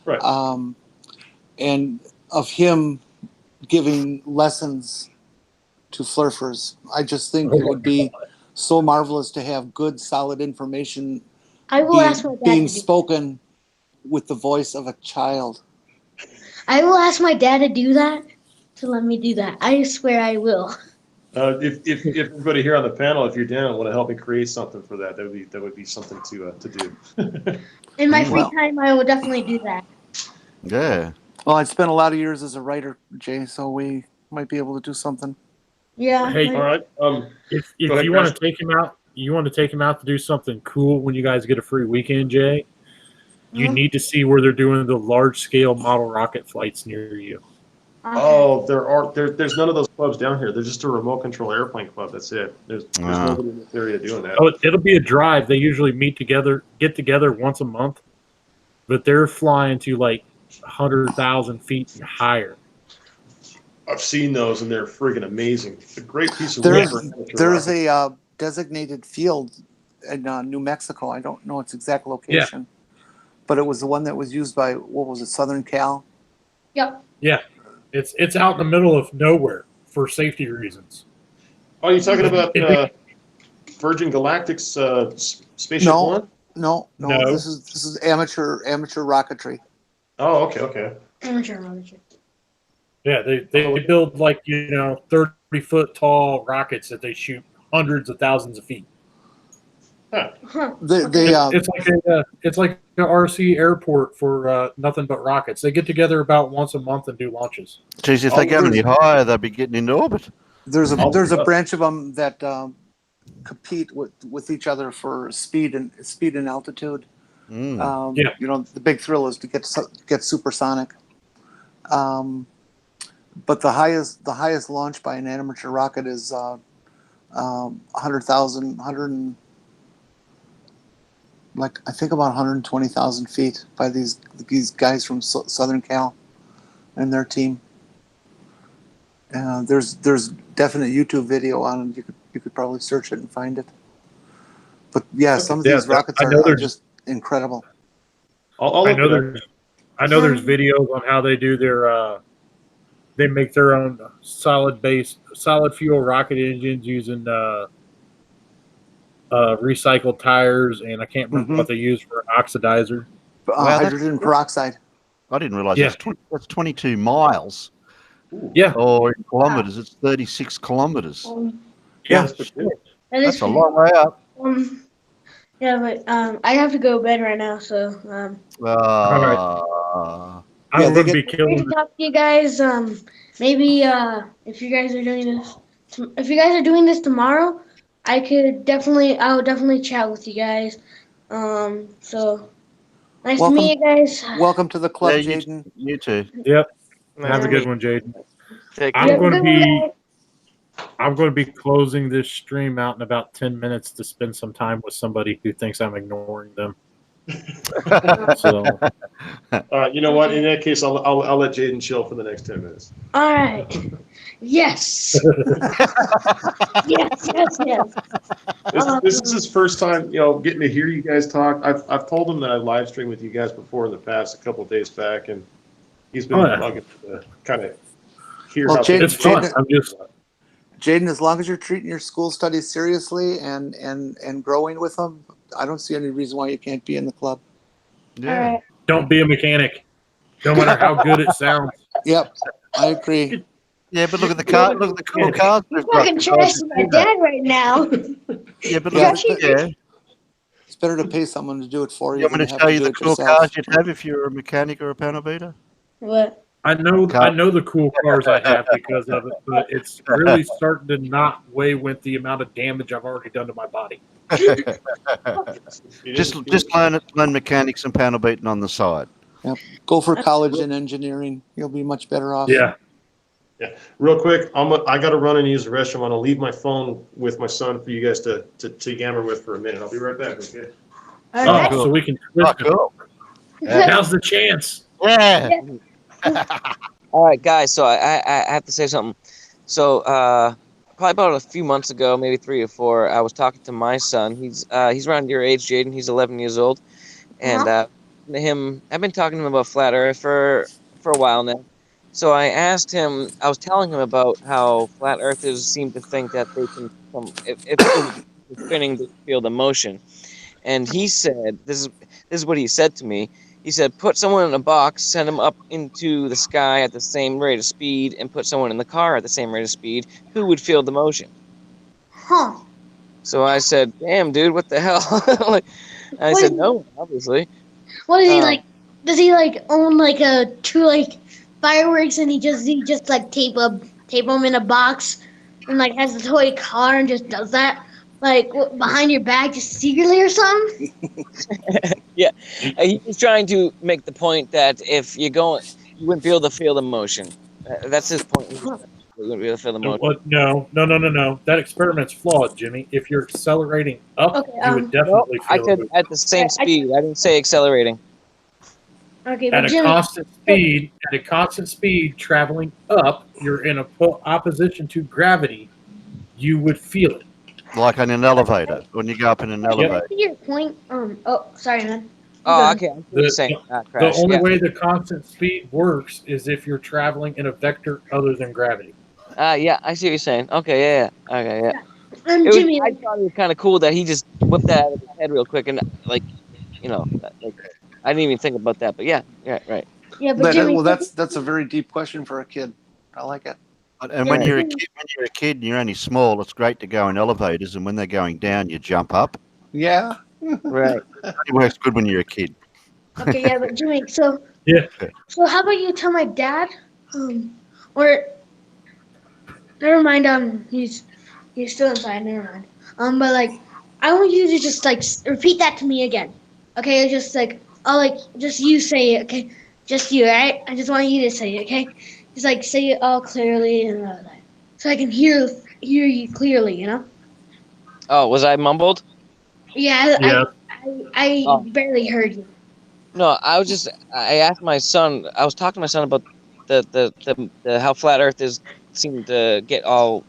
Right. And of him giving lessons to flerfers. I just think it would be so marvelous to have good, solid information I will ask my dad being to do spoken with the voice of a child. I will ask my dad to do that, to let me do that. I swear I will. If everybody here on the panel, if you're down and want to help me create something for that, that would be something to do. In my free Well. time, I will definitely do that. Yeah. Well, I spent a lot of years as a writer, Jay, so we might be able to do something. Yeah. Hey, All right. If Go ahead, you want Chris. to take him out, to do something cool when you guys get a free weekend, Jay. You Mhm. need to see where they're doing the large scale model rocket flights near you. Oh, there's none of those clubs down here. They're just a remote control airplane club. That's it. There's Wow. nobody in this area doing that. Oh, it'll be a drive. They usually get together once a month, but they're flying to like 100,000 feet and higher. I've seen those, and they're friggin' amazing. It's a great piece of There's wood for amateur there's rocket. a designated field in New Mexico. I don't know its exact location, but it was the one that was used by, what was it, Southern Cal? Yep. Yeah, it's out in the middle of nowhere for safety reasons. Oh, you're talking about It- Virgin Galactic's Spaceship No. One? No. No. This is amateur rocketry. Oh, okay. Amateur. Yeah, they build like 30-foot tall rockets that they shoot hundreds of thousands of feet. Huh. It's like an RC airport for nothing but rockets. They get together about once a month and do launches. Geez, if they go any higher, they'll be getting into orbit. There's a branch of them that compete with each other for speed and altitude. The big thrill is to get supersonic. But the highest launch by an amateur rocket is 100,000, I think about 120,000 feet by these guys from Southern Cal and their team. There's definite YouTube video on it. You could probably search it and find it. But yeah, some of these rockets are just incredible. I know there's videos on how they do their they make their own solid fuel rocket engines using recycled tires, and I can't remember what they use for an oxidizer. Hydrogen peroxide. I didn't realize that's 22 miles. Yeah. Or in kilometers, it's 36 kilometers. Yeah. That's a long way up. Yeah, but I have to go to bed right now, so I'm going to be killing. Great to talk to you guys. Maybe if you guys are doing this tomorrow, I would definitely chat with you guys. So nice to meet you guys. Welcome to the club, Jaden. You too. Yep. Have a good one, Jaden. I'm going to be closing this stream out in about 10 minutes to spend some time with somebody who thinks I'm ignoring them. So, you know what? In that case, I'll let Jaden chill for the next 10 minutes. All right. Yes. yes. This is his first time, getting to hear you guys talk. I've told him that I live streamed with you guys before in the past, a couple of days back, and he's been bugging to kind of hear how it's fun. Jaden, as long as you're treating your school studies seriously and growing with them, I don't see any reason why you can't be in the club. Yeah. Right. Don't be a mechanic, no matter how good it sounds. Yep, I agree. Yeah, but look at the car. Look at the cool cars. You're fucking trashing my dad right now. Yeah, but it's better to pay someone to do it for you. You want me to show you the cool cars you'd have if you were a mechanic or a panel beater? What? I know the cool cars I have because of it, but it's really starting to not weigh with the amount of damage I've already done to my body. just learn mechanics and panel beating on the side. Yep. Go for college in engineering. You'll be much better off. Yeah. Real quick, I got to run and use the restroom. I'm gonna leave my phone with my son for you guys to yammer with for a minute. I'll be right back. Okay. So we can. Cool. Now's the chance. Yeah. All right, guys. So I have to say something. So probably about a few months ago, maybe 3 or 4, I was talking to my son. He's around your age, Jaden. He's 11 years old, and I've been talking to him about flat Earth for a while now. So I asked him. I was telling him about how flat Earthers seem to think that they can, if it's spinning, they feel the motion. And he said, "This is what he said to me." He said, put someone in a box, send them up into the sky at the same rate of speed, and put someone in the car at the same rate of speed. Who would feel the motion? Huh. So I said, damn, dude, what the hell? I said, no, obviously. What is he like? Does he own two fireworks and he just tape them in a box and has a toy car and just does that? Behind your back, just secretly or something? Yeah, he was trying to make the point that if you're going, you wouldn't be able to feel the motion. That's his point. You wouldn't be able to feel the motion. No. That experiment's flawed, Jimmy. If you're accelerating up, you would definitely feel I said at the same speed. I didn't say accelerating. Okay, At but a Jimmy, constant speed traveling up, you're in opposition to gravity. You would feel it. Like in an elevator, when you go up in an okay, Yep. I elevator. see your point. Oh, sorry, man. You go Oh, ahead. okay. I see what you're The, saying. the Crash. only Yeah. way the constant speed works is if you're traveling in a vector other than gravity. Yeah. I see what you're saying. Okay. Yeah. Yeah. Okay. Yeah. It was. Jimmy, I like, thought it was kind of cool that he just whipped that out of his head real quick and like, like I didn't even think about that. But yeah. Yeah. Right. yeah, but Jimmy, Well, that's a very deep question for a kid. I like it. And yeah, when but you're a Jimmy, kid and you're only small, it's great to go in elevators. And when they're going down, you jump up. Yeah. Right. It only works good when you're a kid. okay, yeah, but Jimmy, so Yeah. how about you tell my dad, or never mind, he's still inside, never mind. But like, I want you to just like repeat that to me again, okay? Just like, I'll like, just you say it, okay? Just you, alright? I just want you to say it, okay? Just like say it all clearly and all that, so I can hear you clearly, you know? Oh, was I mumbled? Yeah, Yeah. I Oh barely heard you. no. I asked my son. I was talking to my son about the how flat Earth is seemed to get all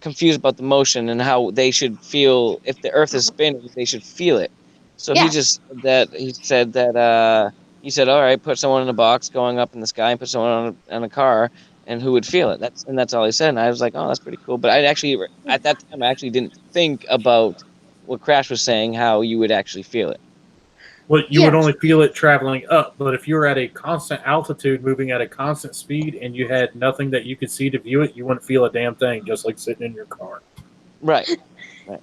confused about the motion and how they should feel if the earth is spinning, they should feel it. So Yeah, he said that he said, all right, put someone in a box going up in the sky and put someone on a car and who would feel it. That's all he said. And I was like, oh, that's pretty cool. But I actually at that time I actually didn't think about what Crash was saying, how you would actually feel it. Well, you would yeah. only feel it traveling up, but if you were at a constant altitude, moving at a constant speed, and you had nothing that you could see to view it, you wouldn't feel a damn thing, just like sitting in your car. Right. Right.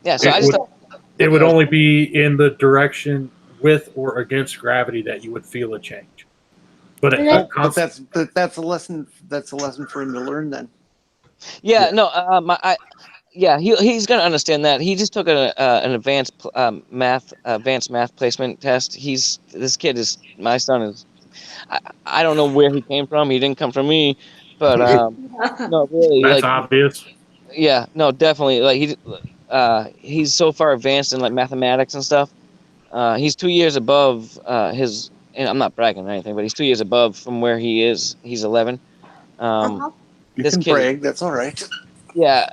Yeah. So It I just would thought it that would was only cool. be in the direction with or against gravity that you would feel a change. But And a then, constant, That's a lesson. That's a lesson for him to learn. Then. Yeah. yeah, No. Yeah, he's gonna understand that. He just took an advanced math placement test. This kid is my son is. I don't know where he came from. He didn't come from me, but no, really, that's like obvious. yeah, no, definitely, like he's so far advanced in like mathematics and stuff. He's 2 years above his. And I'm not bragging or anything, but he's 2 years above from where he is. He's 11. Um, uh-huh. You this can kid is brag. That's all right. yeah,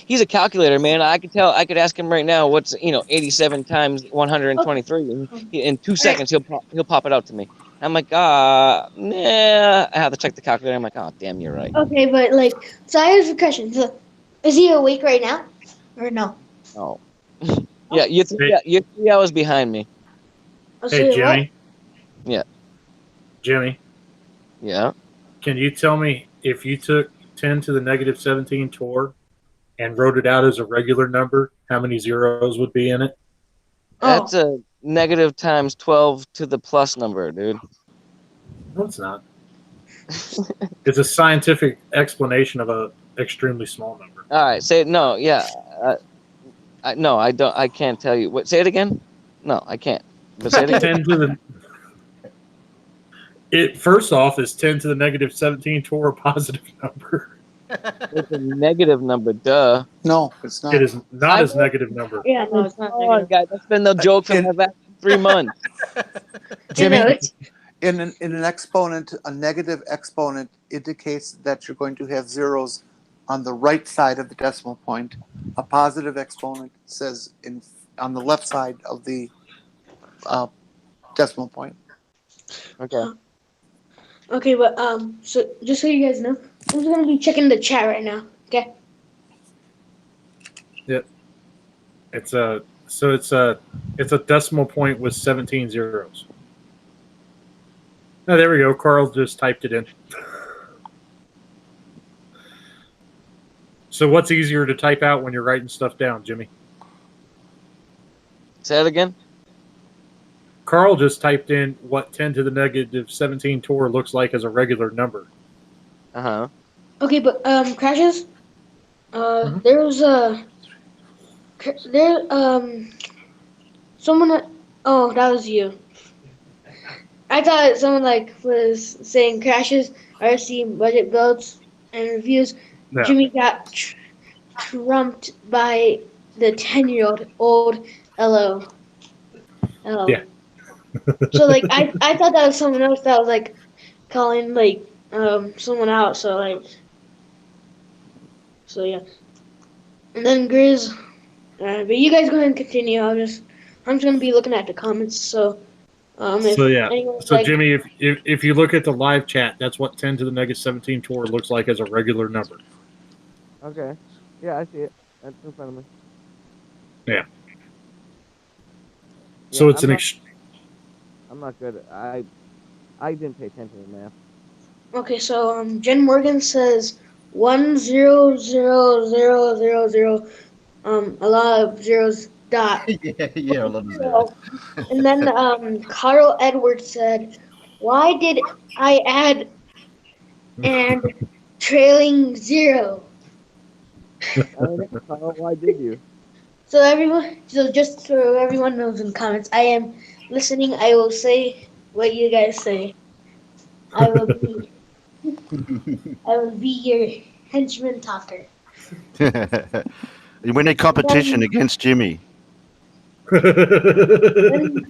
he's a calculator, man. I could tell. I could ask him right now what's 87 times 123, and in 2 seconds he'll pop it out to me. I'm like, nah. I have to check the calculator. I'm like, oh, damn, you're right. Okay, but like, so I have a question. So, is he awake right now, or no? Oh, yeah, Hey, you're 3 hours behind me. Oh, hey, so what? Jimmy, Yeah, Jimmy, yeah. can you tell me if you took 10 to the negative 17 tour and wrote it out as a regular number, how many zeros would be in it? That's Oh, a negative times 12 to the plus number, dude. No, it's not. It's a scientific explanation of a extremely small number. All right, say no. Yeah, no, I don't. I can't tell you. What? Say it again. No, I can't. But say it again. 10 to the It first off is 10 to the negative 17 toward a positive number. It's a negative number. Duh. No, it's not. It is not I as know. negative number. yeah, no, it's Come not on, negative. guys. That's been the joke for In- about 3 months. You Jimmy, know, it's in an exponent, a negative exponent indicates that you're going to have zeros on the right side of the decimal point. A positive exponent says on the left side of the decimal point. Okay. okay, but so just so you guys know, I'm just gonna be checking the chat right now. Okay. It's a decimal point with 17 zeros. Oh, there we go. Carl just typed it in. So what's easier to type out when you're writing stuff down, Jimmy? Say that again. Carl just typed in what 10 to the negative 17 tour looks like as a regular number. Uh huh. Okay, but crashes. Mhm. There was someone. Oh, that was you. I thought someone like was saying crashes are seeing budget builds and reviews. No. Jimmy got trumped by the 10-year-old old LO. Yeah. So like I thought that was someone else that was like calling like someone out. So like so yeah. And then Grizz, but you guys go ahead and continue. I'm just gonna be looking at the comments. So if So yeah. anyone's So like, Jimmy, if you look at the live chat, that's what 10 to the negative 17 tour looks like as a regular number. Okay. Yeah, I see it. That's in front of me. Yeah. Yeah, So it's I'm an not, I'm not good. I didn't pay attention to math. okay, so Jen Morgan says 1000000, a lot of zeros dot. Yeah, a lot of zeros. So, and then Carl Edwards said, "Why did I add and trailing zero?" Carl, why did you? So just so everyone knows in comments, I am listening. I will say what you guys say. I will be, I will be your henchman talker. We need competition against Jimmy. Then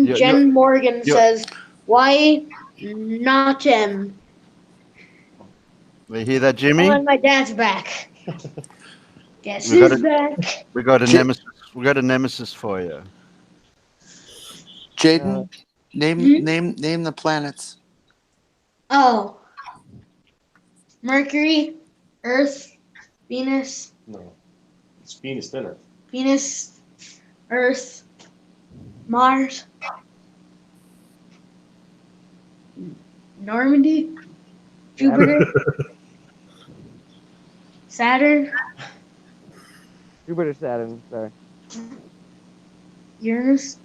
You're, Jen Morgan you're, says, "Why not him?" you hear that, Oh, Jimmy? and my dad's back. Guess We got who's a back? we got a J- nemesis. We got a nemesis for you. Jaden, Hmm? name the planets. Oh, Mercury, Earth, Venus, No, it's Venus dinner. Venus, Earth, Mars, Normandy, Jupiter, Saturn, Jupiter, Saturn. Sorry. Uranus,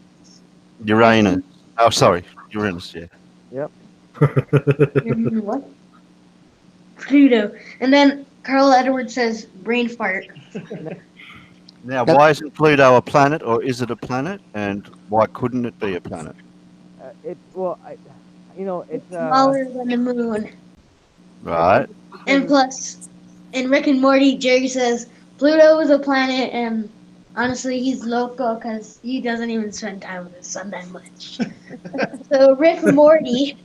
Uranus. Oh, sorry, Uranus. Yeah. Yep. What? Pluto. And then Carl Edwards says brain fart. Now, Yep. why isn't Pluto a planet, or is it a planet? And why couldn't it be a planet? It's Smaller than the moon. Right. And plus, in Rick and Morty, Jerry says Pluto is a planet, and honestly, he's loco because he doesn't even spend time with his son that much. So Rick and Morty,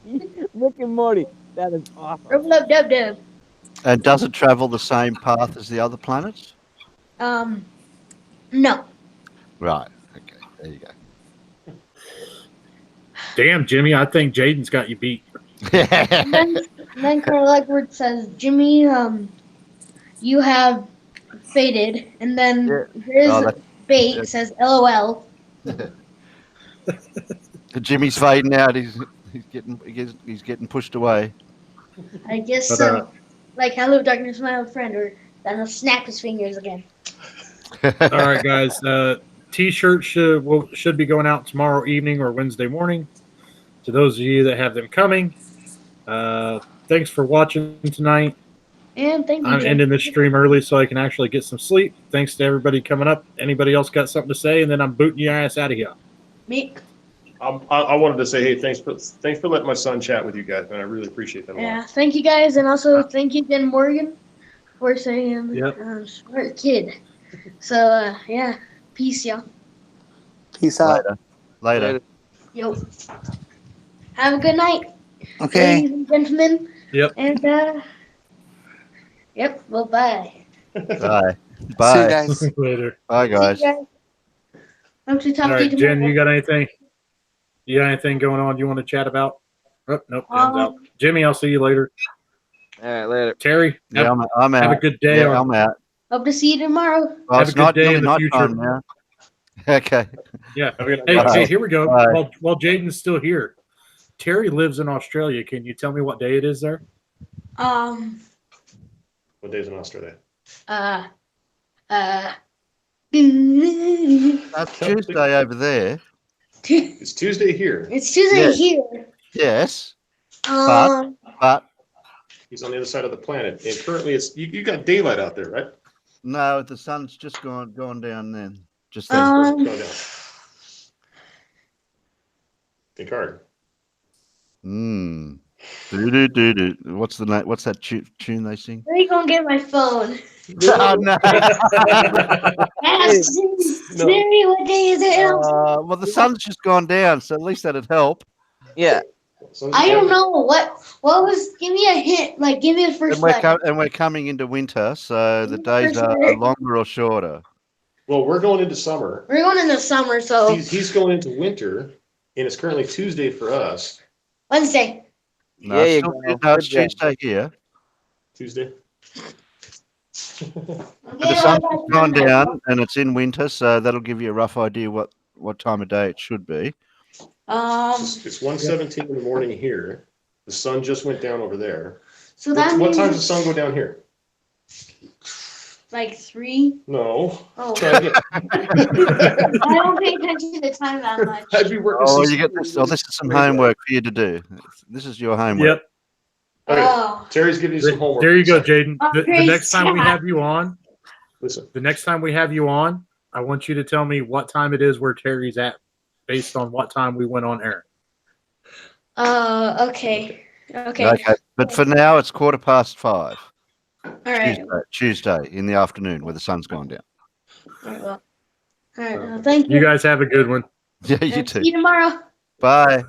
Rick and Morty. That is awesome. rub dub dub dub. And does it travel the same path as the other planets? No. Right. Okay. There you go. Damn, Jimmy, I think Jaden's got you beat. And then Carl Edwards says, Jimmy, you have faded. And then Yeah. Grizz Oh, Bait yeah. says, LOL. Jimmy's fading out. He's getting pushed away. I guess But, so. Like, hello, darkness, my old friend, or that'll snap his fingers again. All right, guys. T-shirts should be going out tomorrow evening or Wednesday morning. To those of you that have them coming, thanks for watching tonight. And thank you, I'm Jim. ending this stream early so I can actually get some sleep. Thanks to everybody coming up. Anybody else got something to say? And then I'm booting your ass out of here. Meek. I wanted to say, hey, thanks for letting my son chat with you guys, man. I really appreciate that a lot. Yeah, thank you guys, and also thank you, Jen Morgan, for saying Yep. smart kid. So, yeah, peace, y'all. Peace out. Later. Yo. Have a good night, Okay. ladies and gentlemen. Yep. And, yep, well, bye. Bye. See you Bye. guys. Later. Bye, See you guys. guys. Hope to talk All to you right, tomorrow. Jen, you got anything? You got anything going on you want to chat about? Oh, nope, Jen's out. Jimmy, I'll see you later. All right, later. Terry, Yeah, I'm out. have a good day. Yeah, I'm out. Hope to see you tomorrow. Oh, Have it's a good not day nearly in the night future. time now. Okay. Yeah. Have a good Hey, night. hey, here we go. Bye. While Jaden's still here, Terry lives in Australia. Can you tell me what day it is there? Um, What days in Australia? That's Tuesday over there. It's Tuesday here. It's Tuesday Yeah. here. Yes. Um, But He's on the other side of the planet, and currently it's you got daylight out there, right? no, the sun's just gone down then. Just then. um, Go down. Think hard. Do. What's the name? What's that tune they sing? where are you gonna get my phone? Oh, no. ask Siri, what day is it? Well, the sun's just gone down, so at least that'd help. Yeah. I don't know what was. Give me a hint. Like, give me the first letter. And we're coming into winter, so the days are longer or shorter. Well, we're going into summer. We're going into summer, so He's going into winter, and it's currently Tuesday for us. Wednesday. No, There you it's, go. no, it's Good job. Tuesday here. Tuesday. But the sun's just gone down, and it's in winter, so that'll give you a rough idea what time of day it should be. It's 1:17 in the morning here. The sun just went down over there. So that What means time does the sun go down here? like 3. No. Oh. Try again. I don't pay attention to the time that much. I'd be working. Oh, you get this. Oh, this is some homework for you to do. This is your homework. Yep. Okay. Oh. Terry's giving you some homework. There you go, Jaden. Oh, The great next time we job. have you on, Listen. the next time we have you on, I want you to tell me what time it is where Terry's at, based on what time we went on air. Okay. Okay. But for now, it's 5:15. All right. Tuesday in the afternoon, where the sun's gone down. All right. Well, thank you. You guys have a good one. Yeah, you too. See you tomorrow. Bye.